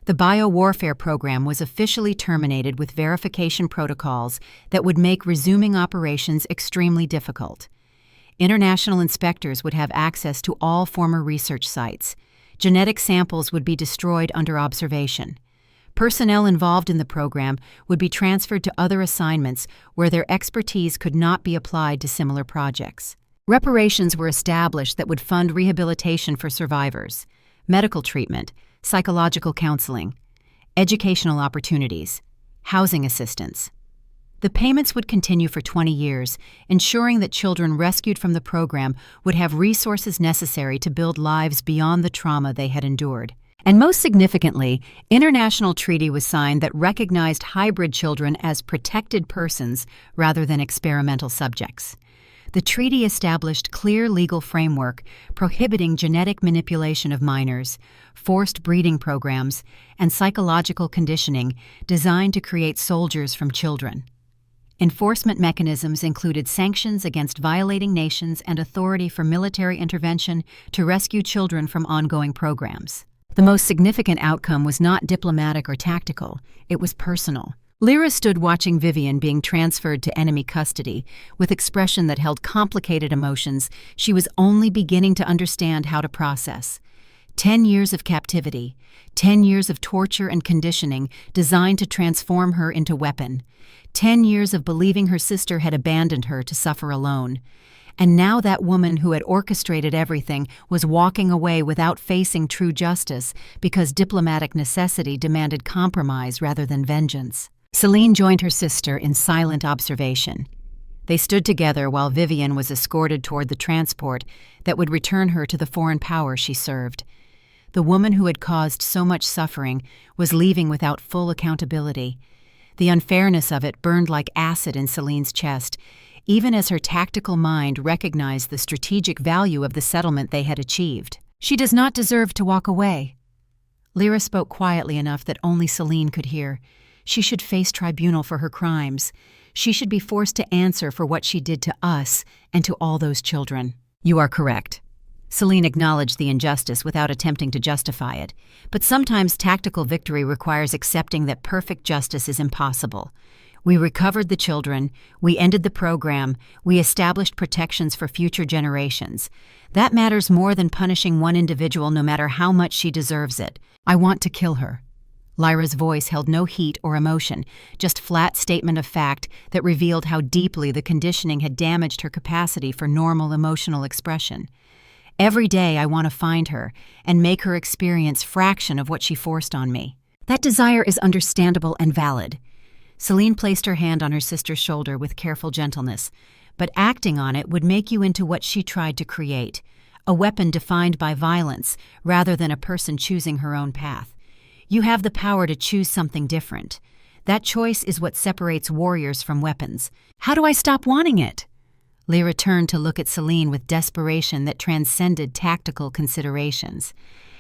The bio-warfare program was officially terminated with verification protocols that would make resuming operations extremely difficult. International inspectors would have access to all former research sites. Genetic samples would be destroyed under observation. Personnel involved in the program would be transferred to other assignments where their expertise could not be applied to similar projects. Reparations were established that would fund rehabilitation for survivors, medical treatment, psychological counseling, educational opportunities, housing assistance. The payments would continue for 20 years, ensuring that children rescued from the program would have resources necessary to build lives beyond the trauma they had endured. And most significantly, international treaty was signed that recognized hybrid children as protected persons rather than experimental subjects. The treaty established clear legal framework prohibiting genetic manipulation of minors, forced breeding programs, and psychological conditioning designed to create soldiers from children. Enforcement mechanisms included sanctions against violating nations and authority for military intervention to rescue children from ongoing programs. The most significant outcome was not diplomatic or tactical, it was personal. Lyra stood watching Vivian being transferred to enemy custody with expression that held complicated emotions she was only beginning to understand how to process. 10 years of captivity, 10 years of torture and conditioning designed to transform her into weapon, 10 years of believing her sister had abandoned her to suffer alone. And now that woman who had orchestrated everything was walking away without facing true justice because diplomatic necessity demanded compromise rather than vengeance. Celine joined her sister in silent observation. They stood together while Vivian was escorted toward the transport that would return her to the foreign power she served. The woman who had caused so much suffering was leaving without full accountability. The unfairness of it burned like acid in Celine's chest, even as her tactical mind recognized the strategic value of the settlement they had achieved. She does not deserve to walk away. Lyra spoke quietly enough that only Celine could hear. She should face tribunal for her crimes. She should be forced to answer for what she did to us and to all those children. You are correct. Celine acknowledged the injustice without attempting to justify it. But sometimes tactical victory requires accepting that perfect justice is impossible. We recovered the children, we ended the program, we established protections for future generations. That matters more than punishing one individual no matter how much she deserves it. I want to kill her. Lyra's voice held no heat or emotion, just flat statement of fact that revealed how deeply the conditioning had damaged her capacity for normal emotional expression. Every day I want to find her and make her experience fraction of what she forced on me. That desire is understandable and valid. Celine placed her hand on her sister's shoulder with careful gentleness, but acting on it would make you into what she tried to create, a weapon defined by violence rather than a person choosing her own path. You have the power to choose something different. That choice is what separates warriors from weapons. How do I stop wanting it? Lyra turned to look at Celine with desperation that transcended tactical considerations.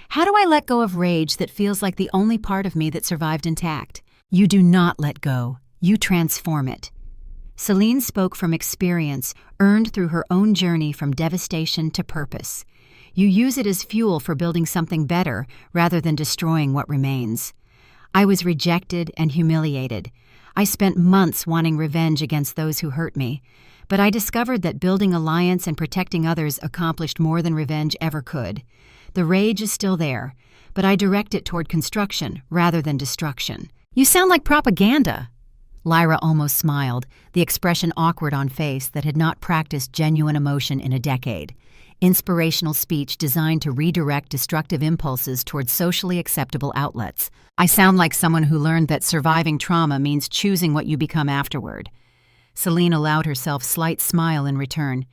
How do I let go of rage that feels like the only part of me that survived intact? You do not let go. You transform it. Celine spoke from experience earned through her own journey from devastation to purpose. You use it as fuel for building something better rather than destroying what remains. I was rejected and humiliated. I spent months wanting revenge against those who hurt me, but I discovered that building alliance and protecting others accomplished more than revenge ever could. The rage is still there, but I direct it toward construction rather than destruction. You sound like propaganda. Lyra almost smiled, the expression awkward on face that had not practiced genuine emotion in a decade. Inspirational speech designed to redirect destructive impulses toward socially acceptable outlets. I sound like someone who learned that surviving trauma means choosing what you become afterward. Celine allowed herself a slight smile in return.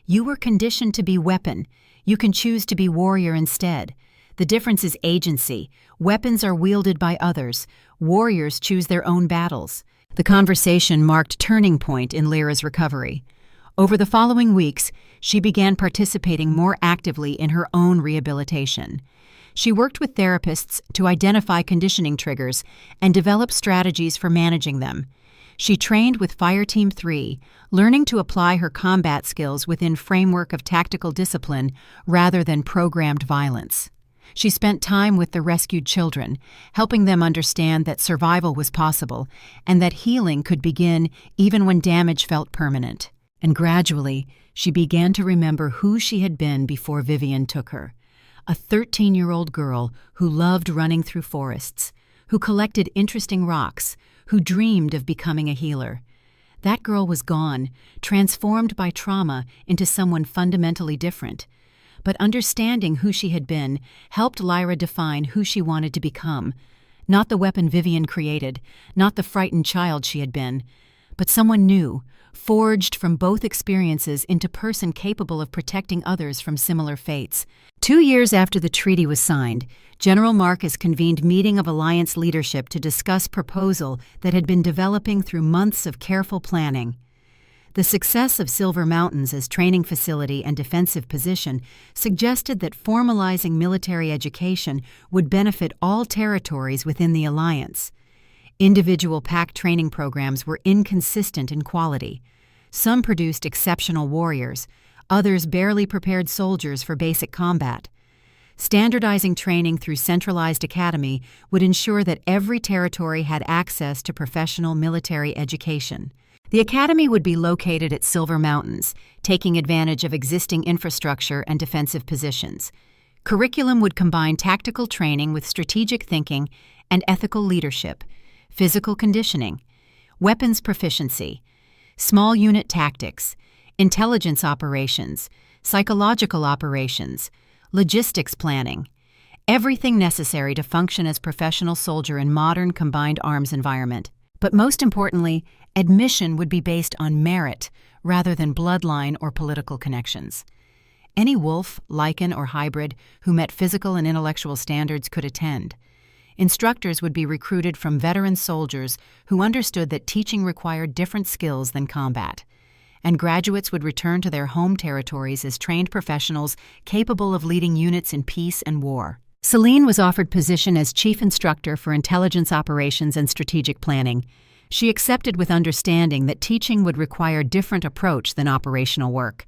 You were conditioned to be weapon. You can choose to be warrior instead. The difference is agency. Weapons are wielded by others. Warriors choose their own battles. The conversation marked a turning point in Lyra's recovery. Over the following weeks, she began participating more actively in her own rehabilitation. She worked with therapists to identify conditioning triggers and develop strategies for managing them. She trained with Fireteam 3, learning to apply her combat skills within framework of tactical discipline rather than programmed violence. She spent time with the rescued children, helping them understand that survival was possible and that healing could begin even when damage felt permanent. And gradually, she began to remember who she had been before Vivian took her. A 13-year-old girl who loved running through forests, who collected interesting rocks, who dreamed of becoming a healer. That girl was gone, transformed by trauma into someone fundamentally different. But understanding who she had been helped Lyra define who she wanted to become. Not the weapon Vivian created, not the frightened child she had been, but someone new, forged from both experiences into person capable of protecting others from similar fates. 2 years after the treaty was signed, General Marcus convened meeting of Alliance leadership to discuss proposal that had been developing through months of careful planning. The success of Silver Mountains as training facility and defensive position suggested that formalizing military education would benefit all territories within the Alliance. Individual PAC training programs were inconsistent in quality. Some produced exceptional warriors, others barely prepared soldiers for basic combat. Standardizing training through centralized academy would ensure that every territory had access to professional military education. The academy would be located at Silver Mountains, taking advantage of existing infrastructure and defensive positions. Curriculum would combine tactical training with strategic thinking and ethical leadership, physical conditioning, weapons proficiency, small unit tactics, intelligence operations, psychological operations, logistics planning, everything necessary to function as professional soldier in modern combined arms environment. But most importantly, admission would be based on merit rather than bloodline or political connections. Any wolf, lichen, or hybrid who met physical and intellectual standards could attend. Instructors would be recruited from veteran soldiers who understood that teaching required different skills than combat. And graduates would return to their home territories as trained professionals capable of leading units in peace and war. Celine was offered position as chief instructor for intelligence operations and strategic planning. She accepted with understanding that teaching would require a different approach than operational work.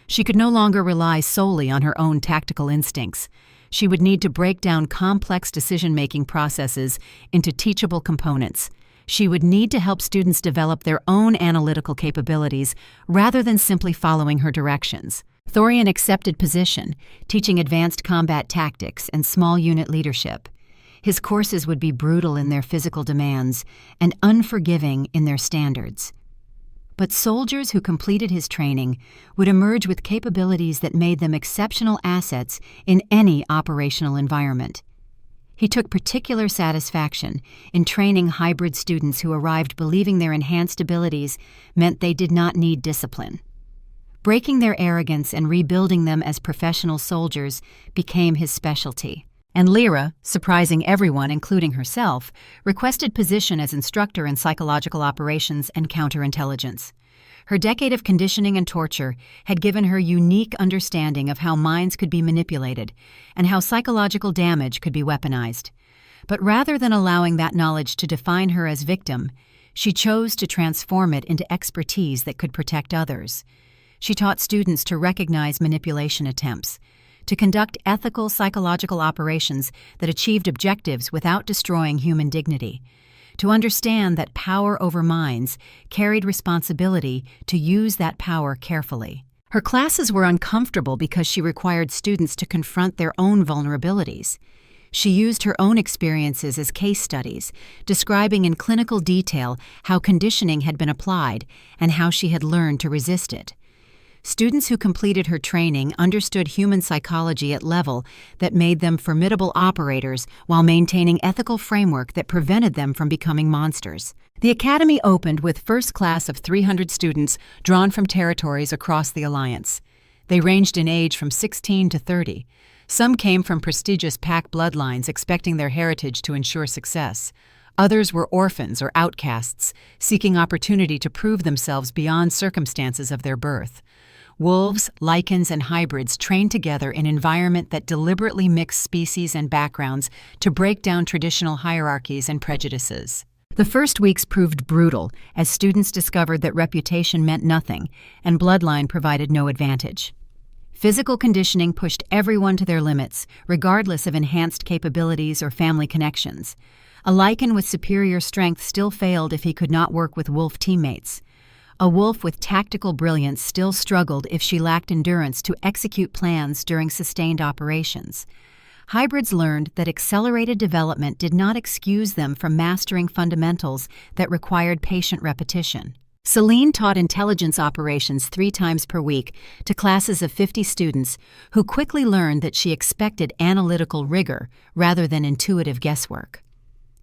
She could no longer rely solely on her own tactical instincts. She would need to break down complex decision-making processes into teachable components. She would need to help students develop their own analytical capabilities rather than simply following her directions. Thorian accepted position, teaching advanced combat tactics and small unit leadership. His courses would be brutal in their physical demands and unforgiving in their standards. But soldiers who completed his training would emerge with capabilities that made them exceptional assets in any operational environment. He took particular satisfaction in training hybrid students who arrived believing their enhanced abilities meant they did not need discipline. Breaking their arrogance and rebuilding them as professional soldiers became his specialty. And Lyra, surprising everyone, including herself, requested position as instructor in psychological operations and counterintelligence. Her decade of conditioning and torture had given her unique understanding of how minds could be manipulated and how psychological damage could be weaponized. But rather than allowing that knowledge to define her as victim, she chose to transform it into expertise that could protect others. She taught students to recognize manipulation attempts, to conduct ethical psychological operations that achieved objectives without destroying human dignity, to understand that power over minds carried responsibility to use that power carefully. Her classes were uncomfortable because she required students to confront their own vulnerabilities. She used her own experiences as case studies, describing in clinical detail how conditioning had been applied and how she had learned to resist it. Students who completed her training understood human psychology at level that made them formidable operators while maintaining ethical framework that prevented them from becoming monsters. The Academy opened with first class of 300 students drawn from territories across the Alliance. They ranged in age from 16 to 30. Some came from prestigious pack bloodlines expecting their heritage to ensure success. Others were orphans or outcasts, seeking opportunity to prove themselves beyond circumstances of their birth. Wolves, lichens, and hybrids trained together in an environment that deliberately mixed species and backgrounds to break down traditional hierarchies and prejudices. The first weeks proved brutal as students discovered that reputation meant nothing and bloodline provided no advantage. Physical conditioning pushed everyone to their limits, regardless of enhanced capabilities or family connections. A lichen with superior strength still failed if he could not work with wolf teammates. A wolf with tactical brilliance still struggled if she lacked endurance to execute plans during sustained operations. Hybrids learned that accelerated development did not excuse them from mastering fundamentals that required patient repetition. Celine taught intelligence operations 3 times per week to classes of 50 students who quickly learned that she expected analytical rigor rather than intuitive guesswork.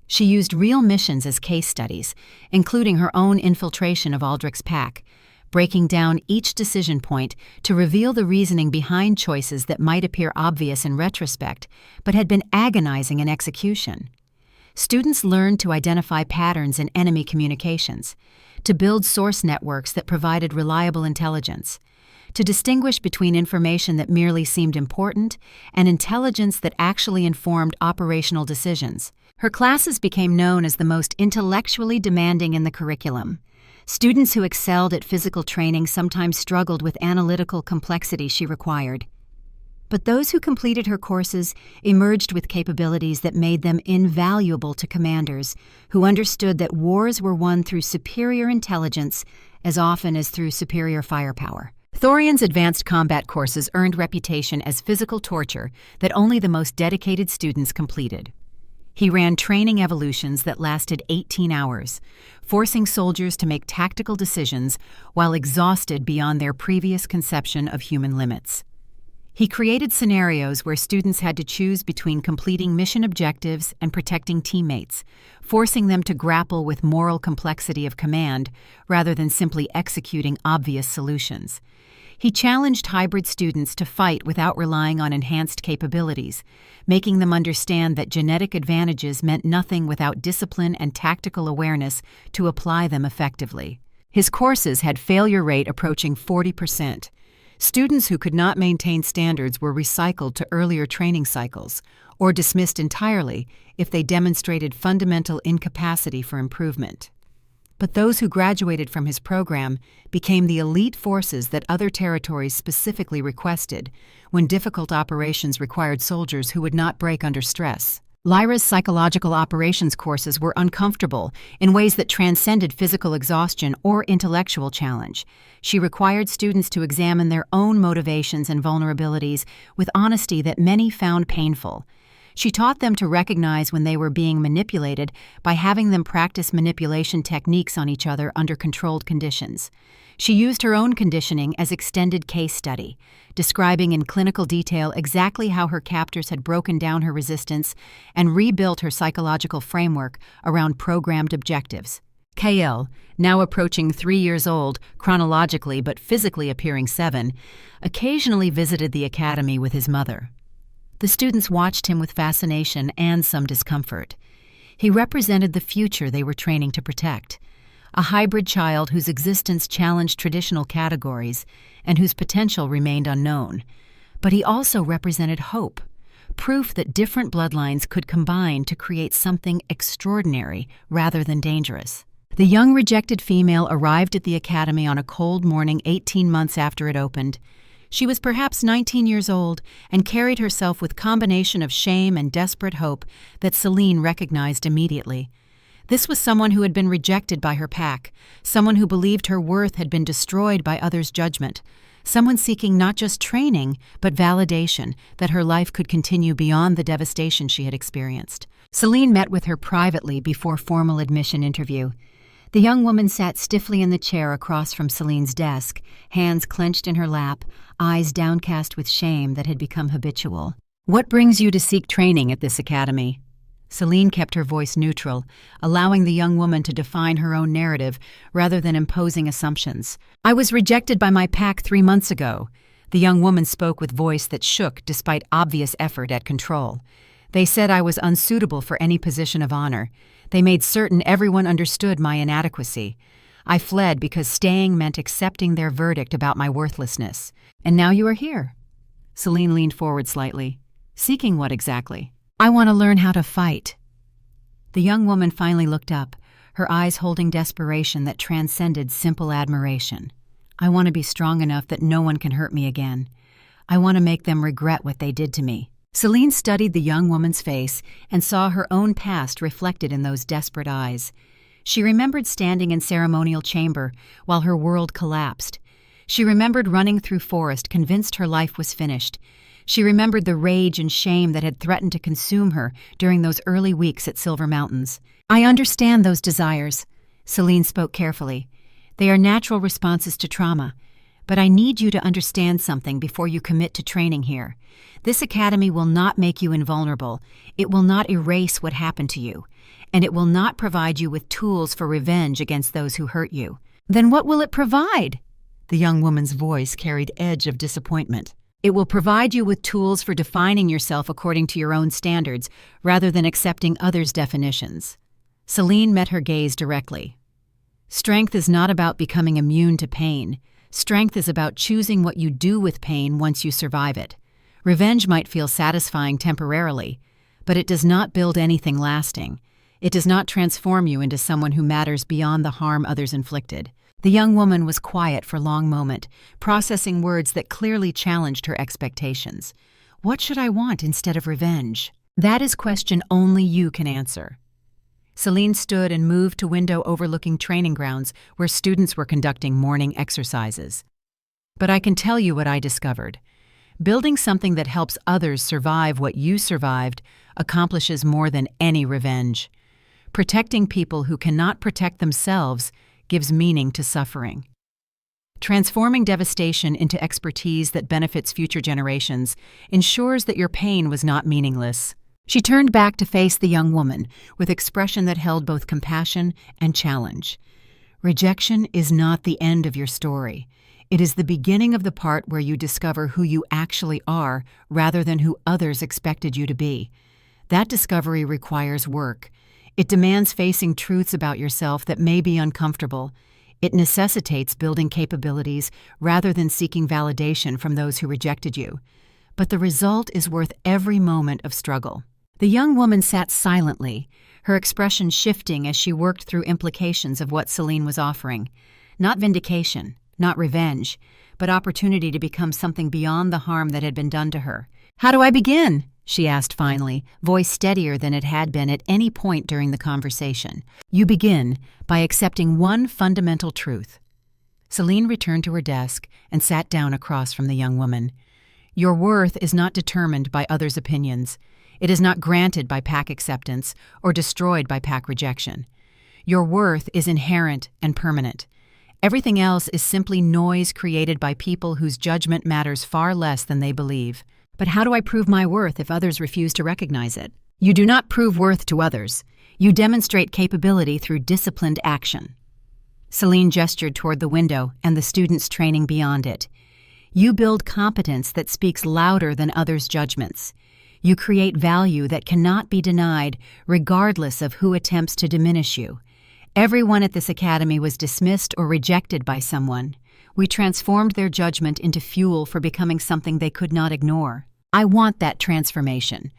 She used real missions as case studies, including her own infiltration of Aldrich's pack, breaking down each decision point to reveal the reasoning behind choices that might appear obvious in retrospect, but had been agonizing in execution. Students learned to identify patterns in enemy communications, to build source networks that provided reliable intelligence, to distinguish between information that merely seemed important and intelligence that actually informed operational decisions. Her classes became known as the most intellectually demanding in the curriculum. Students who excelled at physical training sometimes struggled with analytical complexity she required. But those who completed her courses emerged with capabilities that made them invaluable to commanders who understood that wars were won through superior intelligence as often as through superior firepower. Thorian's advanced combat courses earned reputation as physical torture that only the most dedicated students completed. He ran training evolutions that lasted 18 hours, forcing soldiers to make tactical decisions while exhausted beyond their previous conception of human limits. He created scenarios where students had to choose between completing mission objectives and protecting teammates, forcing them to grapple with moral complexity of command rather than simply executing obvious solutions. He challenged hybrid students to fight without relying on enhanced capabilities, making them understand that genetic advantages meant nothing without discipline and tactical awareness to apply them effectively. His courses had failure rate approaching 40%. Students who could not maintain standards were recycled to earlier training cycles or dismissed entirely if they demonstrated fundamental incapacity for improvement. But those who graduated from his program became the elite forces that other territories specifically requested when difficult operations required soldiers who would not break under stress. Lyra's psychological operations courses were uncomfortable in ways that transcended physical exhaustion or intellectual challenge. She required students to examine their own motivations and vulnerabilities with honesty that many found painful. She taught them to recognize when they were being manipulated by having them practice manipulation techniques on each other under controlled conditions. She used her own conditioning as extended case study, describing in clinical detail exactly how her captors had broken down her resistance and rebuilt her psychological framework around programmed objectives. KL, now approaching 3 years old, chronologically but physically appearing 7, occasionally visited the academy with his mother. The students watched him with fascination and some discomfort. He represented the future they were training to protect, a hybrid child whose existence challenged traditional categories and whose potential remained unknown. But he also represented hope, proof that different bloodlines could combine to create something extraordinary rather than dangerous. The young rejected female arrived at the academy on a cold morning 18 months after it opened. She was perhaps 19 years old and carried herself with combination of shame and desperate hope that Celine recognized immediately. This was someone who had been rejected by her pack, someone who believed her worth had been destroyed by others' judgment, someone seeking not just training but validation that her life could continue beyond the devastation she had experienced. Celine met with her privately before formal admission interview. The young woman sat stiffly in the chair across from Celine's desk, hands clenched in her lap, eyes downcast with shame that had become habitual. "What brings you to seek training at this academy?" Celine kept her voice neutral, allowing the young woman to define her own narrative rather than imposing assumptions. "I was rejected by my pack 3 months ago." The young woman spoke with voice that shook despite obvious effort at control. "They said I was unsuitable for any position of honor. They made certain everyone understood my inadequacy. I fled because staying meant accepting their verdict about my worthlessness. And now you are here." Celine leaned forward slightly. "Seeking what exactly?" "I want to learn how to fight." The young woman finally looked up, her eyes holding desperation that transcended simple admiration. "I want to be strong enough that no one can hurt me again. I want to make them regret what they did to me." Celine studied the young woman's face and saw her own past reflected in those desperate eyes. She remembered standing in ceremonial chamber while her world collapsed. She remembered running through forest convinced her life was finished. She remembered the rage and shame that had threatened to consume her during those early weeks at Silver Mountains. "I understand those desires," Celine spoke carefully. "They are natural responses to trauma. But I need you to understand something before you commit to training here. This academy will not make you invulnerable. It will not erase what happened to you. And it will not provide you with tools for revenge against those who hurt you." "Then what will it provide?" The young woman's voice carried edge of disappointment. "It will provide you with tools for defining yourself according to your own standards, rather than accepting others' definitions." Celine met her gaze directly. "Strength is not about becoming immune to pain. Strength is about choosing what you do with pain once you survive it. Revenge might feel satisfying temporarily, but it does not build anything lasting. It does not transform you into someone who matters beyond the harm others inflicted." The young woman was quiet for a long moment, processing words that clearly challenged her expectations. "What should I want instead of revenge?" "That is a question only you can answer." Celine stood and moved to window overlooking training grounds where students were conducting morning exercises. "But I can tell you what I discovered. Building something that helps others survive what you survived accomplishes more than any revenge. Protecting people who cannot protect themselves gives meaning to suffering. Transforming devastation into expertise that benefits future generations ensures that your pain was not meaningless." She turned back to face the young woman with expression that held both compassion and challenge. "Rejection is not the end of your story. It is the beginning of the part where you discover who you actually are rather than who others expected you to be. That discovery requires work. It demands facing truths about yourself that may be uncomfortable. It necessitates building capabilities rather than seeking validation from those who rejected you. But the result is worth every moment of struggle." The young woman sat silently, her expression shifting as she worked through implications of what Celine was offering. Not vindication, not revenge, but opportunity to become something beyond the harm that had been done to her. "How do I begin?" she asked finally, voice steadier than it had been at any point during the conversation. "You begin by accepting one fundamental truth." Celine returned to her desk and sat down across from the young woman. "Your worth is not determined by others' opinions. It is not granted by pack acceptance or destroyed by pack rejection. Your worth is inherent and permanent. Everything else is simply noise created by people whose judgment matters far less than they believe." "But how do I prove my worth if others refuse to recognize it?" "You do not prove worth to others. You demonstrate capability through disciplined action. Celine gestured toward the window and the students training beyond it. You build competence that speaks louder than others' judgments. You create value that cannot be denied, regardless of who attempts to diminish you. Everyone at this academy was dismissed or rejected by someone. We transformed their judgment into fuel for becoming something they could not ignore. I want that transformation.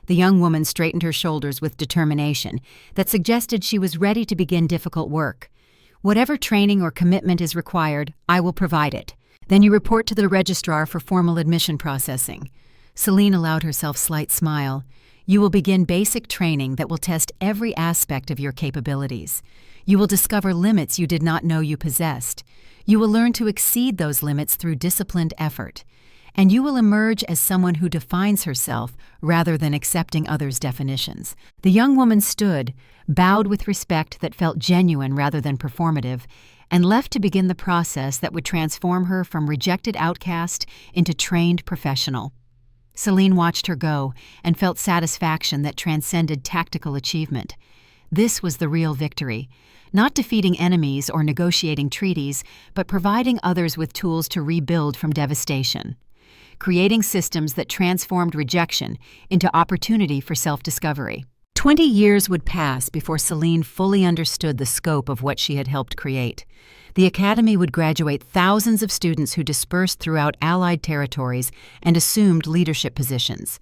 The young woman straightened her shoulders with determination that suggested she was ready to begin difficult work. Whatever training or commitment is required, I will provide it. Then you report to the registrar for formal admission processing. Celine allowed herself a slight smile. You will begin basic training that will test every aspect of your capabilities. You will discover limits you did not know you possessed. You will learn to exceed those limits through disciplined effort. And you will emerge as someone who defines herself rather than accepting others' definitions. The young woman stood, bowed with respect that felt genuine rather than performative, and left to begin the process that would transform her from rejected outcast into trained professional. Celine watched her go and felt satisfaction that transcended tactical achievement. This was the real victory, not defeating enemies or negotiating treaties, but providing others with tools to rebuild from devastation, creating systems that transformed rejection into opportunity for self-discovery. 20 years would pass before Celine fully understood the scope of what she had helped create. The academy would graduate thousands of students who dispersed throughout Allied territories and assumed leadership positions.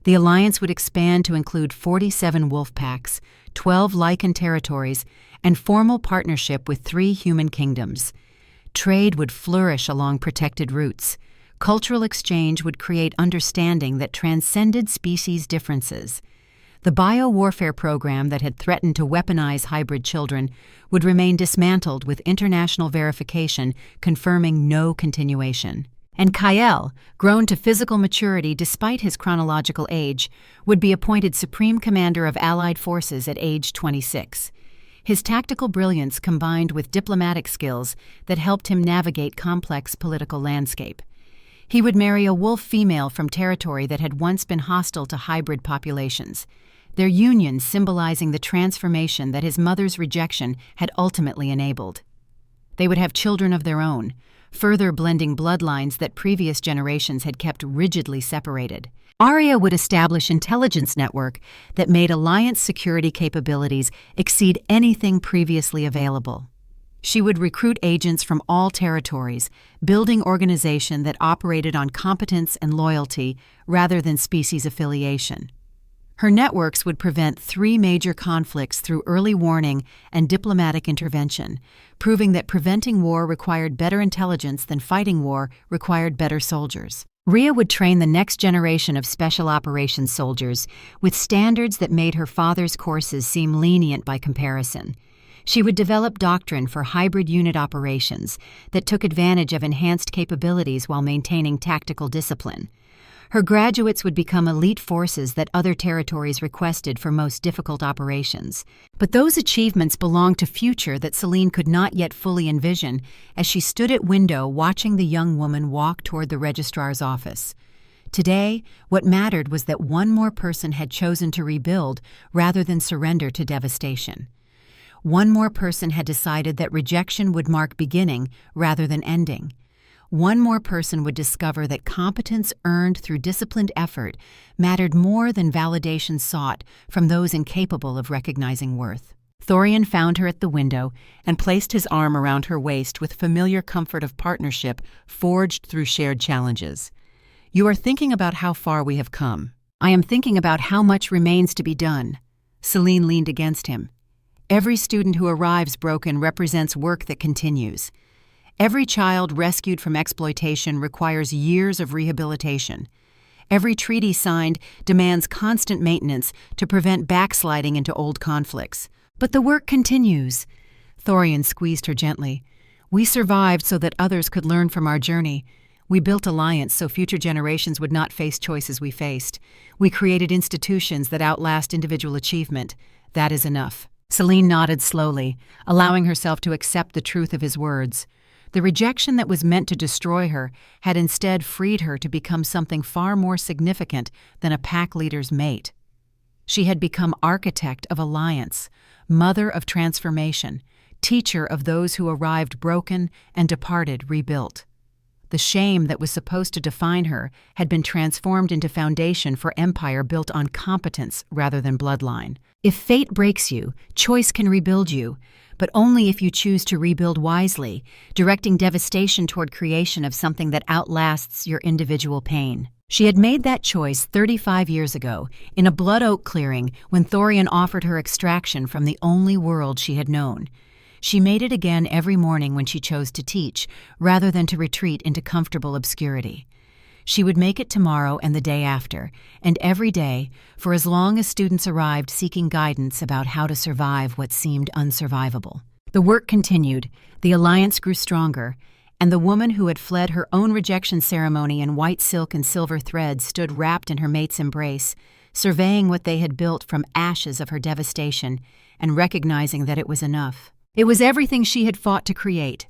The alliance would expand to include 47 wolf packs, 12 Lycan territories, and formal partnership with 3 human kingdoms. Trade would flourish along protected routes. Cultural exchange would create understanding that transcended species differences. The biowarfare program that had threatened to weaponize hybrid children would remain dismantled with international verification confirming no continuation. And Kael, grown to physical maturity despite his chronological age, would be appointed Supreme Commander of Allied Forces at age 26. His tactical brilliance combined with diplomatic skills that helped him navigate complex political landscape. He would marry a wolf female from territory that had once been hostile to hybrid populations, their union symbolizing the transformation that his mother's rejection had ultimately enabled. They would have children of their own, further blending bloodlines that previous generations had kept rigidly separated. Arya would establish intelligence network that made Alliance security capabilities exceed anything previously available. She would recruit agents from all territories, building organization that operated on competence and loyalty rather than species affiliation. Her networks would prevent 3 major conflicts through early warning and diplomatic intervention, proving that preventing war required better intelligence than fighting war required better soldiers. Rhea would train the next generation of special operations soldiers with standards that made her father's courses seem lenient by comparison. She would develop doctrine for hybrid unit operations that took advantage of enhanced capabilities while maintaining tactical discipline. Her graduates would become elite forces that other territories requested for most difficult operations. But those achievements belonged to future that Celine could not yet fully envision as she stood at window watching the young woman walk toward the registrar's office. Today, what mattered was that one more person had chosen to rebuild rather than surrender to devastation. One more person had decided that rejection would mark beginning rather than ending. One more person would discover that competence earned through disciplined effort mattered more than validation sought from those incapable of recognizing worth. Thorian found her at the window and placed his arm around her waist with familiar comfort of partnership forged through shared challenges. "You are thinking about how far we have come." "I am thinking about how much remains to be done." Celine leaned against him. "Every student who arrives broken represents work that continues. Every child rescued from exploitation requires years of rehabilitation. Every treaty signed demands constant maintenance to prevent backsliding into old conflicts. But the work continues." Thorian squeezed her gently. "We survived so that others could learn from our journey. We built alliance so future generations would not face choices we faced. We created institutions that outlast individual achievement. That is enough." Celine nodded slowly, allowing herself to accept the truth of his words. The rejection that was meant to destroy her had instead freed her to become something far more significant than a pack leader's mate. She had become architect of alliance, mother of transformation, teacher of those who arrived broken and departed rebuilt. The shame that was supposed to define her had been transformed into foundation for empire built on competence rather than bloodline. If fate breaks you, choice can rebuild you, but only if you choose to rebuild wisely, directing devastation toward creation of something that outlasts your individual pain. She had made that choice 35 years ago, in a blood oak clearing when Thorian offered her extraction from the only world she had known. She made it again every morning when she chose to teach, rather than to retreat into comfortable obscurity. She would make it tomorrow and the day after, and every day, for as long as students arrived seeking guidance about how to survive what seemed unsurvivable. The work continued, the alliance grew stronger, and the woman who had fled her own rejection ceremony in white silk and silver thread stood wrapped in her mate's embrace, surveying what they had built from ashes of her devastation and recognizing that it was enough. It was everything she had fought to create,